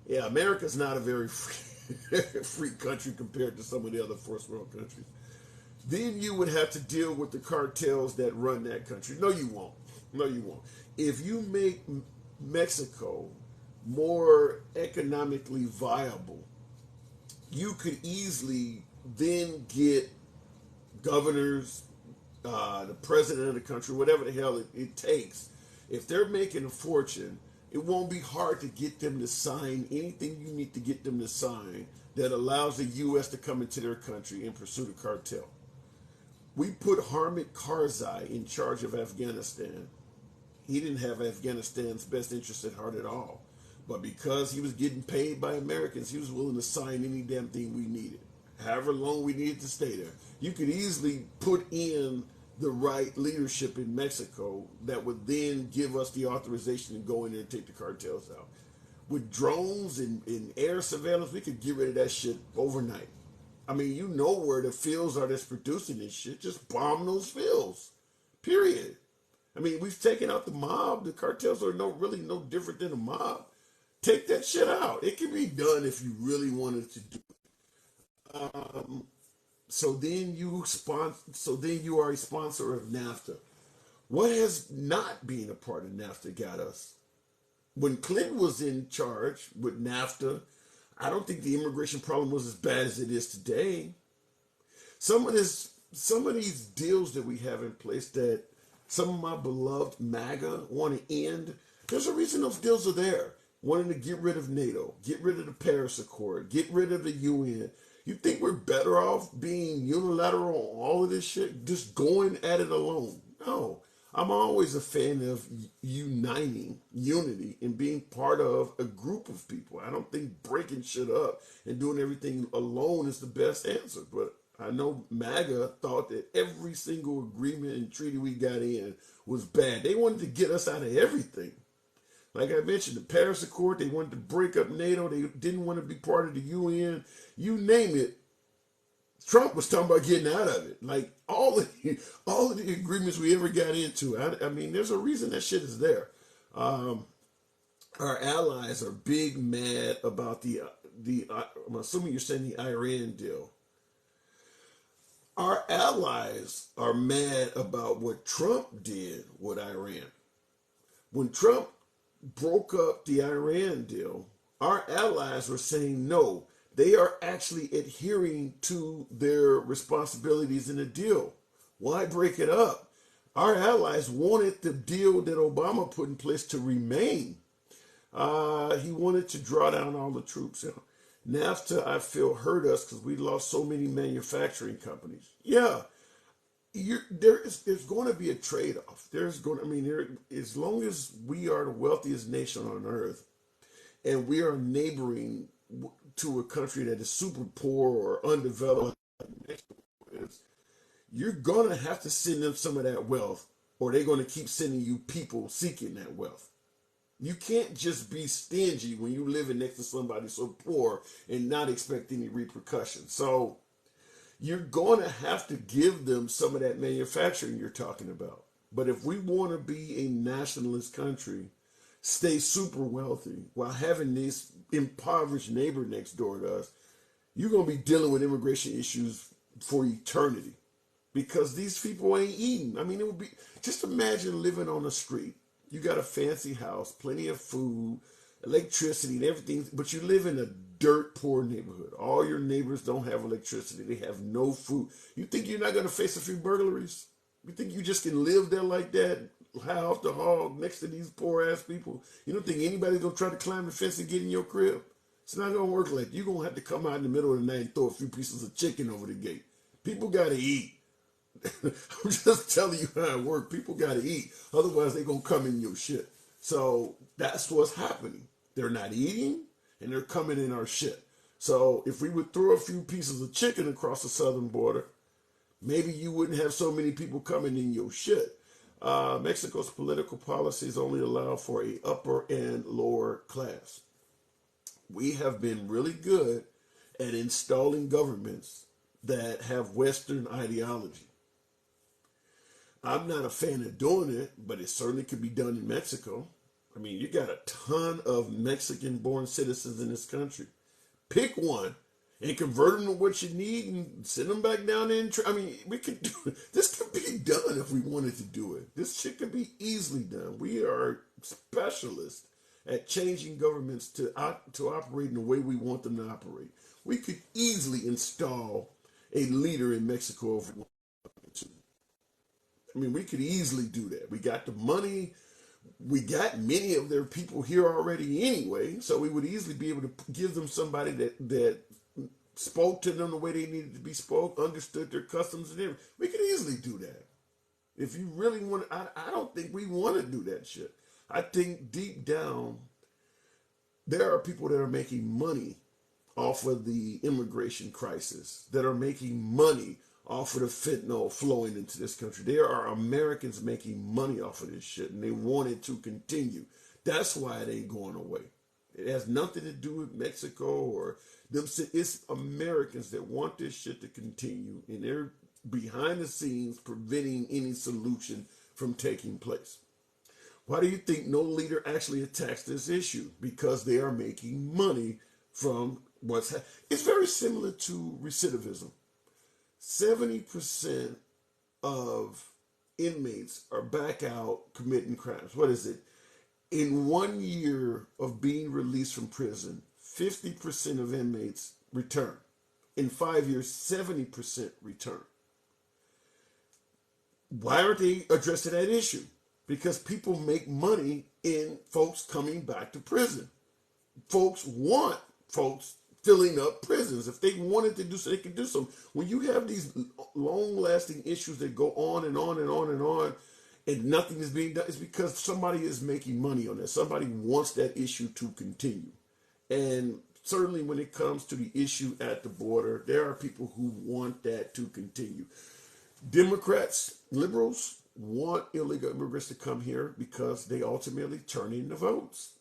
Yeah, America's not a very free country compared to some of the other first world countries. Then you would have to deal with the cartels that run that country. No, you won't. No, you won't. If you make Mexico more economically viable, you could easily then get governors, the president of the country, whatever the hell it takes. If they're making a fortune, it won't be hard to get them to sign anything you need to get them to sign that allows the U.S. to come into their country and pursue the cartel. We put Hamid Karzai in charge of Afghanistan. He didn't have Afghanistan's best interest at heart at all. But because he was getting paid by Americans, he was willing to sign any damn thing we needed. However long we needed to stay there. You could easily put in the right leadership in Mexico that would then give us the authorization to go in there and take the cartels out. With drones and air surveillance, we could get rid of that shit overnight. I mean, you know where the fields are that's producing this shit. Just bomb those fields. Period. I mean, we've taken out the mob. The cartels are really no different than a mob. Take that shit out. It can be done if you really wanted to do it. So then you are a sponsor of NAFTA. What has not being a part of NAFTA got us? When Clinton was in charge with NAFTA, I don't think the immigration problem was as bad as it is today. Some of these deals that we have in place that some of my beloved MAGA want to end, there's a reason those deals are there. Wanting to get rid of NATO, get rid of the Paris Accord, get rid of the UN. You think we're better off being unilateral on all of this shit, just going at it alone? No. I'm always a fan of unity, and being part of a group of people. I don't think breaking shit up and doing everything alone is the best answer. But I know MAGA thought that every single agreement and treaty we got in was bad. They wanted to get us out of everything. Like I mentioned, the Paris Accord, they wanted to break up NATO. They didn't want to be part of the UN. You name it. Trump was talking about getting out of it. Like all of the agreements we ever got into. I mean, there's a reason that shit is there. Our allies are big mad about the I'm assuming you're saying the Iran deal. Our allies are mad about what Trump did with Iran. When Trump broke up the Iran deal, our allies were saying no. They are actually adhering to their responsibilities in the deal. Why break it up? Our allies wanted the deal that Obama put in place to remain. He wanted to draw down all the troops. You know, NAFTA, I feel, hurt us because we lost so many manufacturing companies. Yeah, there's going to be a trade-off. As long as we are the wealthiest nation on earth, and we are neighboring to a country that is super poor or undeveloped, you're going to have to send them some of that wealth, or they're going to keep sending you people seeking that wealth. You can't just be stingy when you're living next to somebody so poor and not expect any repercussions. So you're going to have to give them some of that manufacturing you're talking about. But if we want to be a nationalist country, stay super wealthy while having this impoverished neighbor next door to us, you're going to be dealing with immigration issues for eternity because these people ain't eating. I mean, it would be, just imagine living on the street. You got a fancy house, plenty of food, electricity and everything, but you live in a dirt poor neighborhood. All your neighbors don't have electricity. They have no food. You think you're not going to face a few burglaries? You think you just can live there like that, high off the hog next to these poor ass people? You don't think anybody's going to try to climb the fence and get in your crib? It's not going to work like that. You're going to have to come out in the middle of the night and throw a few pieces of chicken over the gate. People got to eat. I'm just telling you how it works. People got to eat. Otherwise, they're going to come in your shit. So that's what's happening. They're not eating, and they're coming in our shit. So if we would throw a few pieces of chicken across the southern border, maybe you wouldn't have so many people coming in your shit. Mexico's political policies only allow for a upper and lower class. We have been really good at installing governments that have Western ideology. I'm not a fan of doing it, but it certainly could be done in Mexico. I mean, you got a ton of Mexican-born citizens in this country. Pick one and convert them to what you need and send them back down there. I mean, we could do this. Could be done if we wanted to do it. This shit could be easily done. We are specialists at changing governments to operate in the way we want them to operate. We could easily install a leader in Mexico if we wanted to. I mean, we could easily do that. We got the money. We got many of their people here already anyway, so we would easily be able to give them somebody that spoke to them the way they needed to be spoke, understood their customs and everything. We could easily do that. If you really want, I don't think we want to do that shit. I think deep down, there are people that are making money off of the immigration crisis, that are making money off of the fentanyl flowing into this country. There are Americans making money off of this shit, and they want it to continue. That's why it ain't going away. It has nothing to do with Mexico or them. It's Americans that want this shit to continue, and they're behind the scenes preventing any solution from taking place. Why do you think no leader actually attacks this issue? Because they are making money from what's happening. It's very similar to recidivism. 70% of inmates are back out committing crimes. What is it? In 1 year of being released from prison, 50% of inmates return. In 5 years, 70% return. Why aren't they addressing that issue? Because people make money in folks coming back to prison. Folks want folks filling up prisons. If they wanted to do so, they could do so. When you have these long-lasting issues that go on and on and on and on, and nothing is being done, it's because somebody is making money on that. Somebody wants that issue to continue. And certainly when it comes to the issue at the border, there are people who want that to continue. Democrats, liberals, want illegal immigrants to come here because they ultimately turn in the votes.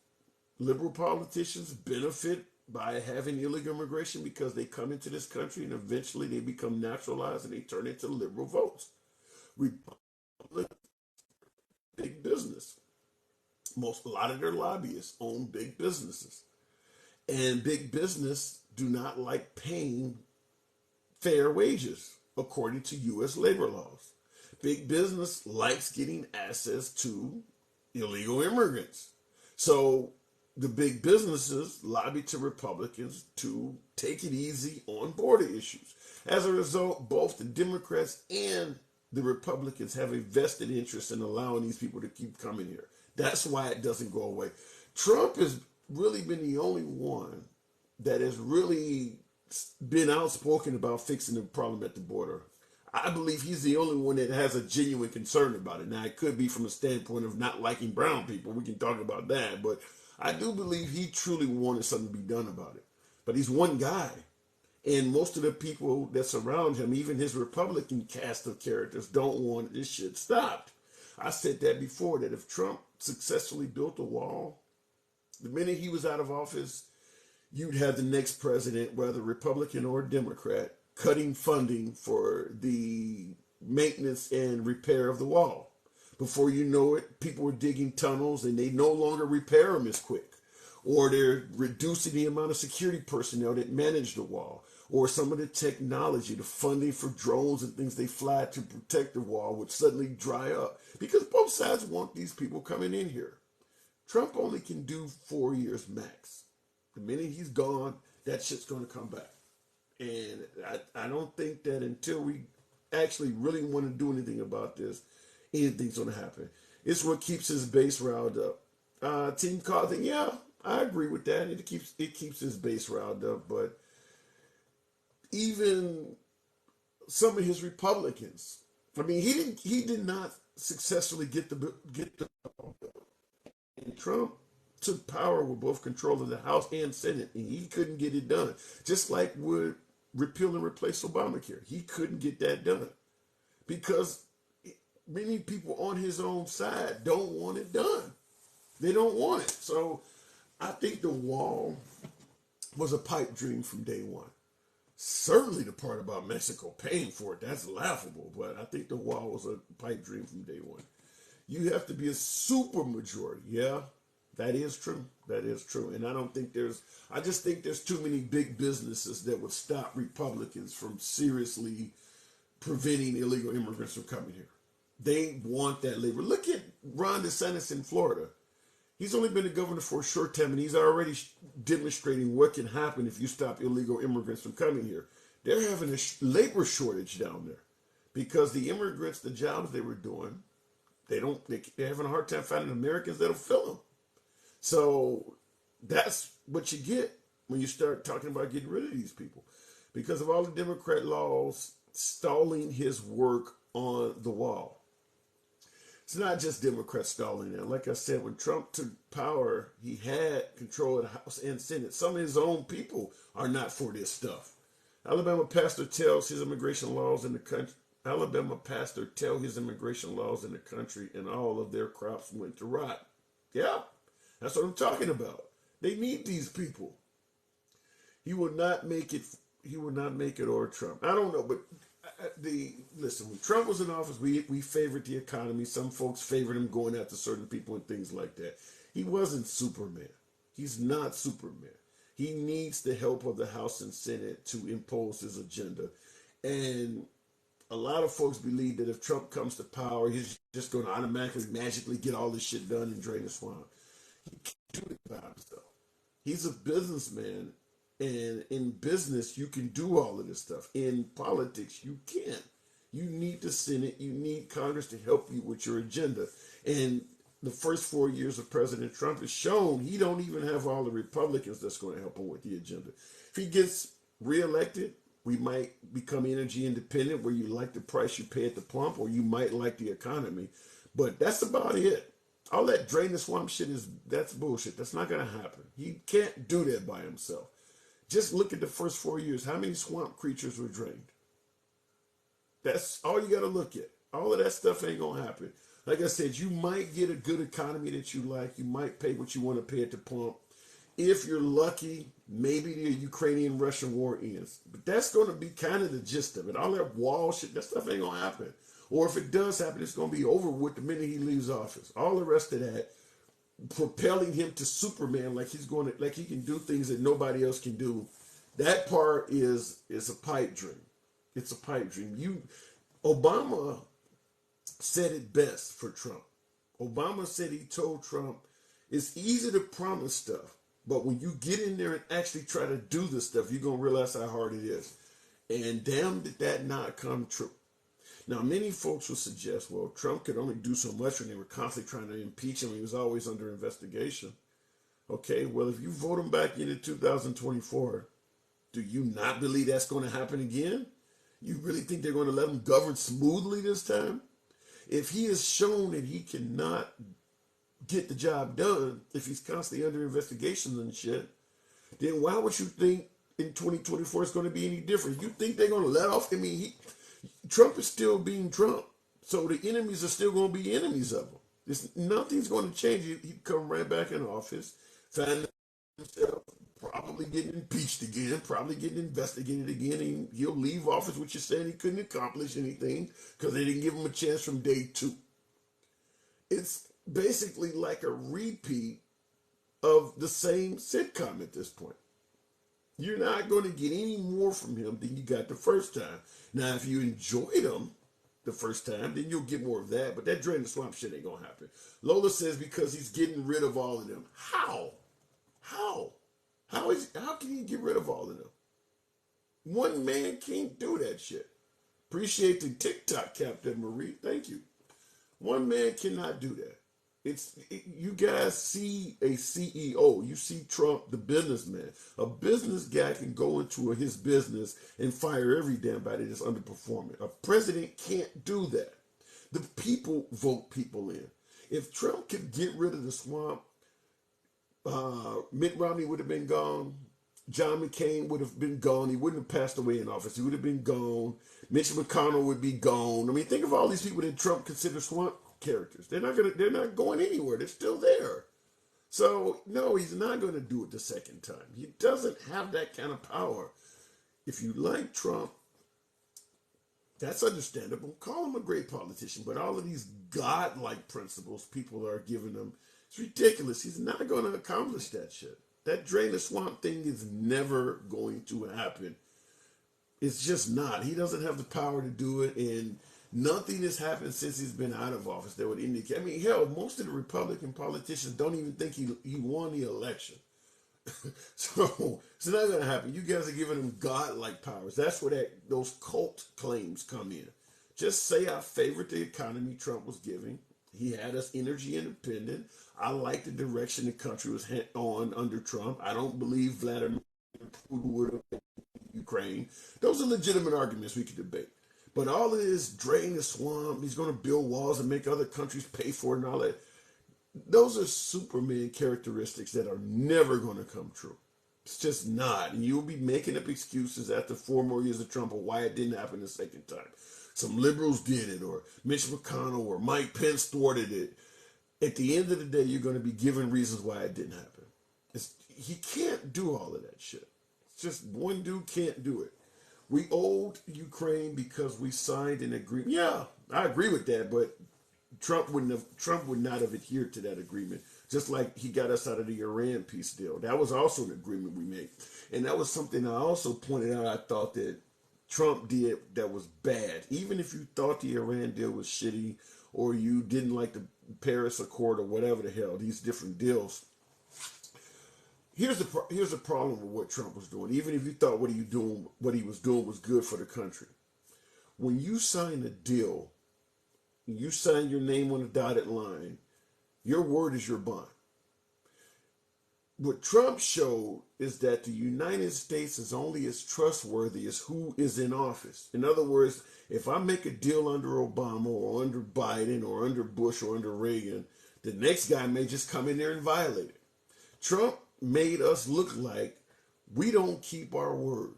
Liberal politicians benefit by having illegal immigration because they come into this country and eventually they become naturalized and they turn into liberal votes. Republicans, big business. A lot of their lobbyists own big businesses. And big business do not like paying fair wages according to U.S. labor laws. Big business likes getting access to illegal immigrants. So the big businesses lobby to Republicans to take it easy on border issues. As a result, both the Democrats and the Republicans have a vested interest in allowing these people to keep coming here. That's why it doesn't go away. Trump has really been the only one that has really been outspoken about fixing the problem at the border. I believe he's the only one that has a genuine concern about it. Now, it could be from a standpoint of not liking brown people. We can talk about that. But I do believe he truly wanted something to be done about it. But he's one guy. And most of the people that surround him, even his Republican cast of characters, don't want this shit stopped. I said that before, that if Trump successfully built a wall, the minute he was out of office, you'd have the next president, whether Republican or Democrat, cutting funding for the maintenance and repair of the wall. Before you know it, people were digging tunnels and they no longer repair them as quick. Or they're reducing the amount of security personnel that manage the wall. Or some of the technology, the funding for drones and things they fly to protect the wall would suddenly dry up. Because both sides want these people coming in here. Trump only can do 4 years max. The minute he's gone, that shit's going to come back. And I don't think that until we actually really want to do anything about this, anything's going to happen. It's what keeps his base riled up. Team Carlton, yeah, I agree with that. It keeps his base riled up. But even some of his Republicans, I mean, he did not successfully get the and Trump took power with both control of the House and Senate, and he couldn't get it done. Just like with repeal and replace Obamacare, he couldn't get that done because many people on his own side don't want it done. They don't want it. So I think the wall was a pipe dream from day one. Certainly the part about Mexico paying for it, that's laughable, but I think the wall was a pipe dream from day one. You have to be a super majority. Yeah, that is true. That is true. And I just think there's too many big businesses that would stop Republicans from seriously preventing illegal immigrants from coming here. They want that labor. Look at Ron DeSantis in Florida. He's only been a governor for a short time, and he's already demonstrating what can happen if you stop illegal immigrants from coming here. They're having a labor shortage down there because the immigrants, the jobs they were doing, they're having a hard time finding Americans that'll fill them. So that's what you get when you start talking about getting rid of these people, because of all the Democrat laws stalling his work on the wall. It's not just Democrats stalling it. Like I said, when Trump took power, he had control of the House and Senate. Some of his own people are not for this stuff. Alabama pastor tells his immigration laws in the country. Alabama pastor tell his immigration laws in the country, and all of their crops went to rot. Yeah, that's what I'm talking about. They need these people. He will not make it. He will not make it, or Trump. I don't know, but listen. When Trump was in office, we favored the economy. Some folks favored him going after certain people and things like that. He wasn't Superman. He's not Superman. He needs the help of the House and Senate to impose his agenda. And a lot of folks believe that if Trump comes to power, he's just going to automatically, magically get all this shit done and drain the swamp. He can't do it by himself. He's a businessman, and in business, you can do all of this stuff. In politics, you can't. You need the Senate, you need Congress to help you with your agenda. And the first 4 years of President Trump has shown he don't even have all the Republicans that's going to help him with the agenda. If he gets reelected, we might become energy independent, where you like the price you pay at the pump, or you might like the economy. But that's about it. All that drain the swamp shit that's bullshit. That's not going to happen. He can't do that by himself. Just look at the first 4 years. How many swamp creatures were drained? That's all you got to look at. All of that stuff ain't going to happen. Like I said, you might get a good economy that you like. You might pay what you want to pay at the pump. If you're lucky, maybe the Ukrainian-Russian war ends. But that's going to be kind of the gist of it. All that wall shit, that stuff ain't going to happen. Or if it does happen, it's going to be over with the minute he leaves office. All the rest of that, propelling him to Superman, like he can do things that nobody else can do. That part is a pipe dream. It's a pipe dream. Obama said it best for Trump. Obama said he told Trump, it's easy to promise stuff, but when you get in there and actually try to do this stuff, you're going to realize how hard it is. And damn, did that not come true. Now, many folks will suggest, well, Trump could only do so much when they were constantly trying to impeach him. He was always under investigation. Okay, well, if you vote him back into 2024, do you not believe that's going to happen again? You really think they're going to let him govern smoothly this time? If he has shown that he cannot get the job done, if he's constantly under investigations and shit, then why would you think in 2024 it's going to be any different? You think they're going to let off? I mean, Trump is still being Trump, so the enemies are still going to be enemies of him. Nothing's going to change. He'd come right back in office, find himself probably getting impeached again, probably getting investigated again, and he'll leave office, which is saying he couldn't accomplish anything because they didn't give him a chance from day 2. It's basically like a repeat of the same sitcom at this point. You're not going to get any more from him than you got the first time. Now, if you enjoyed him the first time, then you'll get more of that. But that drain the swamp shit ain't going to happen. Lola says because he's getting rid of all of them. How? How can he get rid of all of them? One man can't do that shit. Appreciate the TikTok, Captain Marie. Thank you. One man cannot do that. You guys see a CEO. You see Trump, the businessman. A business guy can go into his business and fire every damn body that's underperforming. A president can't do that. The people vote people in. If Trump could get rid of the swamp, Mitt Romney would have been gone. John McCain would have been gone. He wouldn't have passed away in office. He would have been gone. Mitch McConnell would be gone. I mean, think of all these people that Trump considers swamp characters. They're not going anywhere. They're still there. So no, he's not going to do it the second time. He doesn't have that kind of power. If you like Trump, that's understandable. Call him a great politician, but all of these godlike principles people are giving him, it's ridiculous. He's not going to accomplish that shit. That drain the swamp thing is never going to happen. It's just not. He doesn't have the power to do it, and nothing has happened since he's been out of office that would indicate. I mean, hell, most of the Republican politicians don't even think he won the election. So it's not going to happen. You guys are giving him godlike powers. That's where those cult claims come in. Just say I favored the economy Trump was giving. He had us energy independent. I like the direction the country was on under Trump. I don't believe Vladimir Putin would have been Ukraine. Those are legitimate arguments we could debate. But all of this drain the swamp, he's going to build walls and make other countries pay for it and all that. Those are Superman characteristics that are never going to come true. It's just not. And you'll be making up excuses after 4 more years of Trump of why it didn't happen the second time. Some liberals did it, or Mitch McConnell or Mike Pence thwarted it. At the end of the day, you're going to be given reasons why it didn't happen. He can't do all of that shit. It's just one dude can't do it. We owed Ukraine because we signed an agreement. Yeah, I agree with that, but Trump would not have adhered to that agreement. Just like he got us out of the Iran peace deal. That was also an agreement we made. And that was something I also pointed out I thought that Trump did that was bad. Even if you thought the Iran deal was shitty or you didn't like the Paris Accord or whatever the hell, these different deals. Here's the problem with what Trump was doing. Even if you thought what he was doing was good for the country. When you sign a deal, you sign your name on a dotted line, your word is your bond. What Trump showed is that the United States is only as trustworthy as who is in office. In other words, if I make a deal under Obama or under Biden or under Bush or under Reagan, the next guy may just come in there and violate it. Trump made us look like we don't keep our word.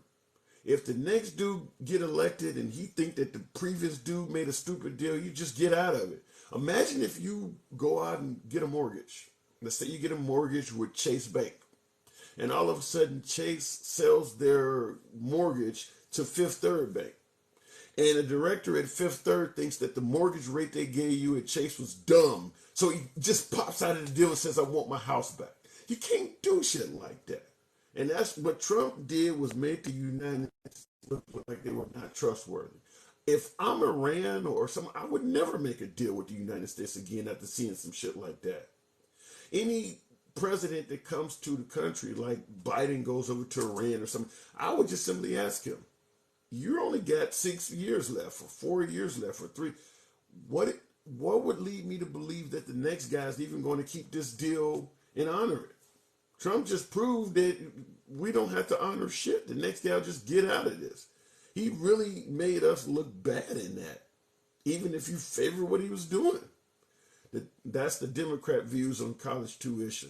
If the next dude get elected and he think that the previous dude made a stupid deal, you just get out of it. Imagine if you go out and get a mortgage. Let's say you get a mortgage with Chase Bank, and all of a sudden Chase sells their mortgage to Fifth Third Bank. And the director at Fifth Third thinks that the mortgage rate they gave you at Chase was dumb. So he just pops out of the deal and says, I want my house back. You can't do shit like that. And that's what Trump did, was make the United States look like they were not trustworthy. If I'm Iran or something, I would never make a deal with the United States again after seeing some shit like that. Any president that comes to the country, like Biden goes over to Iran or something, I would just simply ask him, you only got 6 years left, or 4 years left, or 3. What would lead me to believe that the next guy's even going to keep this deal and honor it? Trump just proved that we don't have to honor shit. The next guy will just get out of this. He really made us look bad in that, even if you favor what he was doing. That's the Democrat views on college tuition.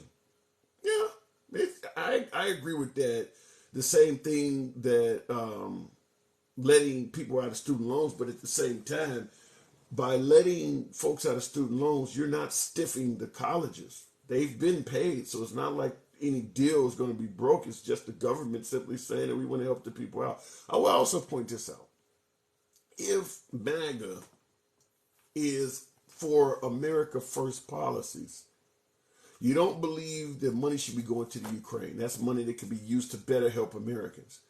Yeah, I agree with that. The same thing that letting people out of student loans, but at the same time, by letting folks out of student loans, you're not stiffing the colleges. They've been paid, so it's not like any deal is going to be broke. It's just the government simply saying that we want to help the people out. I will also point this out. If MAGA is for America First policies, you don't believe that money should be going to the Ukraine. That's money that can be used to better help Americans.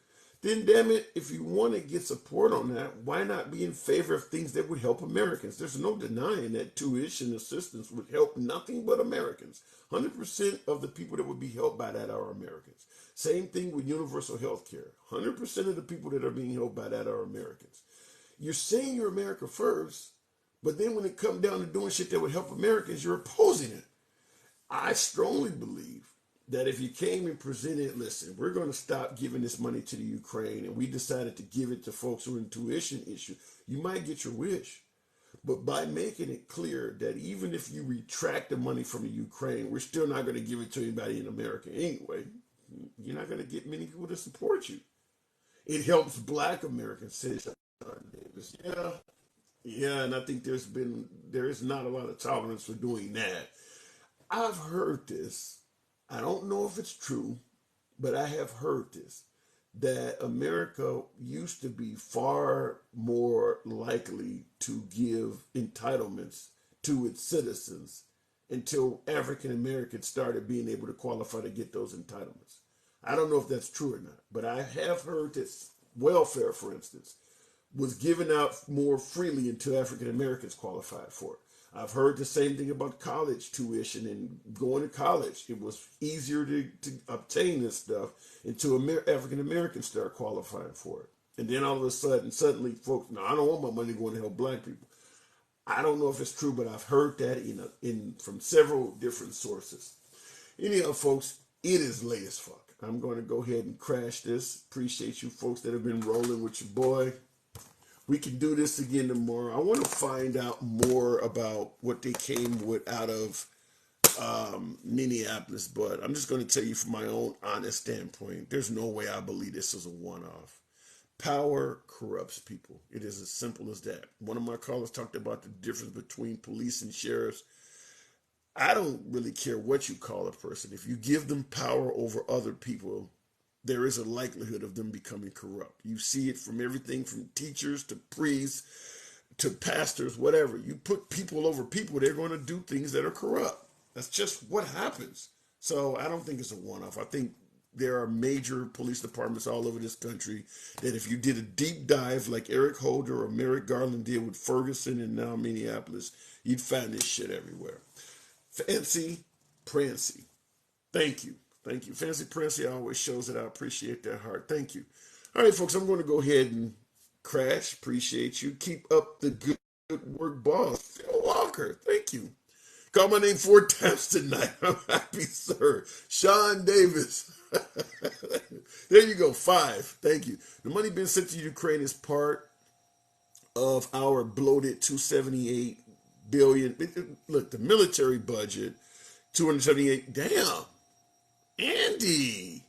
Then, damn it, if you want to get support on that, why not be in favor of things that would help Americans? There's no denying that tuition assistance would help nothing but Americans. 100% of the people that would be helped by that are Americans. Same thing with universal health care. 100% of the people that are being helped by that are Americans. You're saying you're America first, but then when it comes down to doing shit that would help Americans, you're opposing it. I strongly believe that if you came and presented, listen, we're going to stop giving this money to the Ukraine, and we decided to give it to folks who are in tuition issue, you might get your wish. But by making it clear that even if you retract the money from the Ukraine, we're still not going to give it to anybody in America anyway. You're not going to get many people to support you. It helps Black Americans, says John Davis. Yeah, and I think there is not a lot of tolerance for doing that. I've heard this. I don't know if it's true, but I have heard this, that America used to be far more likely to give entitlements to its citizens until African Americans started being able to qualify to get those entitlements. I don't know if that's true or not, but I have heard that welfare, for instance, was given out more freely until African Americans qualified for it. I've heard the same thing about college tuition and going to college. It was easier to obtain this stuff until African Americans start qualifying for it. And then all of a sudden, suddenly folks, no, I don't want my money going to help Black people. I don't know if it's true, but I've heard that from several different sources. Anyhow, folks, it is late as fuck. I'm going to go ahead and crash this. Appreciate you folks that have been rolling with your boy. We can do this again tomorrow. I want to find out more about what they came with out of Minneapolis, but I'm just going to tell you from my own honest standpoint, there's no way I believe this is a one-off. Power corrupts people. It is as simple as that. One of my callers talked about the difference between police and sheriffs. I don't really care what you call a person. If you give them power over other people, there is a likelihood of them becoming corrupt. You see it from everything from teachers to priests to pastors, whatever. You put people over people, they're going to do things that are corrupt. That's just what happens. So I don't think it's a one-off. I think there are major police departments all over this country that if you did a deep dive like Eric Holder or Merrick Garland did with Ferguson and now Minneapolis, you'd find this shit everywhere. Fancy Prancy. Thank you. Thank you. Fancy Prancy always shows that I appreciate that heart. Thank you. All right, folks, I'm going to go ahead and crash. Appreciate you. Keep up the good work, boss. Phil Walker. Thank you. Call my name 4 times tonight. I'm happy, sir. Sean Davis. There you go. 5. Thank you. The money being sent to Ukraine is part of our bloated $278 billion. Look, the military budget, $278. Damn. Andy.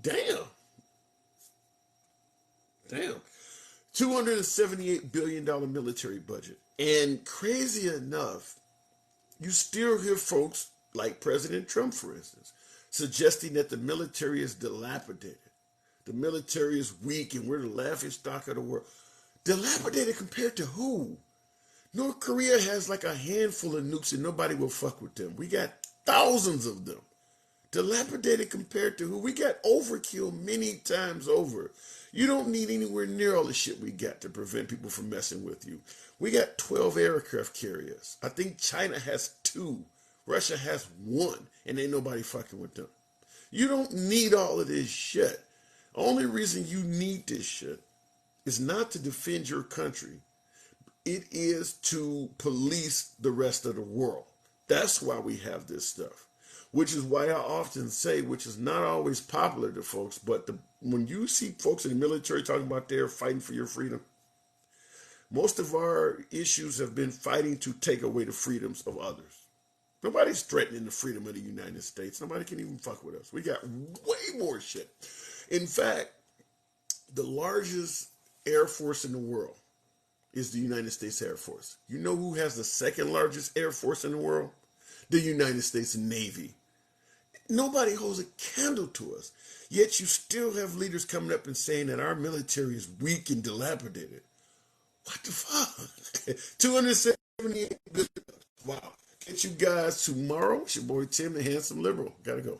Damn. $278 billion military budget. And crazy enough, you still hear folks like President Trump, for instance, suggesting that the military is dilapidated. The military is weak and we're the laughing stock of the world. Dilapidated compared to who? North Korea has like a handful of nukes and nobody will fuck with them. We got thousands of them. Dilapidated compared to who? We got overkill many times over. You don't need anywhere near all the shit we got to prevent people from messing with you. We got 12 aircraft carriers. I think China has 2. Russia has 1. And ain't nobody fucking with them. You don't need all of this shit. Only reason you need this shit is not to defend your country. It is to police the rest of the world. That's why we have this stuff. Which is why I often say, which is not always popular to folks, but when you see folks in the military talking about they're fighting for your freedom, most of our issues have been fighting to take away the freedoms of others. Nobody's threatening the freedom of the United States. Nobody can even fuck with us. We got way more shit. In fact, the largest air force in the world is the United States Air Force. You know who has the second largest air force in the world? The United States Navy. Nobody holds a candle to us. Yet you still have leaders coming up and saying that our military is weak and dilapidated. What the fuck? 278 billion. Wow. Catch you guys tomorrow. It's your boy Tim, the handsome liberal. Gotta go.